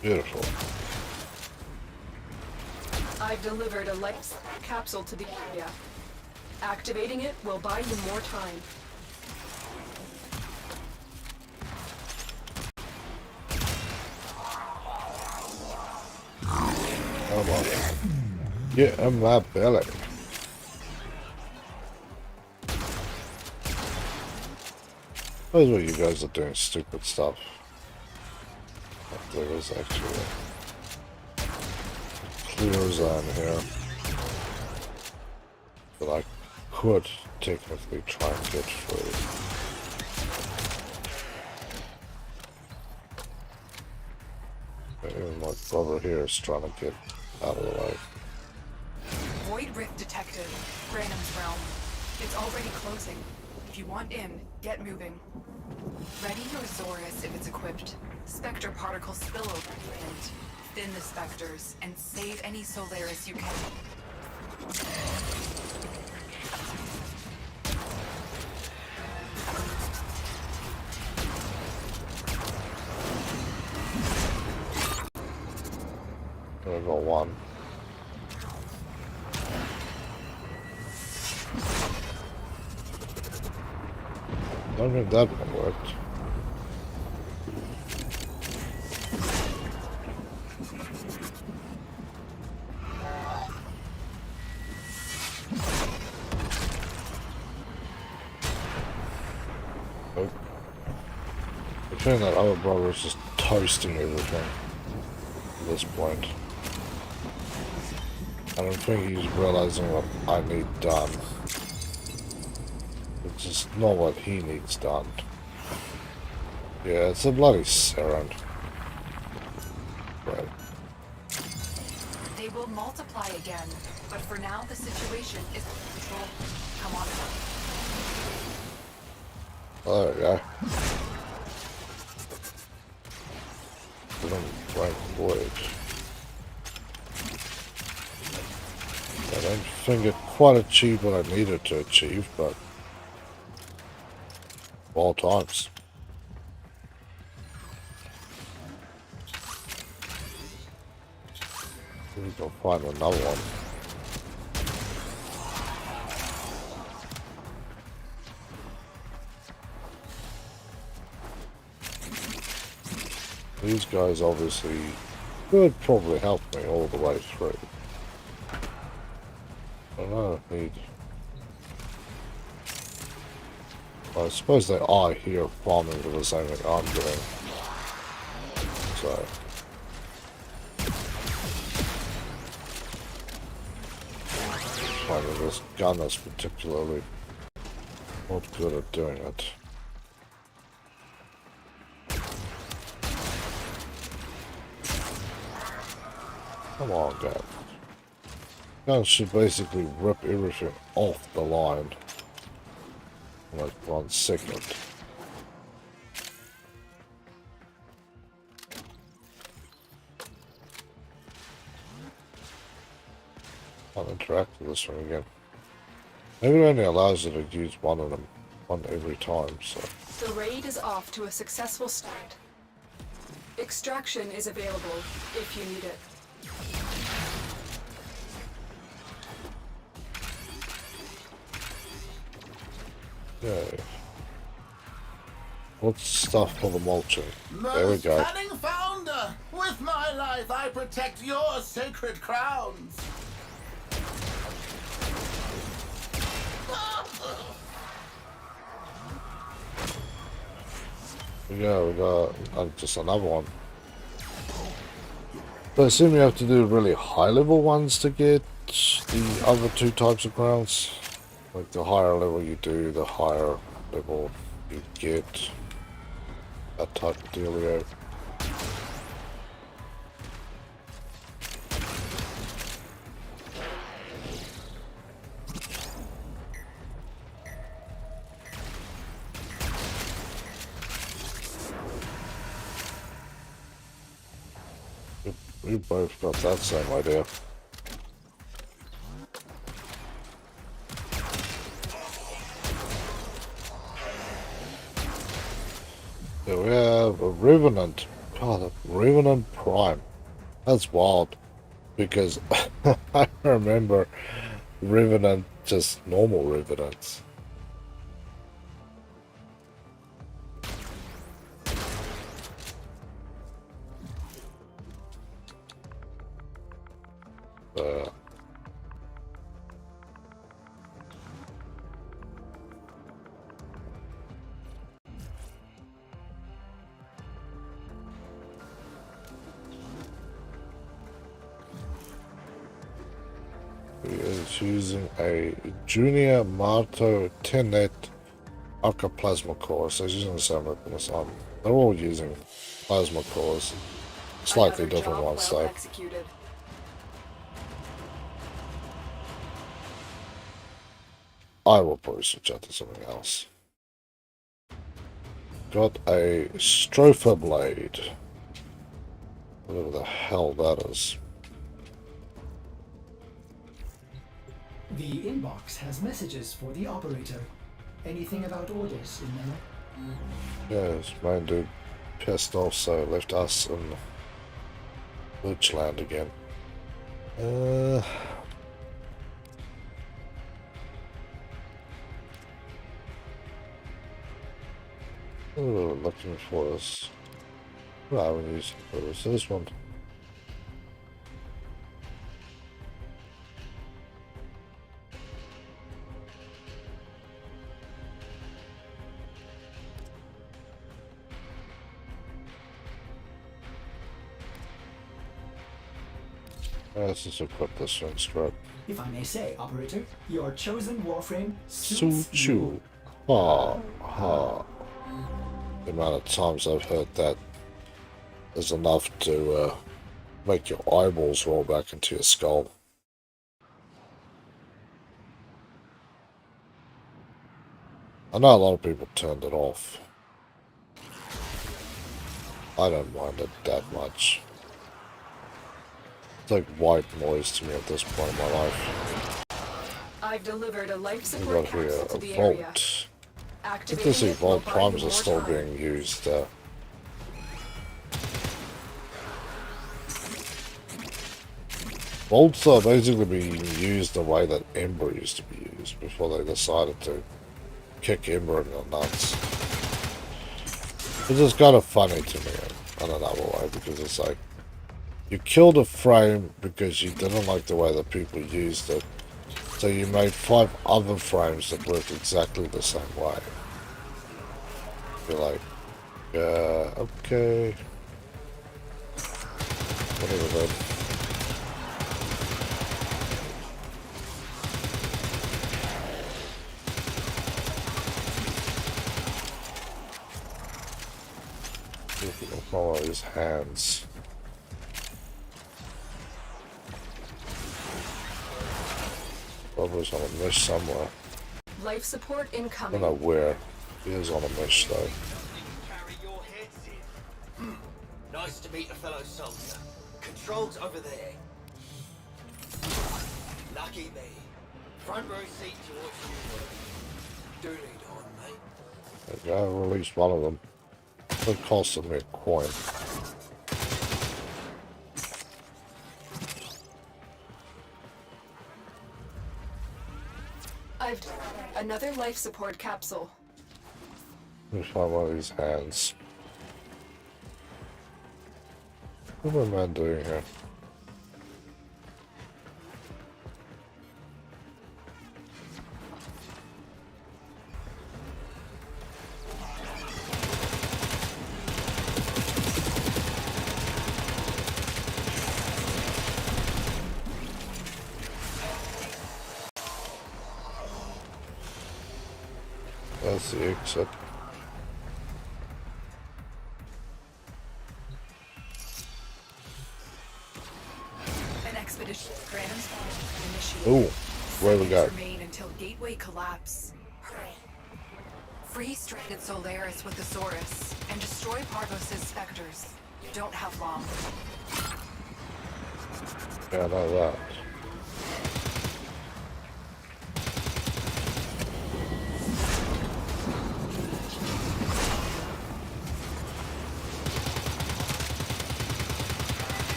Beautiful. I've delivered a light capsule to the area. Activating it will buy you more time. Come on. Get in my belly. That's what you guys are doing, stupid stuff. There is actually a clear zone here that I could technically try and get through. Even my brother here is trying to get out of the way. Void rift detected. Random's realm. It's already closing. If you want in, get moving. Ready your Zorus if it's equipped. Spectre particle spillover and thin the specters and save any Solaris you can. There we go, one. I don't think that one worked. Nope. I think that other brother is just toasting everything at this point. I don't think he's realizing what I need done. It's just not what he needs done. Yeah, it's a bloody Saren. Right. They will multiply again, but for now the situation is controlled. Come on. Oh, there we go. Blank void. I don't think it quite achieved what I needed to achieve, but all times. We can find another one. These guys obviously could probably help me all the way through. I don't know if need. I suppose they are here farming for the same thing I'm doing. So. Finding this gun is particularly not good at doing it. Come on, guys. Guns should basically rip everything off the line. In like 1 second. I'll interact with this one again. Maybe it only allows you to use one of them, one every time, so. The raid is off to a successful start. Extraction is available if you need it. Okay. What's stuff for the mulching? There we go. Cunning founder, with my life I protect your sacred crowns. Yeah, we got just another one. So I assume you have to do really high level ones to get the other 2 types of crowns. Like the higher level you do, the higher level you get. That type of dealio. We both got that same idea. Here we have a Revenant. God, a Revenant Prime. That's wild. Because I remember Revenant, just normal Revenants. He is using a Junior Marto 10-net Arca-Plasma core, so he's using the same weapon as I'm. They're all using plasma cores. Slightly Another different job ones well though. executed. I will probably switch out to something else. Got a Stropher Blade. Whatever the hell that is. The inbox has messages for the operator. Anything about orders in there? Yeah, this main dude pissed off, so left us in Witchland again. Oh, looking for us. Well, I haven't used it. It's this one. Let's just equip this one, scrub. If I may say, operator, your chosen Warframe suits Suit you. Ha ha. The amount of times I've heard that is enough to make your eyeballs roll back into your skull. I know a lot of people turned it off. I don't mind it that much. It's like white noise to me at this point in my life. I've delivered a life We support got here capsule to a the area. vault. Good to Activating see it will vault buy primes you are more still time. being used. Vaults are basically being used the way that Ember used to be used before they decided to kick Ember in the nuts. It's just kind of funny to me in another way, because it's like you killed a frame because you didn't like the way that people used it, so you made 5 other frames that worked exactly the same way. You're like, okay, whatever then. Follow his hands. Probably's on a mesh somewhere. Life support I don't incoming. know where. He is on a mesh though. Carry your heads in. Nice to meet a fellow soldier. Controls over there. Lucky me. Front row seat to watch you work. Do need on, mate. Okay, I released one of them. It costed me a coin. I've another life support capsule. Let me find one of these hands. What am I doing here? That's the exit. An expedition. Graham's initiated. Ooh, where we go? Remain until gateway collapse. Hurry. Free stranded Solaris with Thesaurus and destroy Parvos's specters. You don't have long. Yeah, I know that.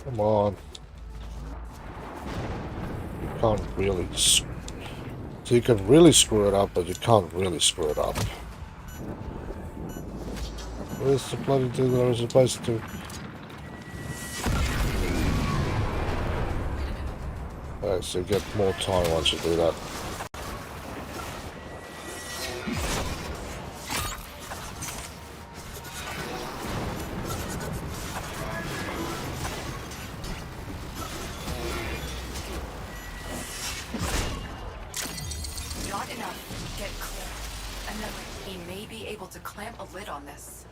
Come on. You can't really... So you can really screw it up, but you can't really screw it up. Where's the bloody dude that I was supposed to... Alright, so you get more time once you do that. Not enough. Get clear. Another. He may be able to clamp a lid on this.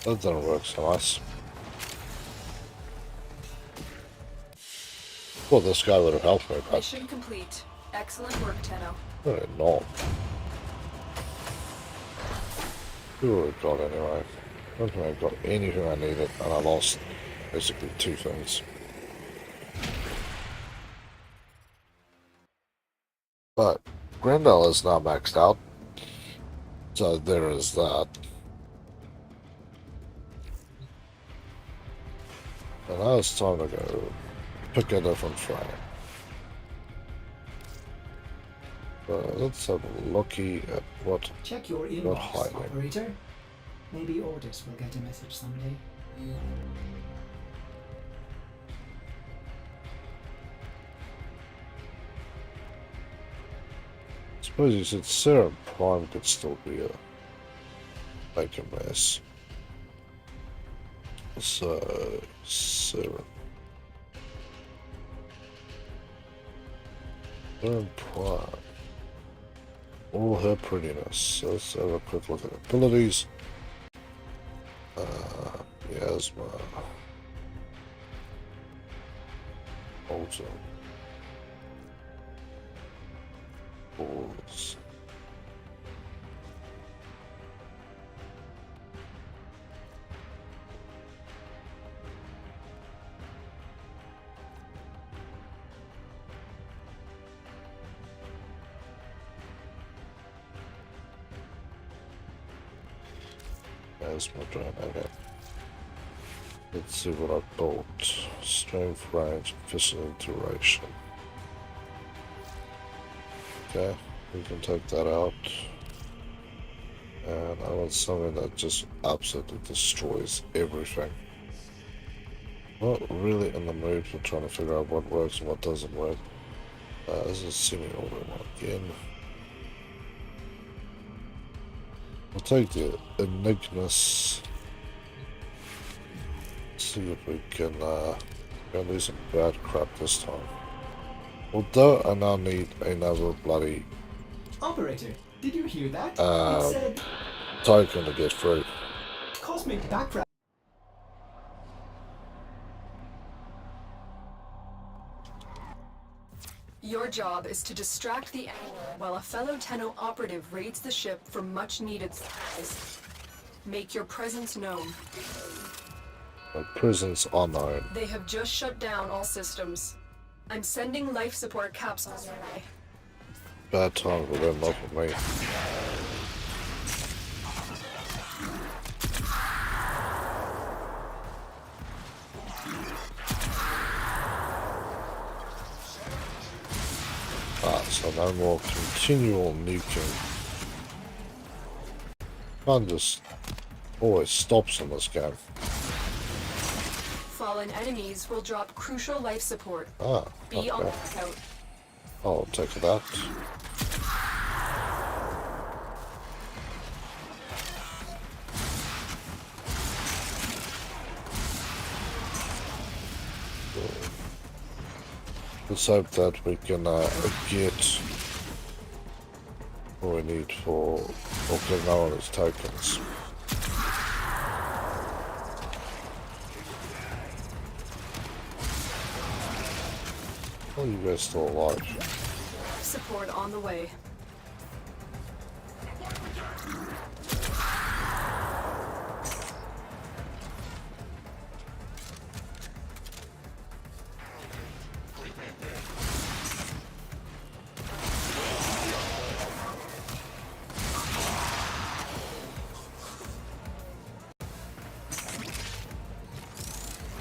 That doesn't work so nice. Well, this guy would have helped me, but... Mission complete. Excellent work, Tenno. Really not. Who have I got anyway? I don't think I got anything I needed, and I lost basically 2 things. But Grendel is now maxed out, so there is that. And now it's time to go pick a different frame. Let's have a looky at what Check your got inbox, hiding. operator. Maybe Ordis will get a message someday. I suppose you said Serum Prime could still be a make a mess. So Serum Prime. All her prettiness. Let's have a quick look at abilities. Miasma. Alter. Balls. Miasma drain, okay. Let's see what I bought. Strength, range, physical duration. Okay, we can take that out. And I want something that just absolutely destroys everything. Not really in the mood for trying to figure out what works and what doesn't work. This is semi-auto one again. We'll take the Enigmas. See if we can do some bad crap this time. Although I now need another bloody Operator, did you hear that? It said token to get through. cosmic background. Your job is to distract the enemy while a fellow Tenno operative raids the ship for much needed supplies. Make your presence known. My presence unknown. They have just shut down all systems. I'm sending life support capsules your way. Bad time for them, not for me. So no more continual nuking. Fun just always stops in this game. Fallen enemies will drop crucial life support. Be on the lookout. I'll take that. Let's hope that we can get what we need for getting all these tokens. Oh, you guys still alive? Support on the way.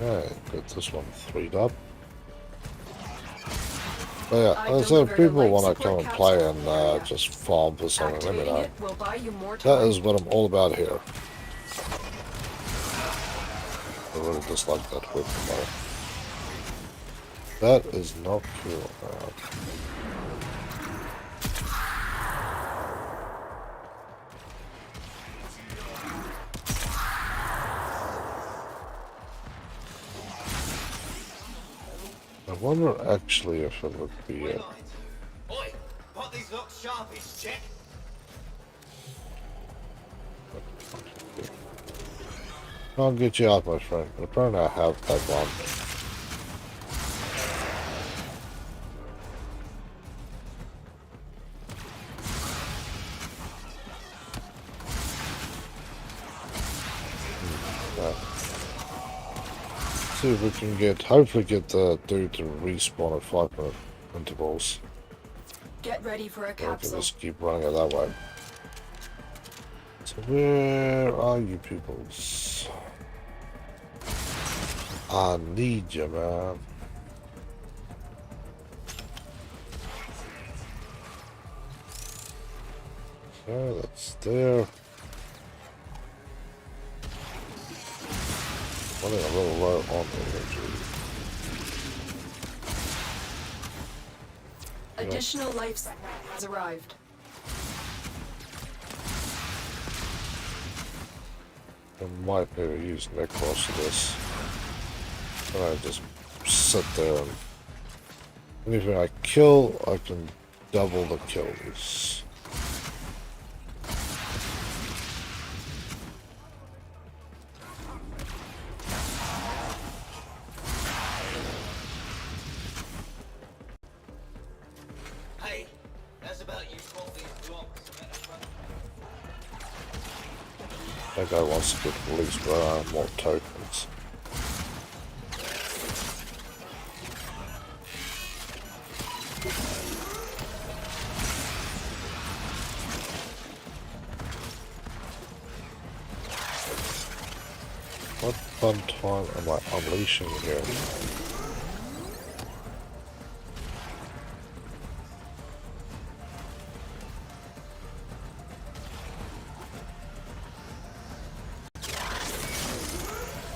Okay, get this one freed up. But yeah, as if people want to come and play and just farm for something, let me know. That is what I'm all about here. I really dislike that whip though. That is not cool, man. I wonder actually if it would be Oi, got these locks sharpish, check. I'll get you out, my friend. But apparently I have that one. See if we can hopefully get the dude to respawn at 5-minute intervals. Get ready for a Or we can capsule. just keep running it that way. So where are you peoples? I need you, man. Okay, that's there. Running a little low on the energy. Additional life has arrived. I might maybe use Necros for this. And I just sit there and anything I kill, I can double the kills. Hey, that's about you swap these blocks. That guy wants to get released, but I have more tokens. What fun time am I unleashing here?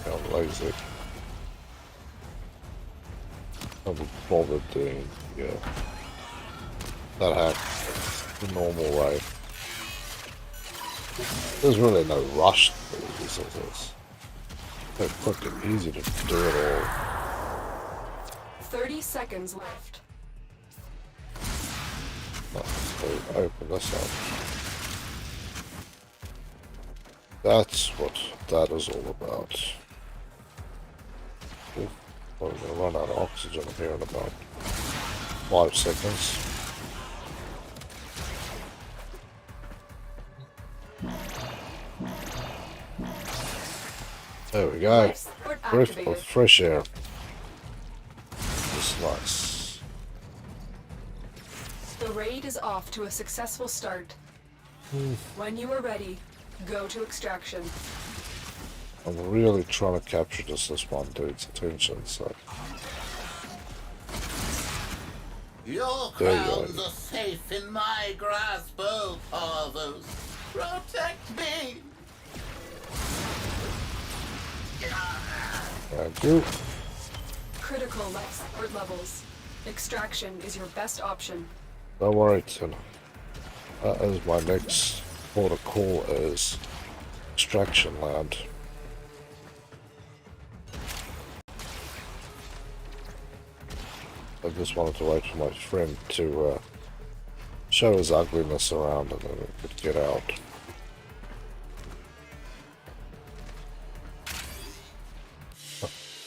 I'm lazy. I'm bothered doing, that hack the normal way. There's really no rush to do this. It's so quick and easy to do it all. 30 seconds left. So open this up. That's what that is all about. Well, we're going to run out of oxygen here in about 5 seconds. There we go. Breath of fresh air. It's nice. The raid is off to a successful start. When you are ready, go to extraction. I'm really trying to capture this one dude's attention, so. Your There you crowns go. are safe in my grasp, oh Parvos. Protect me! Thank you. Critical life support levels. Extraction is your best option. Don't worry, Tina. That is my next port of call is extraction land. I just wanted to wait for my friend to show his ugliness around and then we could get out.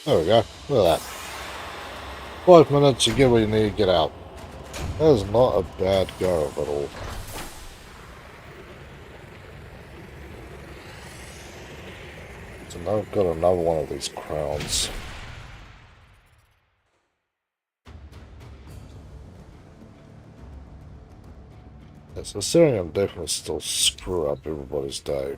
There we go. Look at that. 5 minutes, you get what you need to get out. That is not a bad go at all. So now I've got another one of these crowns. Yeah, so seeing them definitely still screw up everybody's day.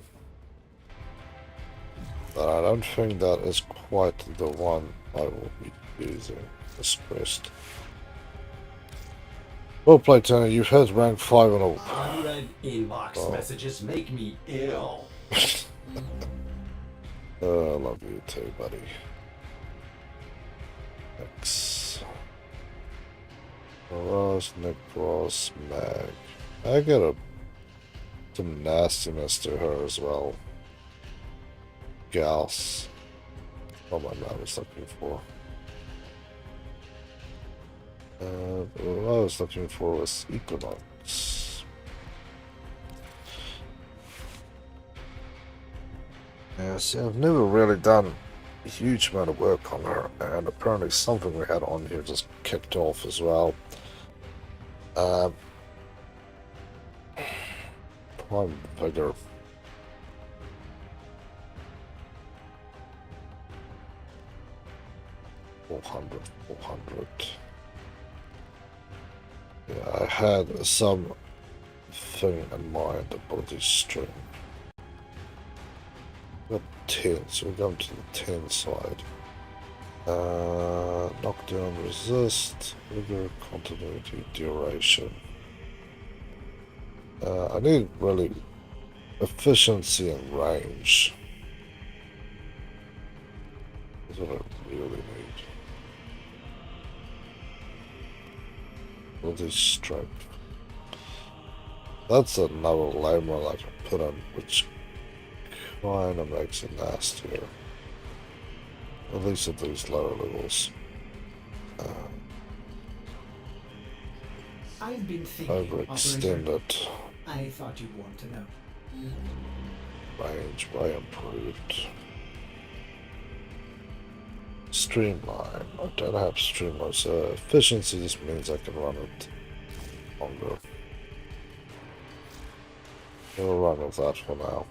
But I don't think that is quite the one I will be using this quest. Well played, Tony. You've hit rank 5 and all. Unread inbox messages make me ill. I love you too, buddy. X. Ross, Nick Ross, Mag. I got some nastiness to her as well. Gauss. What my man was looking for. What I was looking for was Equinox. Yeah, see, I've never really done a huge amount of work on her, and apparently something we had on here just kicked off as well. Prime Vigor. $400. Yeah, I had some thing in mind about this string. Got 10, so we're going to the 10 side. Knockdown, resist, vigor, continuity, duration. I need really efficiency and range. That's what I really need. Body strength. That's another label I can put on, which kind of makes it nastier. At least at these lower levels. I've been thinking, Overextended. I thought you'd want to know. Range way improved. Streamline. I don't have streamline, so efficiency just means I can run it longer. We'll run with that for now.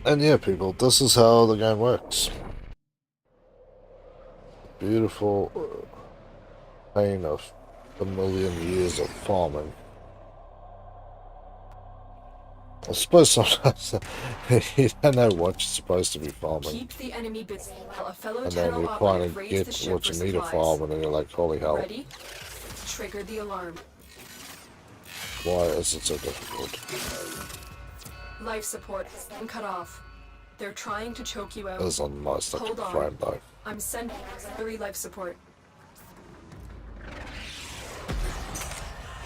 And yeah, people, this is how the game works. Beautiful pain of a million years of farming. I suppose sometimes you don't know what you're supposed to be farming. Keep the enemy busy while a fellow And then tunnel you operative finally raids the get ship what for you need to supplies. farm, and then you're like, holy hell, Ready? Trigger the alarm. why is it so difficult? Life support has been cut off. They're trying to choke you out. This is a nice looking Hold on. frame though. I'm sending auxiliary life support.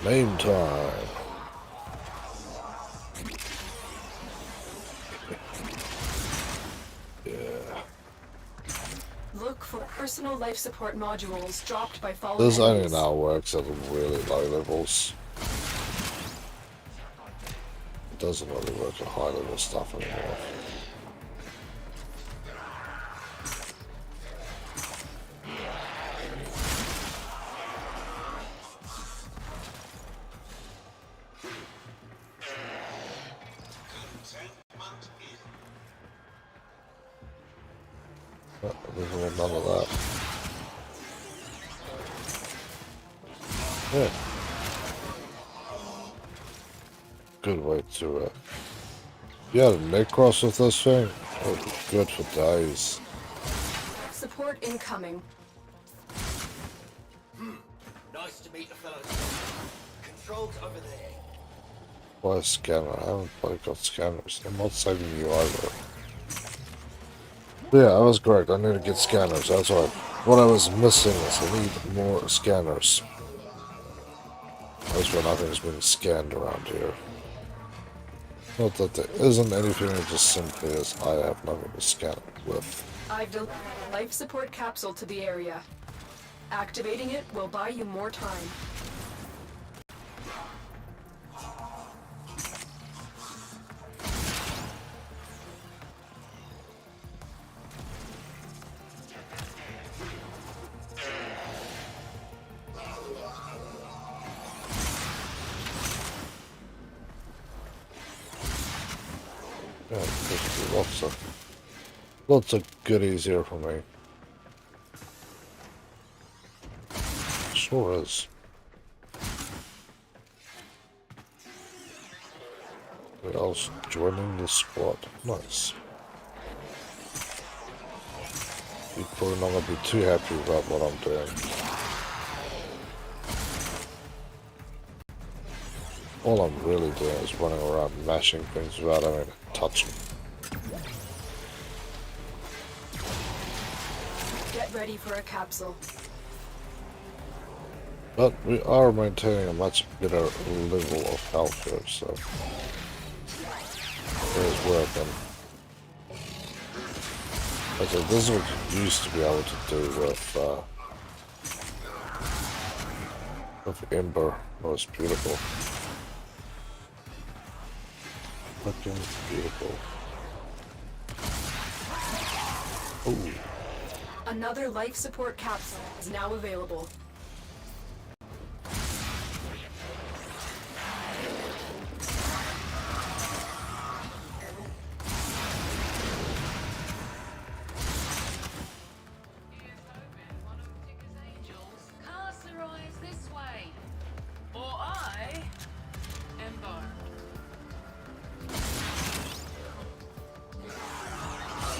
Name time. Yeah. Look for personal life support modules dropped by fallen This only enemies. now works at really low levels. It doesn't really work at high level stuff anymore. There's none of that. Yeah. Good way to yeah, the Necros with this thing. That would be good for days. Support incoming. Nice to meet a fellow. Controls over there. Buy a scanner. I haven't quite got scanners. I'm not saving you either. Yeah, I was correct. I need to get scanners. That's right. What I was missing is I need more scanners. That's why nothing's been scanned around here. Not that there isn't anything, it just simply is I have nothing to scan it with. I've delivered a life support capsule to the area. Activating it will buy you more time. Yeah, there's lots of goodies here for me. Sure is. Who else joining the squad? Nice. You're probably not gonna be too happy about what I'm doing. All I'm really doing is running around mashing things without having to touch them. Get ready for a capsule. But we are maintaining a much better level of health here, so it is working. Okay, this is what you used to be able to do with Ember. It was beautiful. Fucking beautiful. Ooh. Another life support capsule is now available.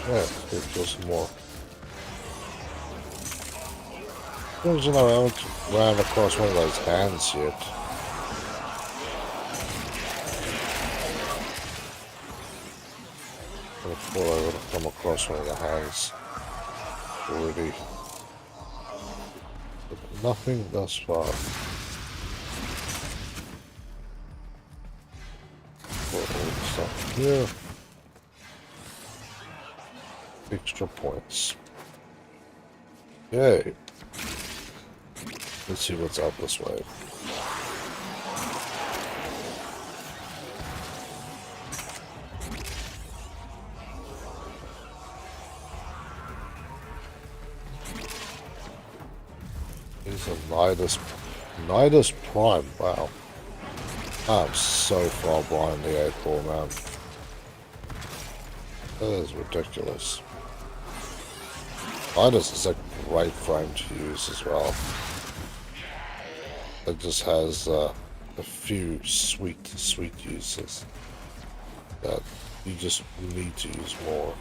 Yeah, let's do some more. You know, I haven't ran across one of those hands yet. I thought I would have come across one of the hands already. But nothing thus far. All the stuff here. Extra points. Yay. Let's see what's out this way. He's a Nidus Prime. Wow. I'm so far behind the 8 ball, man. That is ridiculous. Nidus is a great frame to use as well. It just has a few sweet uses that you just need to use more.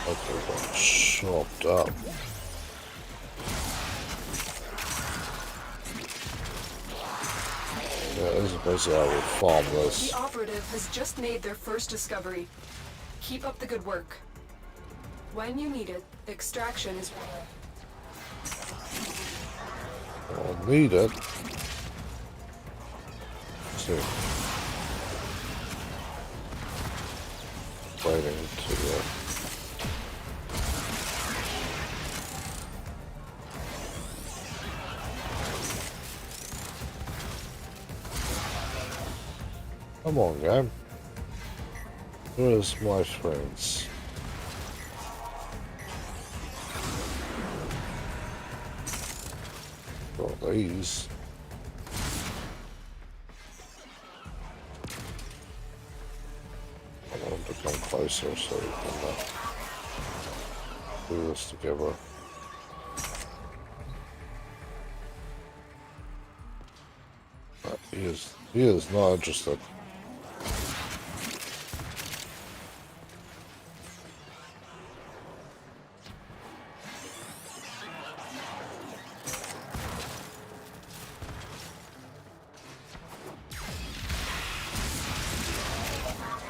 Okay, got chopped up. Yeah, this is basically how we farm this. The operative has just made their first discovery. Keep up the good work. When you need it, extraction is... I'll need it. Let's see. Waiting to... Come on, game. Where's my friends? Got these. I want them to come closer so we can do this together. But he is not interested.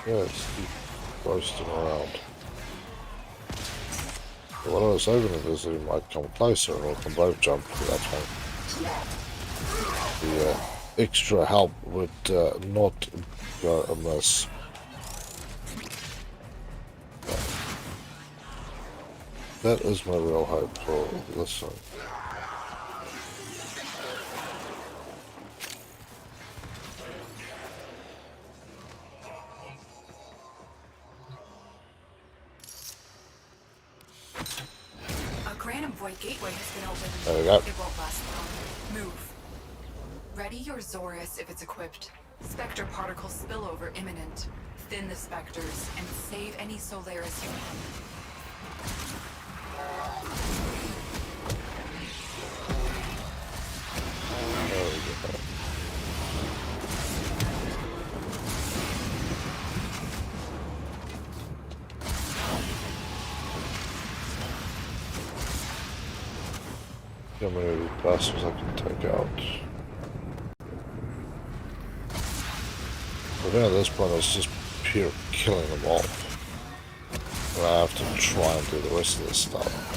Yes, roasting around. But what I was hoping is that he might come closer and we can both jump for that one. The extra help would not go amiss. That is my real hope for this one. Gateway has been opened. There we go. It won't last long. Move. Ready your Zorus if it's equipped. Spectre particle spillover imminent. Thin the specters and save any Solaris you can. There we go. How many of these bastards I can take out? But then at this point it's just pure killing them off. And I have to try and do the rest of this stuff.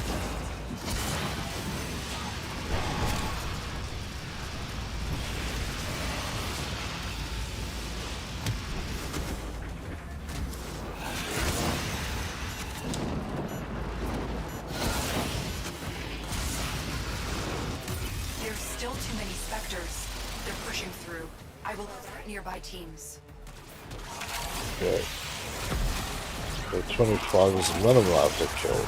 Teams. Okay. So 25 is the minimum I have to kill.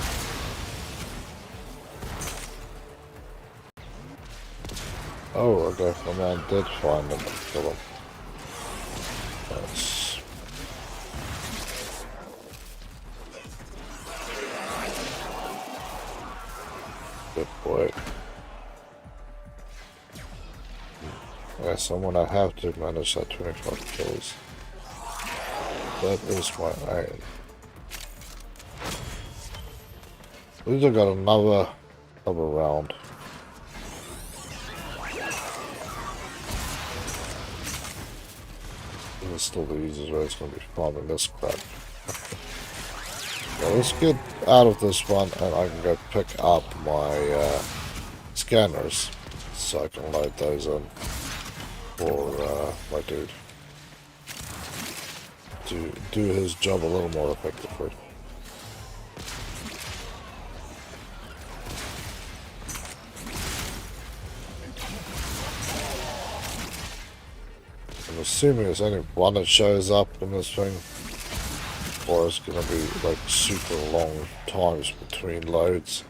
Oh, okay. My man did find them and kill them. Nice. Good boy. Yes, I'm gonna have to manage that 25 kills. That is my aim. At least I got another round. This is still the easiest way it's gonna be farming this crap. So let's get out of this one and I can go pick up my scanners so I can load those in. For my dude to do his job a little more effectively. I'm assuming there's only one that shows up in this thing, or it's gonna be like super long times between loads.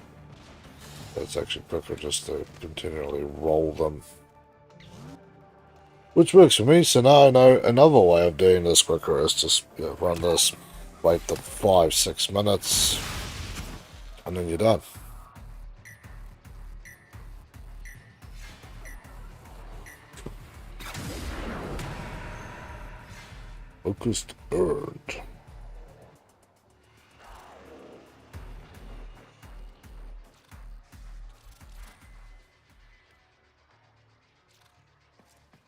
It's actually quicker just to continually roll them. Which works for me, so now I know another way of doing this quicker is just run this, wait the 5-6 minutes, and then you're done. Focused earned.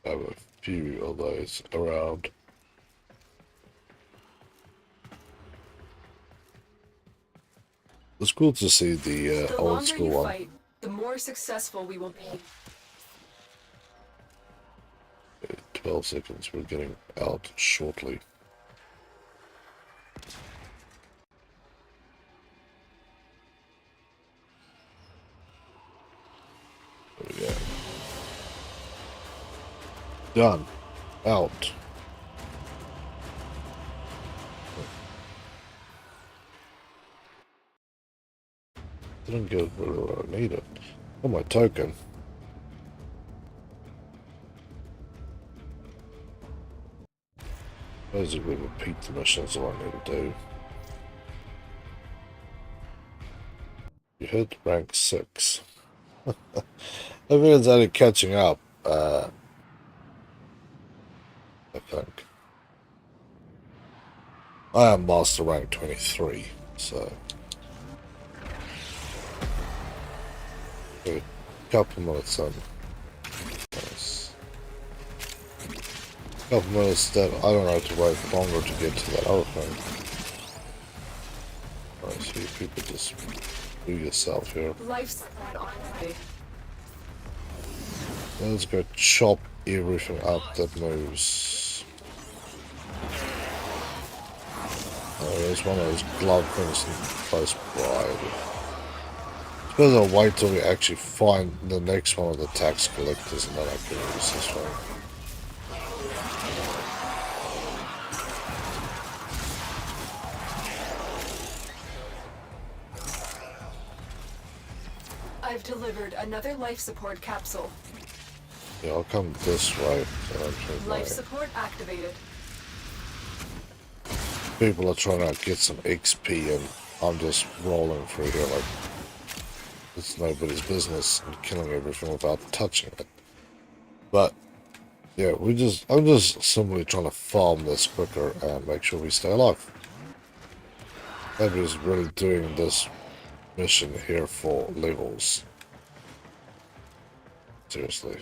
Have a few of those around. It's cool to see the old school one. Fight, the more successful we will be. 12 seconds, we're getting out shortly. There we go. Done. Out. Didn't get where I needed. Oh, my token. Basically repeat the mission, that's all I need to do. You hit rank 6. I think it's only catching up. I think. I am master rank 23, so a couple minutes in. Nice. Couple minutes that I don't have to wait longer to get to that other thing. You people just do yourself here. Life support on the way. Let's go chop everything up that moves. Oh, there's one of those glove things close by. Suppose I'll wait till we actually find the next one of the tax collectors and then I can use this one. I've delivered another life support capsule. Yeah, I'll come this way. So Life support activated. people are trying to get some XP and I'm just rolling through here like it's nobody's business and killing everything without touching it. But yeah, I'm just simply trying to farm this quicker and make sure we stay alive. Nobody's really doing this mission here for levels. Seriously.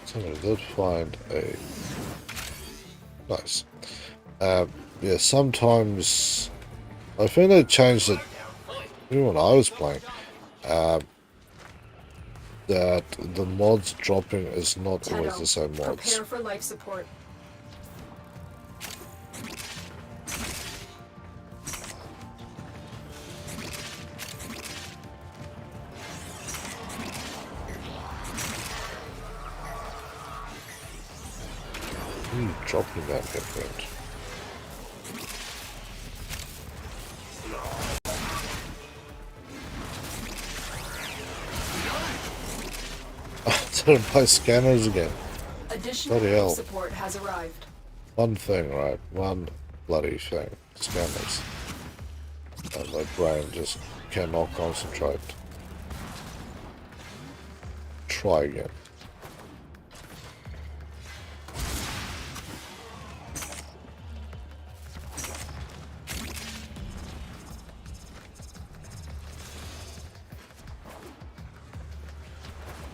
So I did find a nice. Yeah, sometimes I think they changed it even when I was playing. That the mods dropping is not always the same mods. Prepare for life support. Dropping that different. Didn't buy scanners again. Additional Bloody hell. support has arrived. One thing, right? One bloody thing. Scanners. And my brain just cannot concentrate. Try again.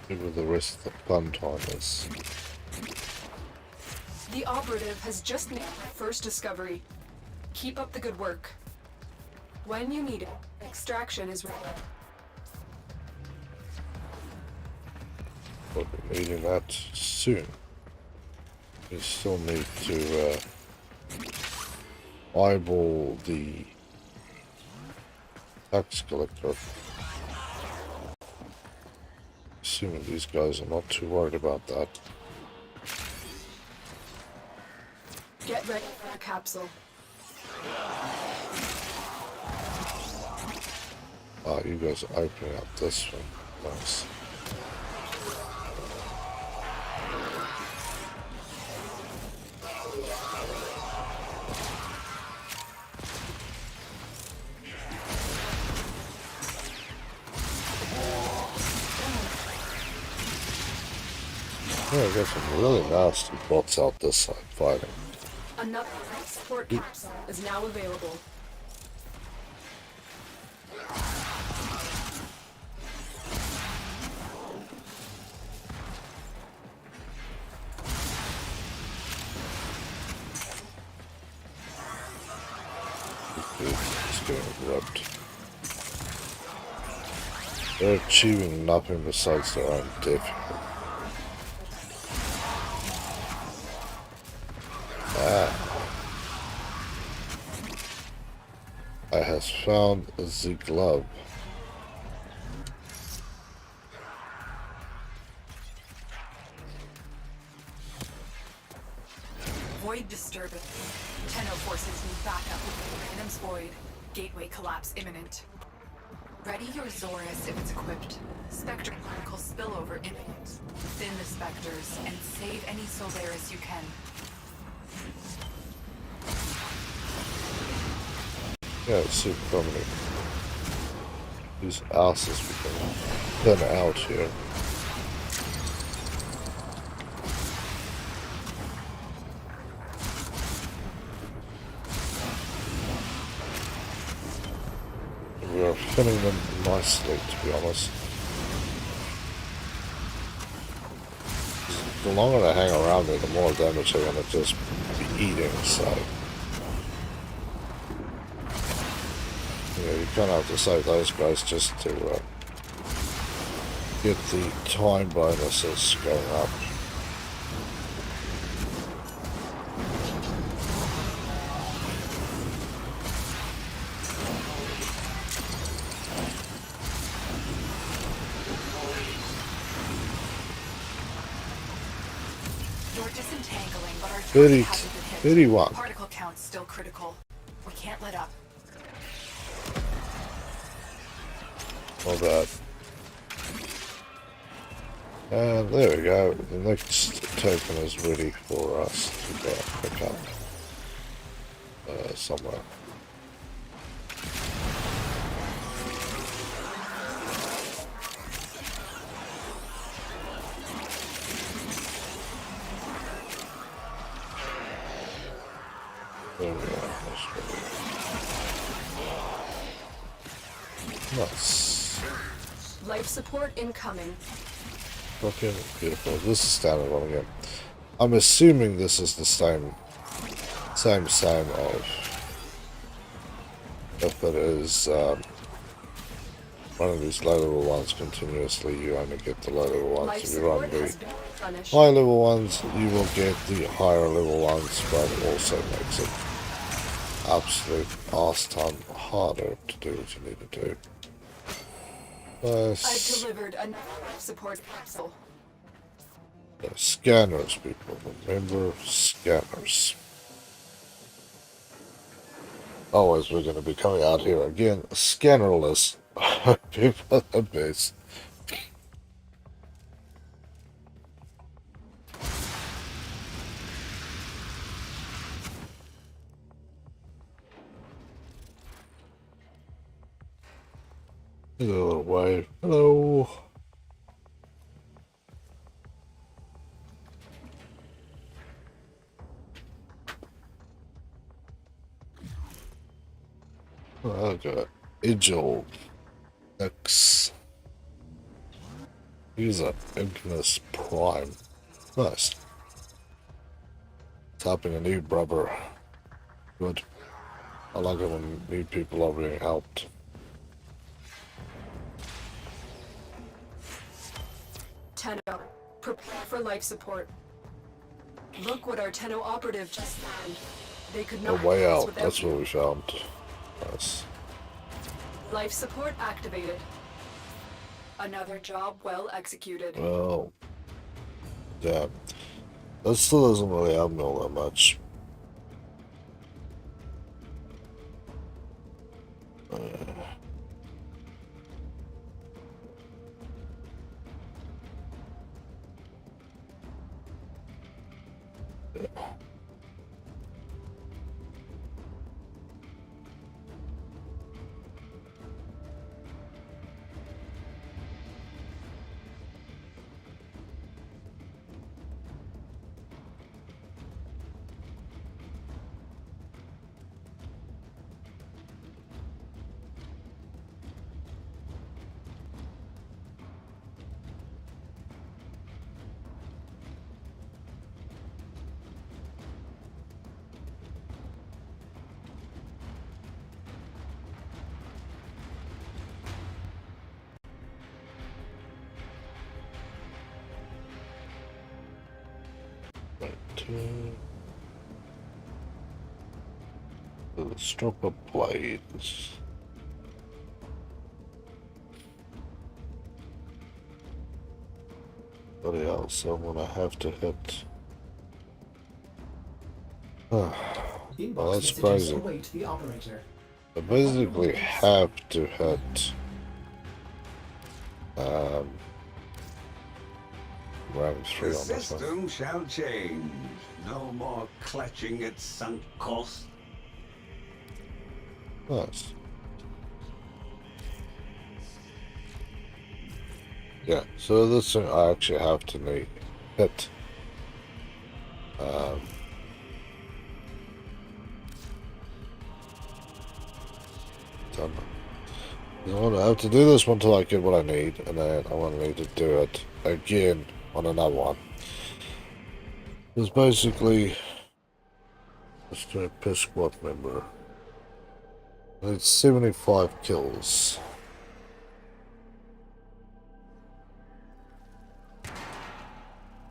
With the rest of the fun timers. The operative has just made my first discovery. Keep up the good work. When you need it, extraction is ready. We'll be needing that soon. We still need to eyeball the tax collector. Assuming these guys are not too worried about that. Get ready for a capsule. Ah, you guys are opening up this one. Nice. Yeah, I got some really nasty bots out this side fighting. Another support capsule is now available. It's getting rubbed. They're achieving nothing besides their own death. I has found the glove. Void disturbance. 1004 6 need backup. Random's void. Gateway collapse imminent. Ready your Zorus if it's equipped. Spectre particle spillover imminent. Thin the specters and save any Solaris you can. Yeah, it's super prominent. These asses we can turn out here. we're hitting them nicely, to be honest. The longer they hang around me, the more damage they're gonna just be eating, so... Yeah, you kind of have to save those guys just to get the time bonuses going up. You're disentangling, but our 30, target hasn't been hit. 31. Particle count's still critical. We can't let up. Not bad. And there we go. The next token is ready for us to pick up somewhere. There we go. Nice. Life support incoming. Fucking beautiful. This is standard one again. I'm assuming this is the same of if it is running these low level ones continuously, you only get the low level ones. Life If you run support the has been punished. high level ones, you will get the higher level ones, but it also makes it absolute arse ton harder to do what you need to do. I've delivered another life support capsule. Scanners, people. Remember scanners. Always, we're going to be coming out here again. Scannerless. People at the base. Hello, little wave. Hello. Okay. Igil X. User Ignis Prime. Nice. Tapping a new brother. Good. I like it when new people are being helped. Tenno, prepare for life support. Look what our Tenno operative just found. They could A not way do this out. without That's you. what we found. Nice. Life support activated. Another job well executed. Well, yeah. That still doesn't really help me all that much. The stroke of blades. What else I'm gonna have to hit? Well, that's crazy. Await the operator. I basically have to hit round 3 The on this one. system shall change. No more clutching at sunk cost. Nice. Yeah, so this thing I actually have to hit. Done. I'm gonna have to do this one till I get what I need, and then I'm gonna need to do it again on another one. It's basically just a per squad member. It's 75 kills.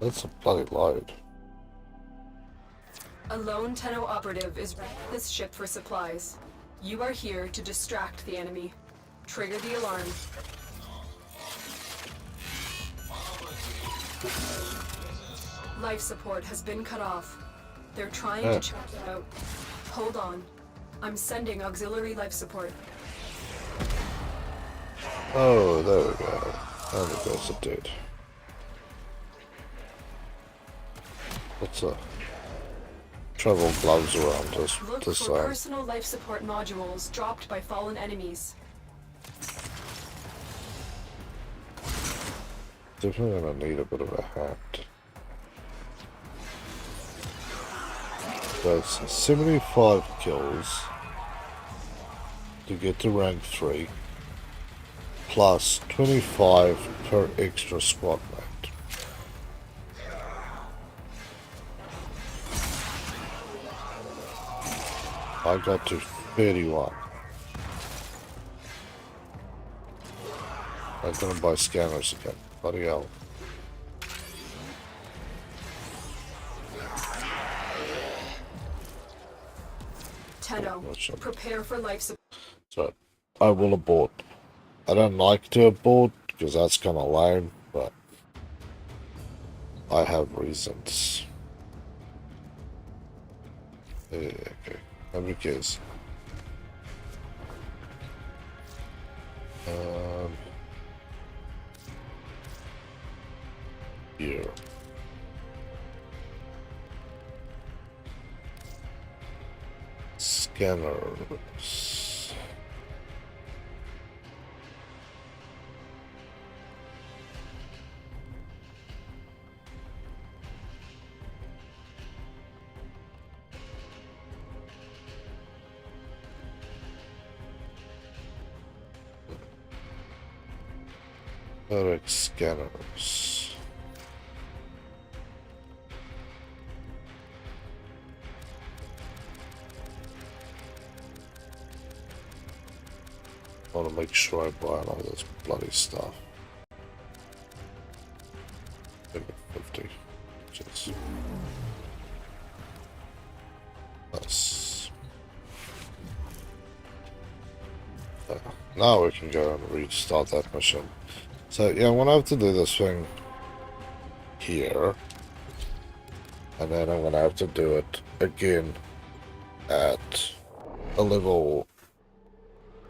That's a bloody load. A lone Tenno operative is running this ship for supplies. You are here to distract the enemy. Trigger the alarm. Life support has been cut off. They're trying to check it out. Hold on. I'm sending auxiliary life support. Oh, there we go. And it goes a dude. What's a travel gloves around this? Look for personal life support modules dropped by fallen enemies. Definitely gonna need a bit of a hat. That's 75 kills to get to rank 3, plus 25 per extra squad mate. I got to 31. I'm gonna buy scanners again. Bloody hell. Tenno, prepare for life support. So, I will abort. I don't like to abort, because that's kind of lame, but I have reasons. Yeah, okay. Nobody cares. Here. Scanners. Direct scanners. I want to make sure I buy all this bloody stuff. 50. Just nice. Now we can go and restart that mission. So yeah, I'm gonna have to do this thing here, and then I'm gonna have to do it again at a level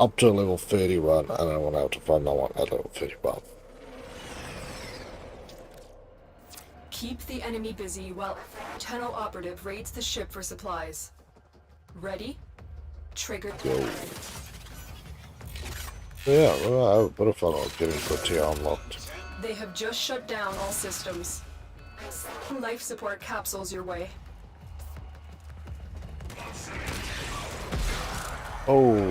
up to a level 31, and I'm gonna have to find that one at level 31. Keep the enemy busy while Tenno operative raids the ship for supplies. Ready? Trigger. Go. Yeah, well, I have a bit of fun with getting Protea unlocked. They have just shut down all systems. Life support capsules your way. Oh,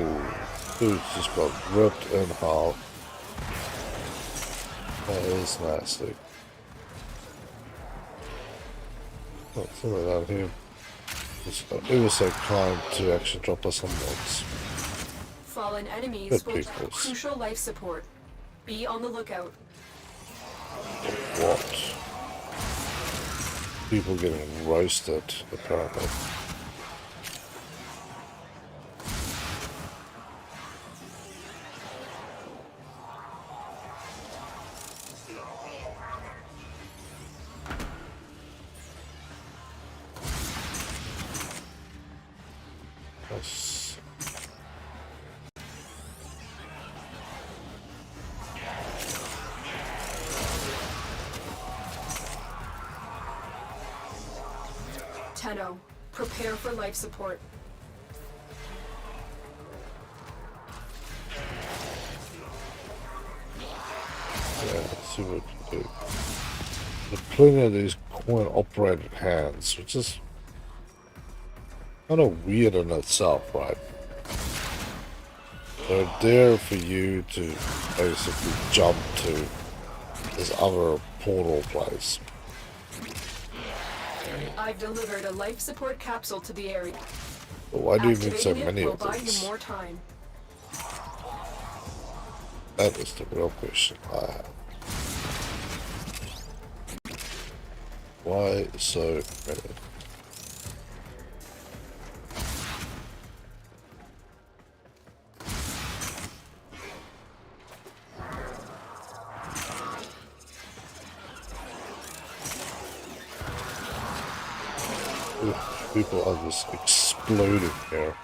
dude just got ripped in half. That is nasty. Oh, something down here. It was so kind to actually drop us some mods. Fallen enemies will drop crucial life support. Be on the lookout. What? People getting roasted, apparently. Yes. Tenno, prepare for life support. Yeah, let's see what we can do. There's plenty of these coin-operated hands, which is kind of weird in itself, right? They're there for you to basically jump to this other portal place. I've delivered a life support capsule to the area. But why do you need so Activating it many will of buy these? you more time. That is the real question I have. Why so many? People are just exploding here.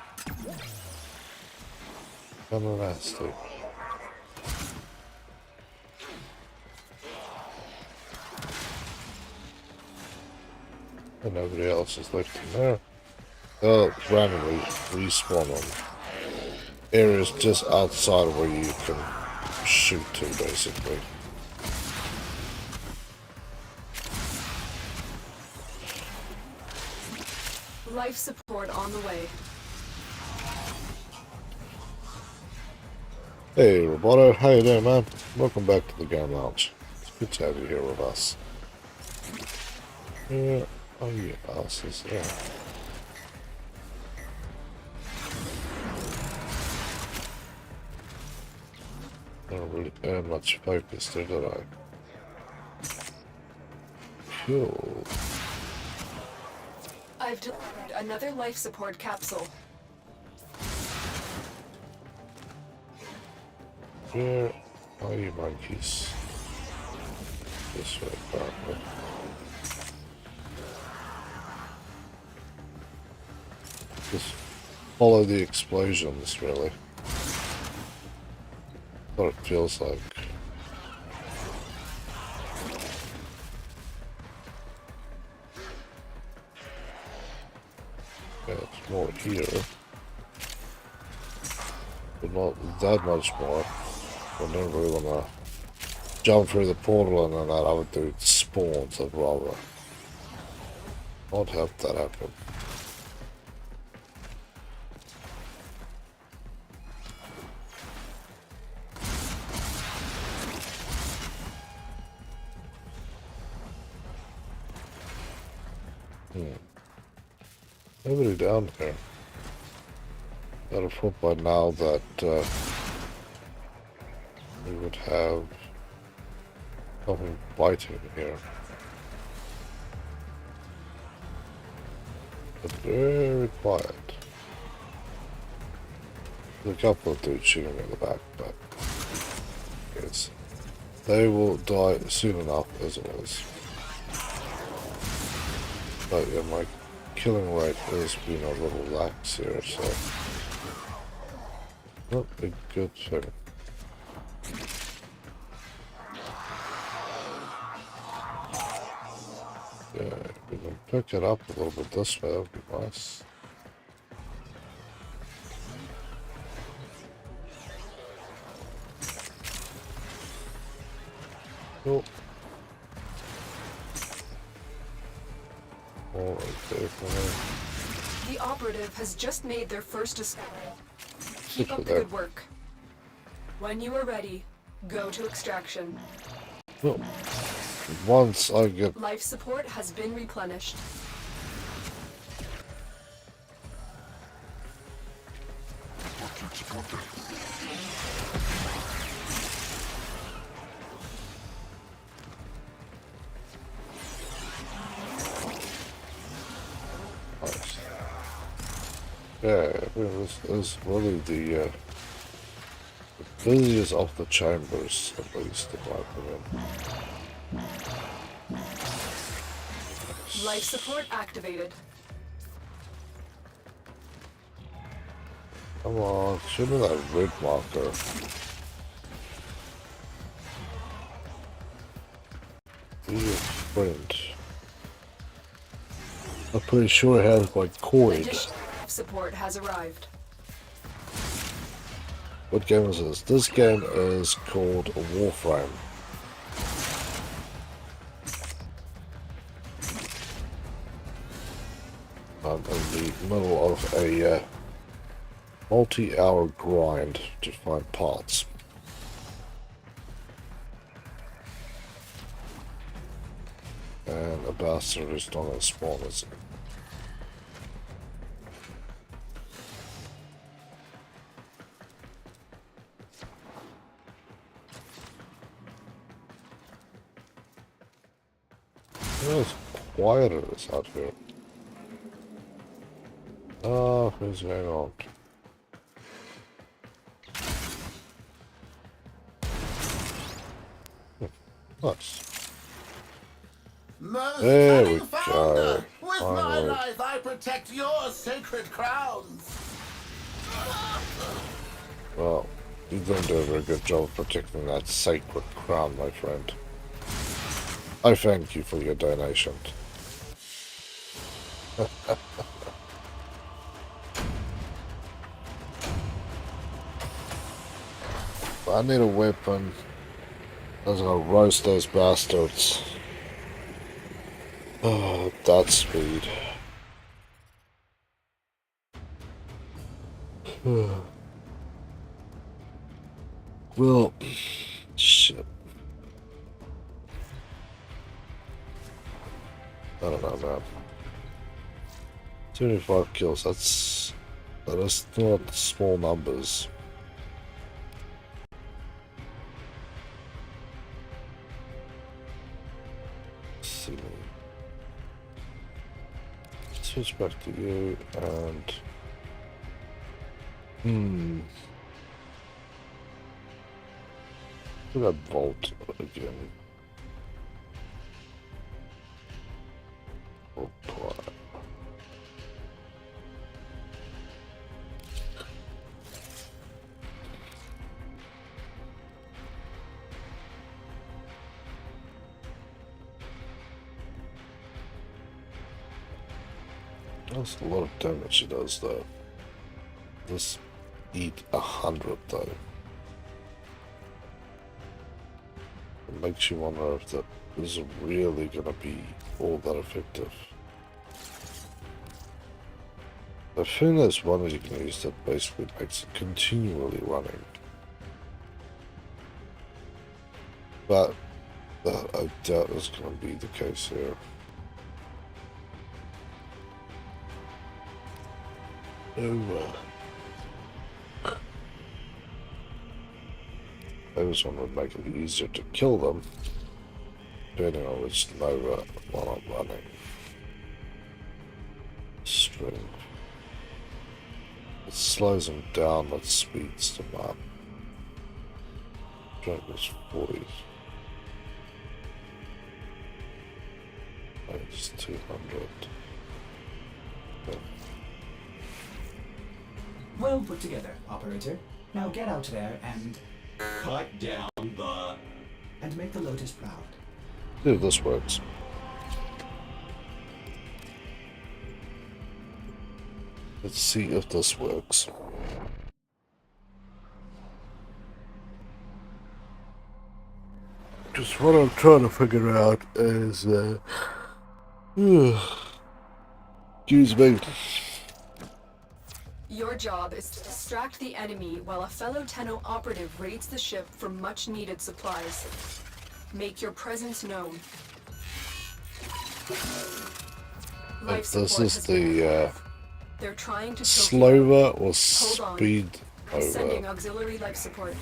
Kind of nasty. And nobody else is left in there. They'll randomly respawn on areas just outside of where you can shoot to, basically. Life support on the way. Hey, Roboto, how you doing, man? Welcome back to the Game Lounge. It's good to have you here with us. Where are you asses? Yeah. I don't really earn much focus there, did I? Cool. I've delivered another life support capsule. Where are you, monkeys? This way, apparently. Just follow the explosions, really. What it feels like. Yeah, it's more here. But not that much more. I don't really wanna jump through the portal and then that other dude spawns. I'd rather not have that happen. Nobody down here. I'd have thought by now that we would have something biting here. But very quiet. There's a couple of dudes shooting me in the back, but yes, they will die soon enough as it is. But yeah, my killing rate has been a little lax here, so not a good thing. Yeah, we can pick it up a little bit this way, that would be nice. Cool. The operative has just made their first discovery. Keep up the good work. When you are ready, go to extraction. Well, once I get... Life support has been replenished. Nice. Yeah, this is really the busiest of the chambers, at least in my opinion. Life support activated. Come on, show me that red marker. Use sprint. I'm pretty sure it has my coin. Support has arrived. What game is this? This game is called Warframe. I'm in the middle of a Multi-hour grind to find parts. And a bastard is not as small as it. It's quiet it is out here. Oh, who's going on? Nice. Most There cunning we founder! go. With my Finally. life, I protect your sacred crowns. Well, you don't do a very good job of protecting that sacred crown, my friend. I thank you for your donation. I need a weapon that's gonna roast those bastards. Oh, that speed. Well, shit. I don't know, man. 25 kills, that is not small numbers. Let's see. Switch back to you and do that vault again. Oh boy. That's a lot of damage it does though. Let's eat 100 though. It makes you wonder if that is really gonna be all that effective. I think there's one that you can use that basically makes it continually running. But that I doubt is gonna be the case here. Oh, this one would make it easier to kill them, depending on which Nova one I'm running. String. It slows them down, but speeds them up. Drink was 40. It's 200. Yeah. Well put together, operator. Now get out there and Cut down the... and make the Lotus proud. See if this works. Let's see if this works. Just what I'm trying to figure out is, excuse me. Your job is to distract the enemy while a fellow Tenno operative raids the ship for much-needed supplies. Make your presence known. If this is the They're trying to slower or Hold on. speed Sending over. auxiliary life support.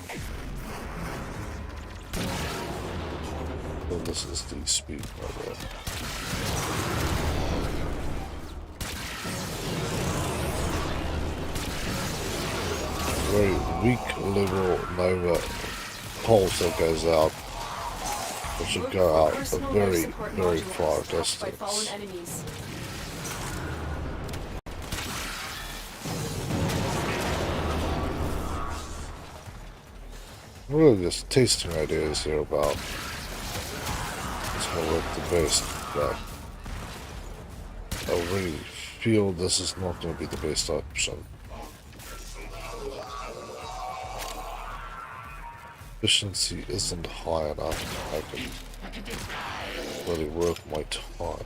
Well, this is the speed over. Very weak level Nova pulse that goes out. It should go out a very, very far distance. Really just tasting ideas here about what's gonna work the best, but I really feel this is not gonna be the best option. Efficiency isn't high enough to make it really worth my time.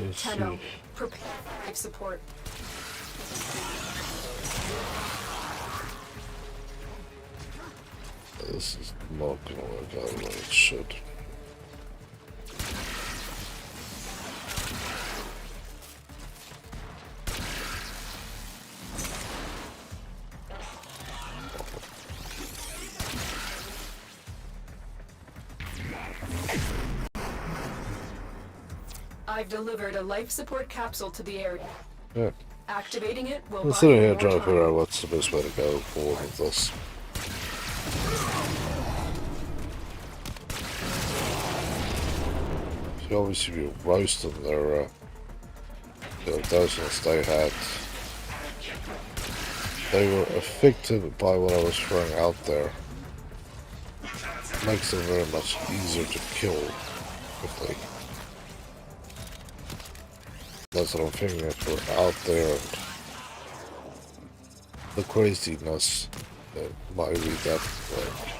Yes, Tenno, prepare life support. this is not gonna work out the way it should. I've delivered a life support capsule to the area. Yeah. Activating it will I'm buy sitting you here more trying to figure out time. what's the best way to go forward with this. See, obviously we roasted their doses they had. They were affected by what I was throwing out there. Makes them very much easier to kill quickly. That's what I'm thinking if we're out there and the craziness might be that way.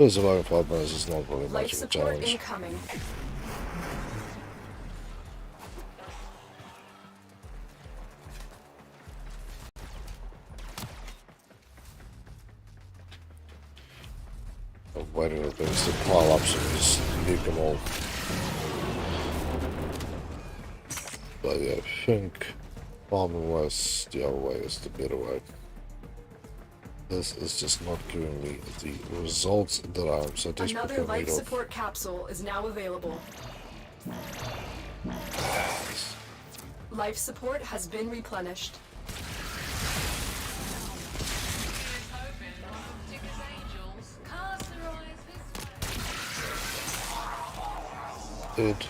Surviving 5 minutes is not really Life much of a support challenge. incoming. I'm waiting for things to pile up so we just leave them all. But yeah, I think bombing west the other way is the better way. This is just not giving me the results that I'm so Another desperately in life need of. support capsule is now available. Life support has been replenished. Dude.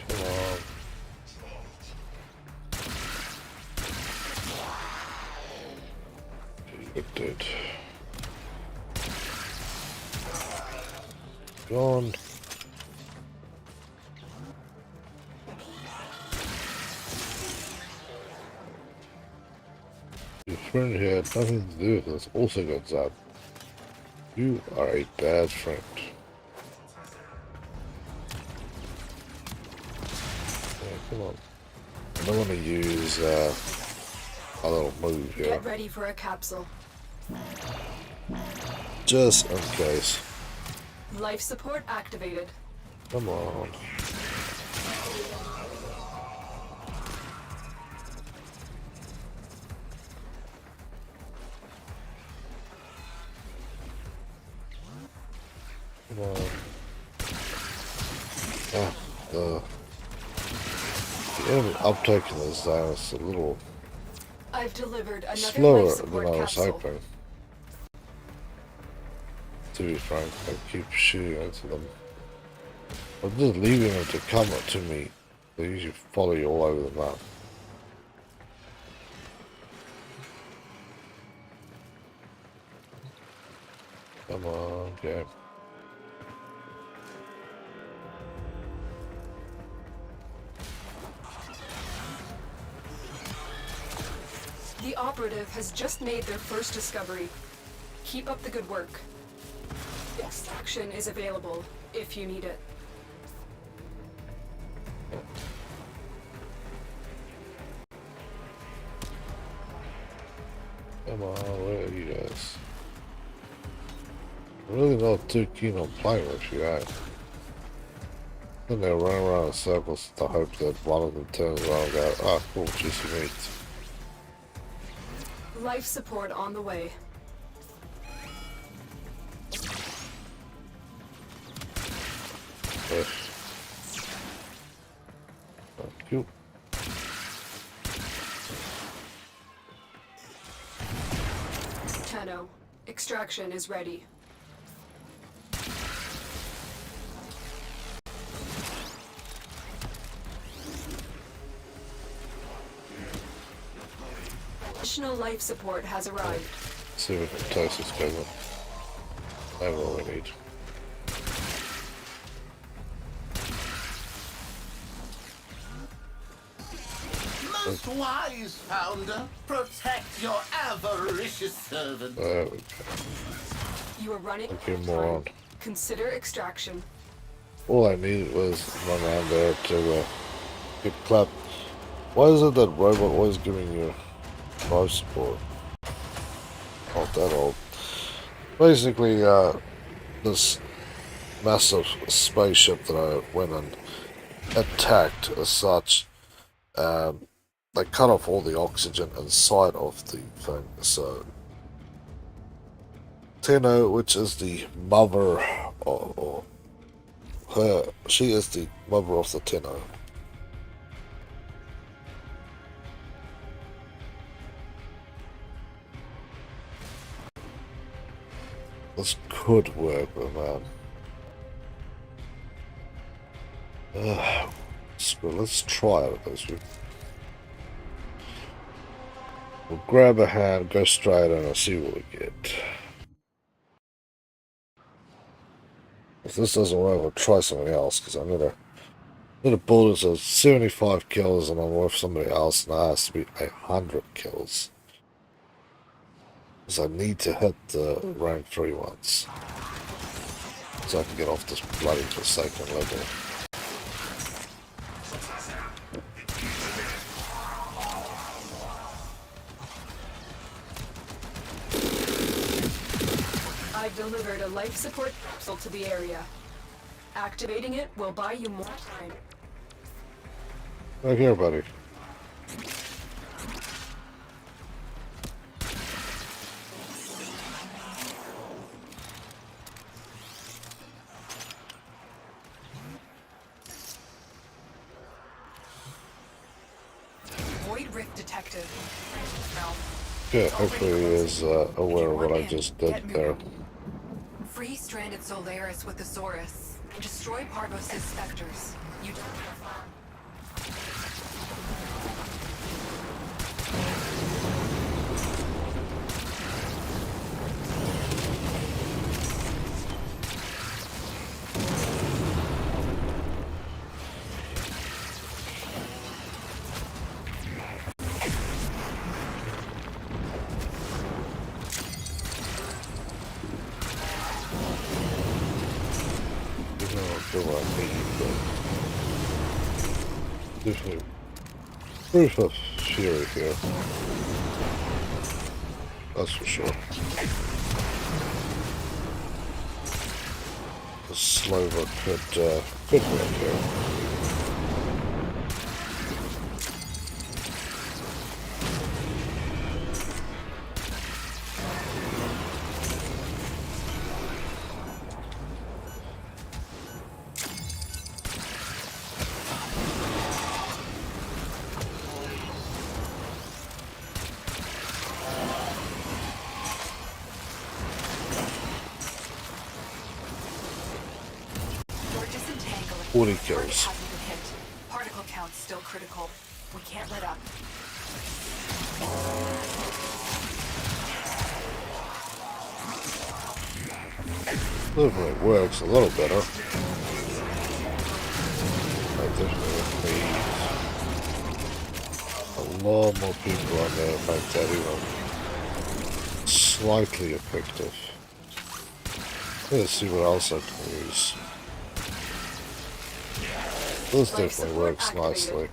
Come on. Good dude. Gone. Your friend here had nothing to do with this. Also got zapped. You are a bad friend. Yeah, come on. I don't want to use a little move here. Get ready for a capsule. Just in case. Life support activated. Come on. Come on. Ah, the enemy uptake in this zone is a little I've delivered another slower life than support I was capsule. hoping. To be frank, I keep shooting into them. I'm just leaving them to come to me. They usually follow you all over the map. Come on, game. The operative has just made their first discovery. Keep up the good work. Extraction is available if you need it. Come on, where are you guys? I'm really not too keen on playing with you, eh? Then they run around in circles to hope that one of them turns around and go, ah, cool, juicy meat. Life support on the way. Yes. Thank you. Tenno, extraction is ready. Additional life support has arrived. See if we can toast this guy up. That's all we need. Most wise founder, protect your avaricious servant. There we go. You are running. Okay, moron. Consider extraction. All I needed was run around there to get clapped. Why is it that robot always giving you life support? Not that old. Basically, this massive spaceship that I went and attacked as such, they cut off all the oxygen inside of the thing. So, Tenno, which is the mother, or her, she is the mother of the Tenno. This could work, but man. Let's try it this week. We'll grab a hand, go straight in and see what we get. If this doesn't work, we'll try something else, because I need a bullet of 75 kills and I'm with somebody else, and that has to be 100 kills. Because I need to hit the rank 3 ones. So I can get off this bloody forsaken level. I've delivered a life support capsule to the area. Activating it will buy you more time. Right here, buddy. Void rift detected. Good, hopefully he is aware of what I just did there. Free stranded Solaris with the Saurus. Destroy Parvos' specters. You don't have fun. Definitely proof of fury here. That's for sure. The Slover could work here. Kills. Hasn't been hit. Particle count's still critical. We can't let up. Hopefully it works a little better. I definitely need a lot more people on there to make that even slightly effective. Let's see what else I can use. This definitely works nicely.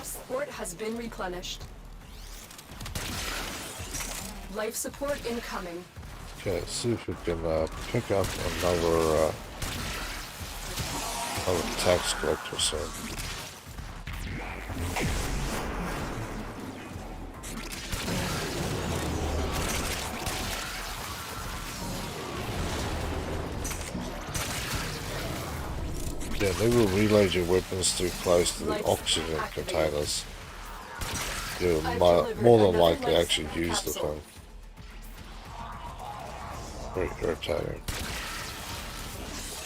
Support has been replenished. Life support incoming. Okay, let's see if we can pick up another tax collector soon. Yeah, they will reload your weapons too close to the oxygen containers. You'll more than likely actually use the thing. Very irritating.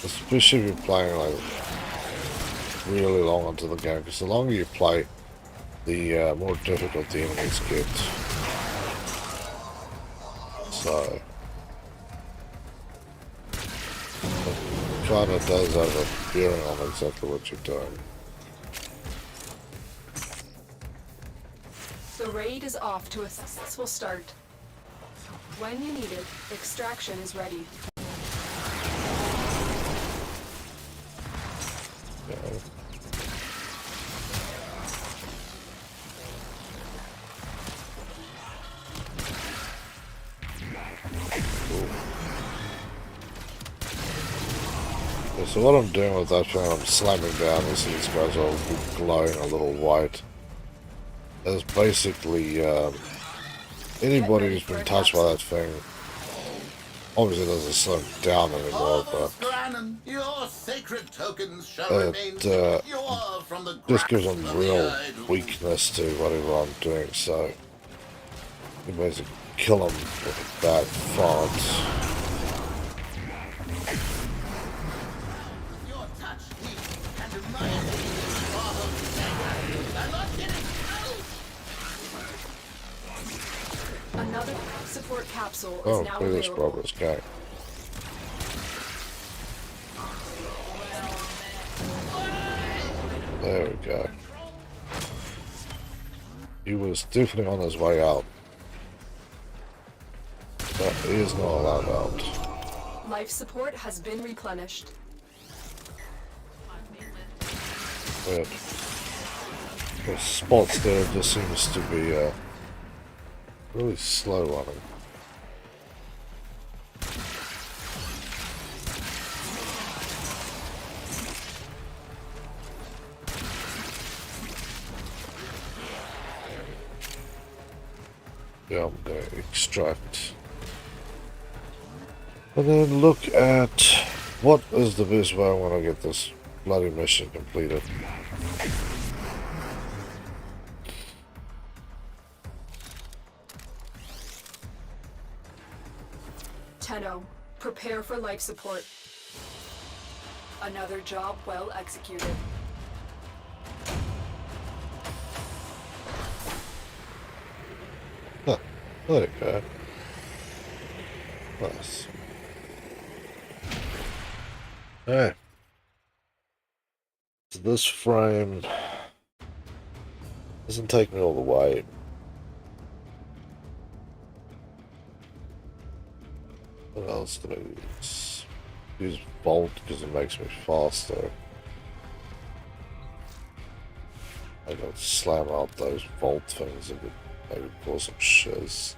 Especially if you're playing like really long into the game, because the longer you play, the more difficult the enemies get. So it kind of does have a bearing on exactly what you're doing. The raid is off to a successful start. When you need it, extraction is ready. Yeah. So what I'm doing with that thing, I'm slamming down and see these guys are glowing a little white. That's basically anybody who's been touched by that thing obviously doesn't slow down anymore, but your sacred tokens shall remain it secure from the just gives them grasp of real the idle. weakness to whatever I'm doing, so you basically kill them with a bad font. Another support capsule Oh, is now look at this available. progress guy. There we go. He was definitely on his way out. But he is not allowed out. Life support has been replenished. Weird. The spots there just seems to be really slow running. Yeah, I'm going to extract. And then look at what is the best way I want to get this bloody mission completed. Tenno, prepare for life support. Another job well executed. Huh, there you go. Nice. Alright. So this frame doesn't take me all the way. What else can I use? Use Bolt because it makes me faster. I can slam out those Bolt things and maybe pull some shiz.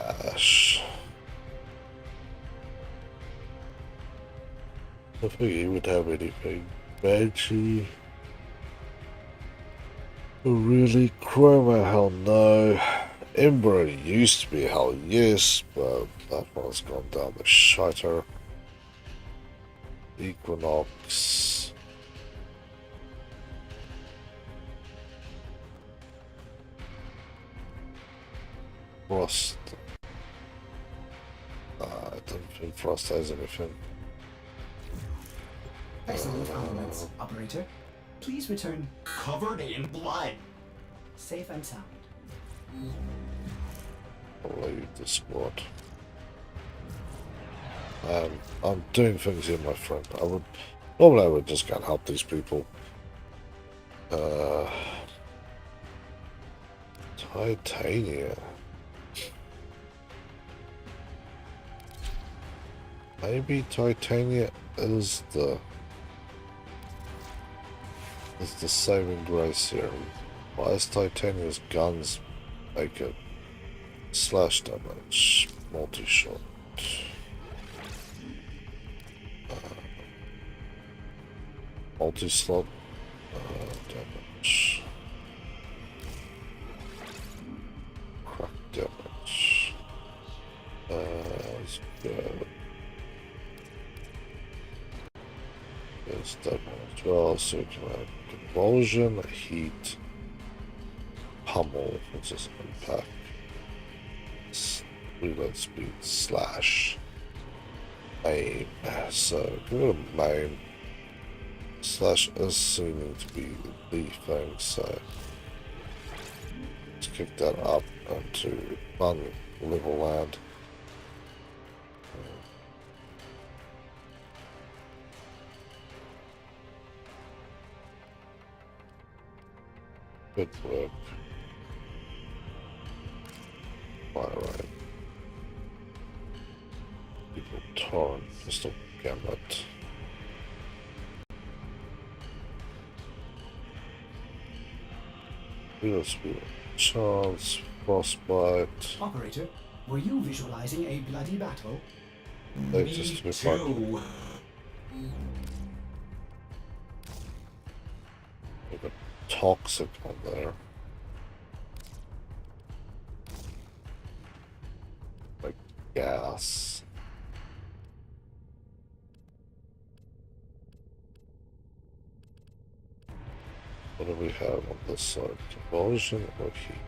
Ash. I think he would have anything. Banshee. Really? Chroma? Hell no. Ember used to be hell yes, but that one's gone down the shitter. Equinox. Frost. I don't think Frost has anything. Excellent arguments, operator. Please return Covered in blood. safe and sound. I'll leave the squad. I'm doing things here, my friend. Normally I would just go and help these people. Titania. Maybe Titania is the saving grace here. Why is Titania's guns make it slash damage, multi-shot? Multi-slot damage. Crack damage. Let's go. There's that one as well, so we can have convulsion, heat, pummel, let's just unpack. reload speed slash aim. So go to main. Slash is seeming to be the thing, so let's kick that up into level land. Good work. Alright. People torrent, pistol gambit. Chance, frostbite. Operator, were you visualizing a bloody battle? Me too. We've got toxic on there. Like gas. What do we have on this side? Convulsion or heat?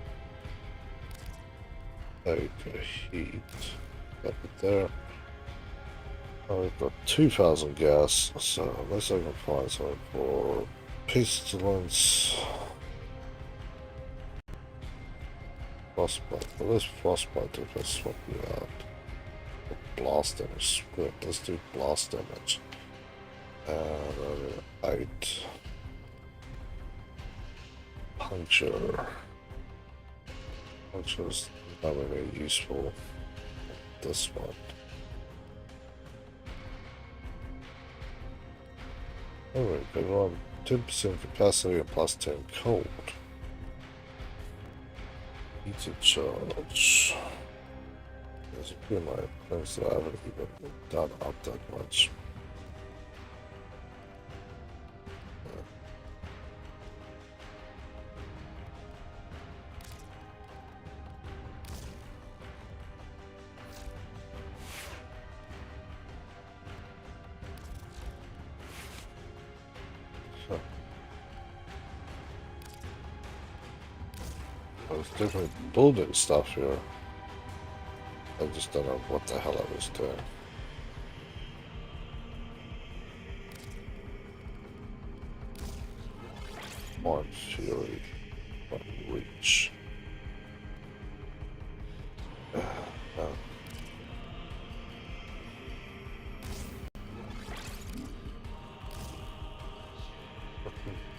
Okay, heat. Got it there. Oh, we've got 2,000 gas, so unless I can find something for pestilence. Frostbite. Well, let's frostbite if I swap you out. Blast damage. Good, let's do blast damage. 8. Puncture. Puncture is not really useful. This one. Alright, we run 10% capacity and plus 10 cold. Heated charge. There's a few of my things that I haven't even done up that much. I was definitely building stuff here. I just don't know what the hell I was doing. One fury, one reach.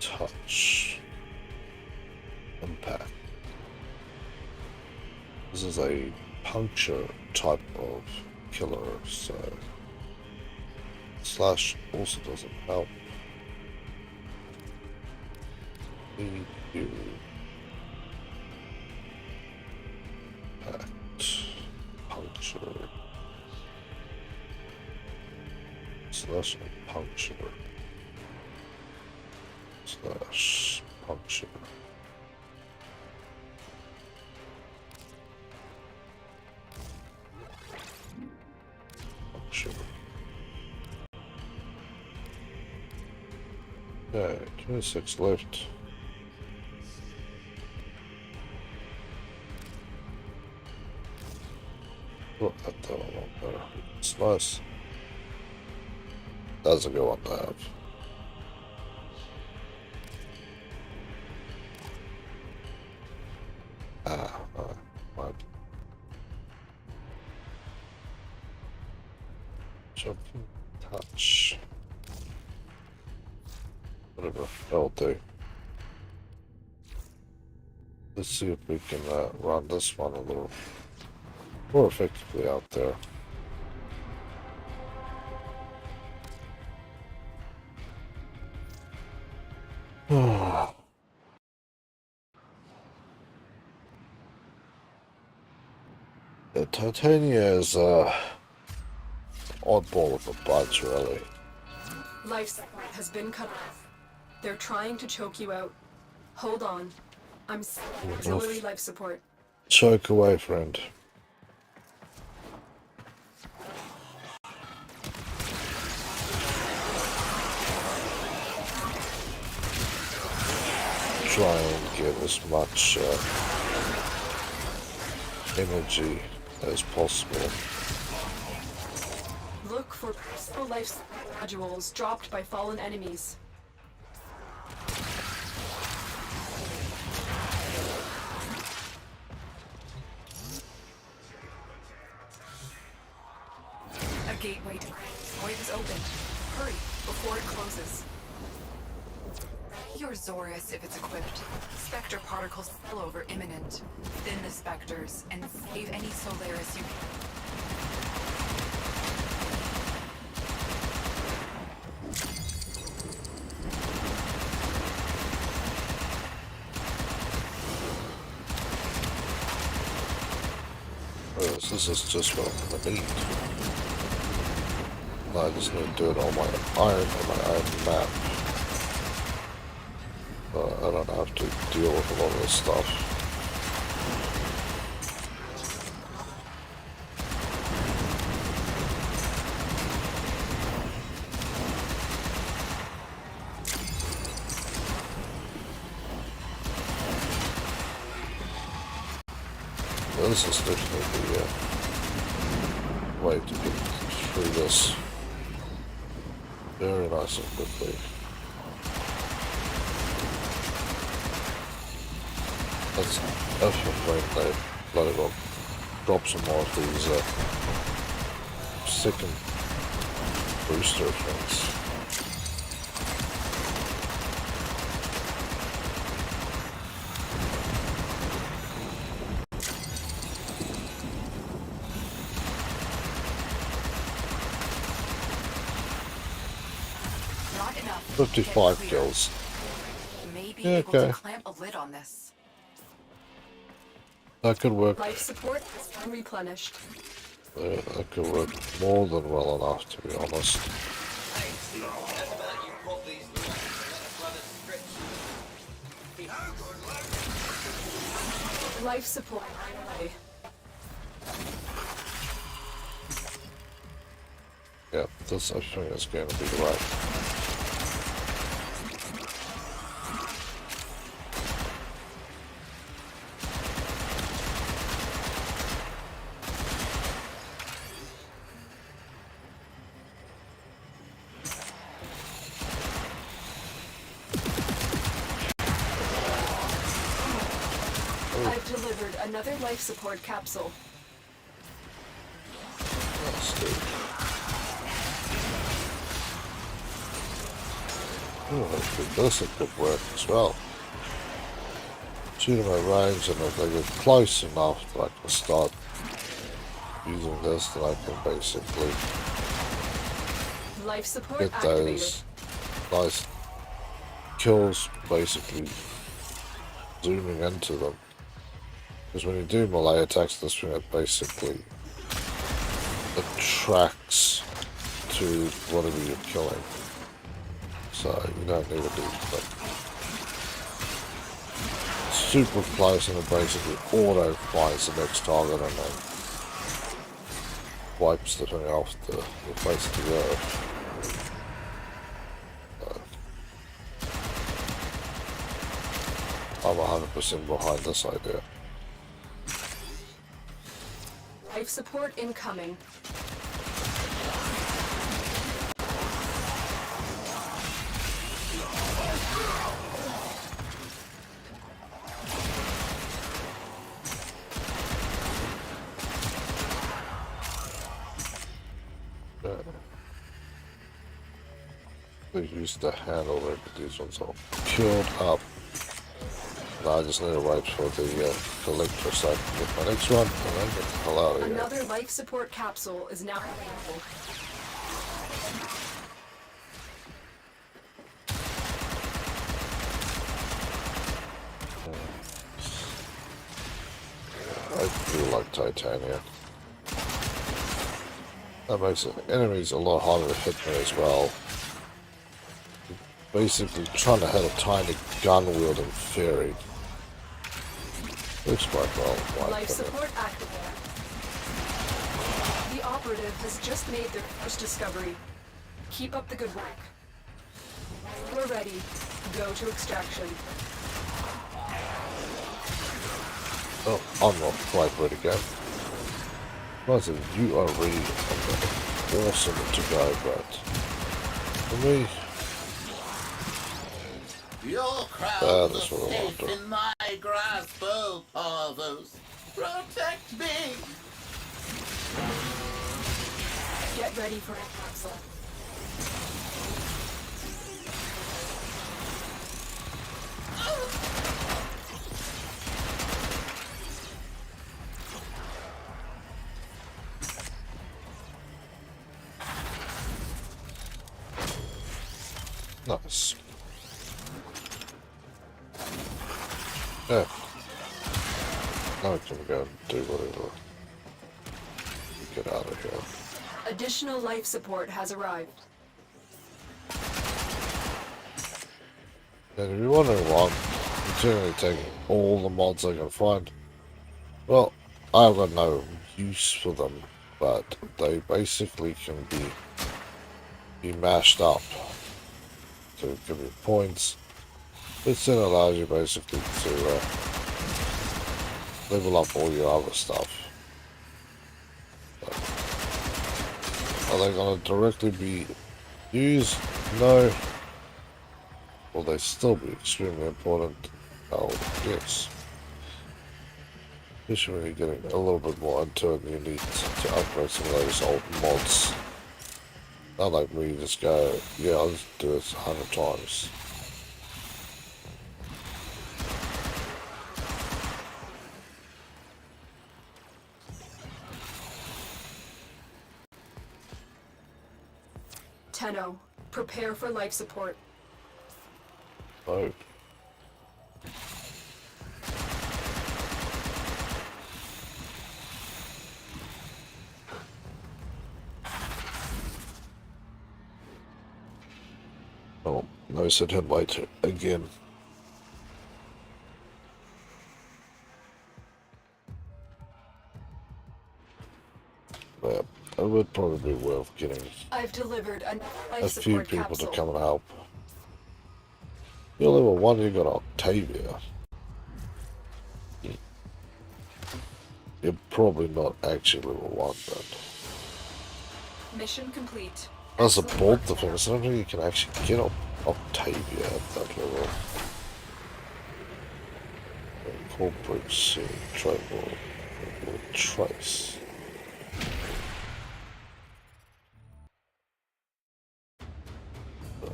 Touch. Impact. This is a puncture type of killer, so slash also doesn't help. Need you impact puncture slash puncture slash puncture. Okay, 26 left. Put that down on there. It's nice. Doesn't go on that. Right. Jumping touch. Whatever, that'll do. Let's see if we can run this one a little more effectively out there. The Titania is oddball of a bunch, really. Life support has been cut off. They're trying to choke you out. Hold on. I'm auxiliary life support. Choke away, friend. Try and get as much energy as possible. Look for personal life modules dropped by fallen enemies. A gateway to void is opened. Hurry, before it closes. Your Zorus if it's equipped. Spectre particles spillover imminent. Thin the specters and save any Solaris you can. This is just what I'm gonna need. I just need to do it on my own map. I don't have to deal with a lot of this stuff. This is definitely the way to get through this very nice and quickly. That's when they bloody well drop some more of these second booster things. Not enough. 55 Get clear. kills. May be Yeah, able to okay. clamp a lid on this. That could work. Life support has been replenished. That could work more than well enough, to be honest. Life support. Yeah, this I think is going to be right. I've delivered another life support capsule. Let's do. Oh, actually, this could work as well. Shoot them at range, and if they get close enough that I can start using this, then I can basically Life support get activated. those nice kills, basically zooming into them. Because when you do melee attacks, this thing it basically attracts to whatever you're killing. So you don't need to be like super close, and it basically auto finds the next target and then wipes the thing off the face of the earth. I'm 100% behind this idea. Life support incoming. They used the handle there, but these ones are killed up. Now I just need to wait for the collector so I can get my next one and then get the hell out of here. Another life support capsule is now available. I do like titanium. That makes the enemies a lot harder to hit me as well. Basically trying to hit a tiny gun-wielding fairy. Looks quite well. Life support activated. The operative has just made their first discovery. Keep up the good work. We're ready. Go to extraction. Oh, I'm not quite ready to go. Listen, you are really awesome to go, but for me, Your crowds that are is what I safe want. in my grasp, oh Parvos. Protect me! Get ready for a capsule. Nice. Yeah. Now we can go and do whatever. Get out of here. Additional life support has arrived. And if you're wondering why I'm generally taking all the mods I can find, well, I've got no use for them, but they basically can be mashed up to give you points, which then allows you basically to level up all your other stuff. But are they going to directly be used? No. Will they still be extremely important? Oh, yes. Especially when you're getting a little bit more into it and you need to upgrade some of those old mods. Not like me, just go, yeah, I'll just do this 100 times. Tenno, prepare for life support. Oh. Oh, no, said him later again. But it would probably be worth getting I've delivered a life a few support people capsule. to come and help. You're level 1, you got Octavia. You're probably not actually level 1 then. Mission complete. I support the thing, so I don't think you can actually get Octavia at that level. Incorporate scene, travel, trace.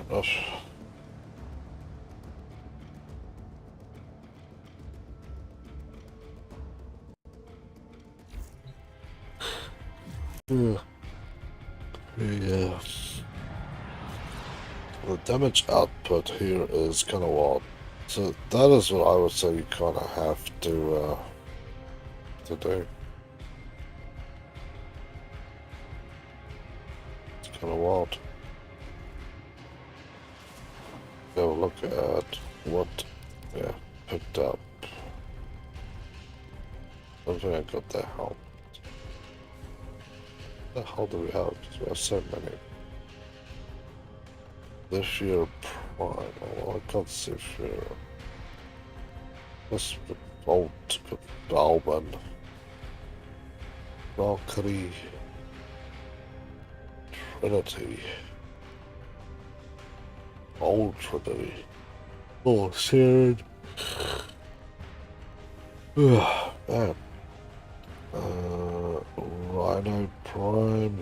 Enough. Yeah. The damage output here is kind of wild. So that is what I would say you kind of have to do. It's kind of wild. Go look at what, yeah, picked up. I don't think I got that help. The hell do we have? Because we have so many. This year Prime. Oh, I can't see if what's the Bolt, Balban, Valkyrie, Trinity, Old Trinity. Oh, Sharon. Man. Rhino Prime.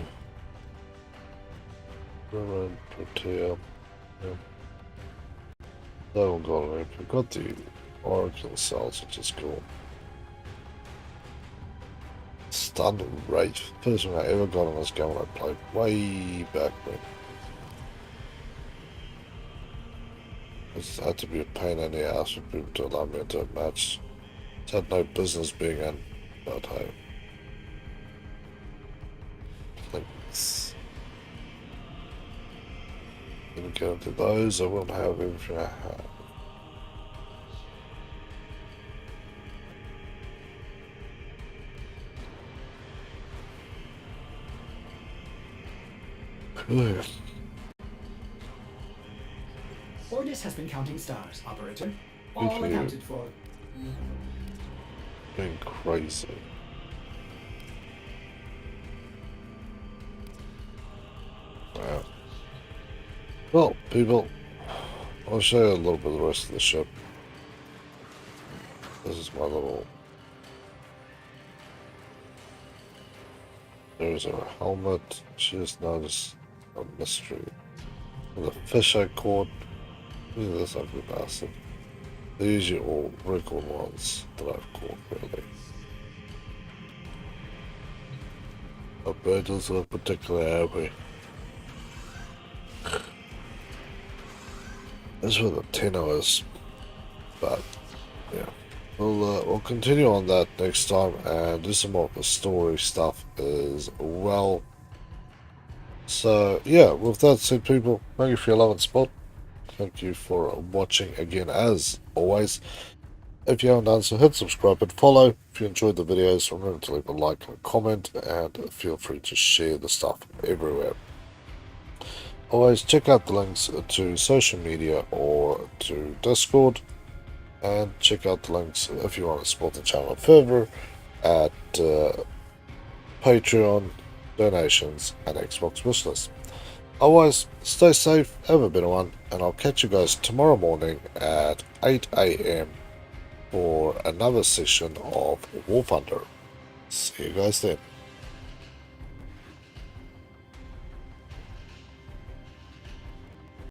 Reverend Protea. Yeah. That one got it. We've got the Oracle cells, which is cool. Stunned Wraith. First one I ever got on this game when I played way back when. It had to be a pain in the ass for people to allow me into a match. It had no business being in, but hey. Thanks. Didn't get into those, I won't have everything I have. Clear. Ordis has been counting stars, Operator. All Good for you. accounted for. Going crazy. Wow. Well, people, I'll show you a little bit of the rest of the ship. This is my little... There's her helmet. She just noticed a mystery. The fish I caught. Look at this ugly bastard. These are all record ones that I've caught, really. A bird doesn't look particularly happy. That's where the Tino is. But, yeah. We'll continue on that next time and do some more of the story stuff as well. So, yeah, with that said, people, thank you for your love and support. Thank you for watching again, as always. If you haven't done so, hit subscribe and follow. If you enjoyed the videos, remember to leave a like and a comment, and feel free to share the stuff everywhere. Always check out the links to social media or to Discord, and check out the links if you want to support the channel further at Patreon, donations, and Xbox Wishlist. Otherwise, stay safe, have a better one, and I'll catch you guys tomorrow morning at 8 AM for another session of War Thunder. See you guys then.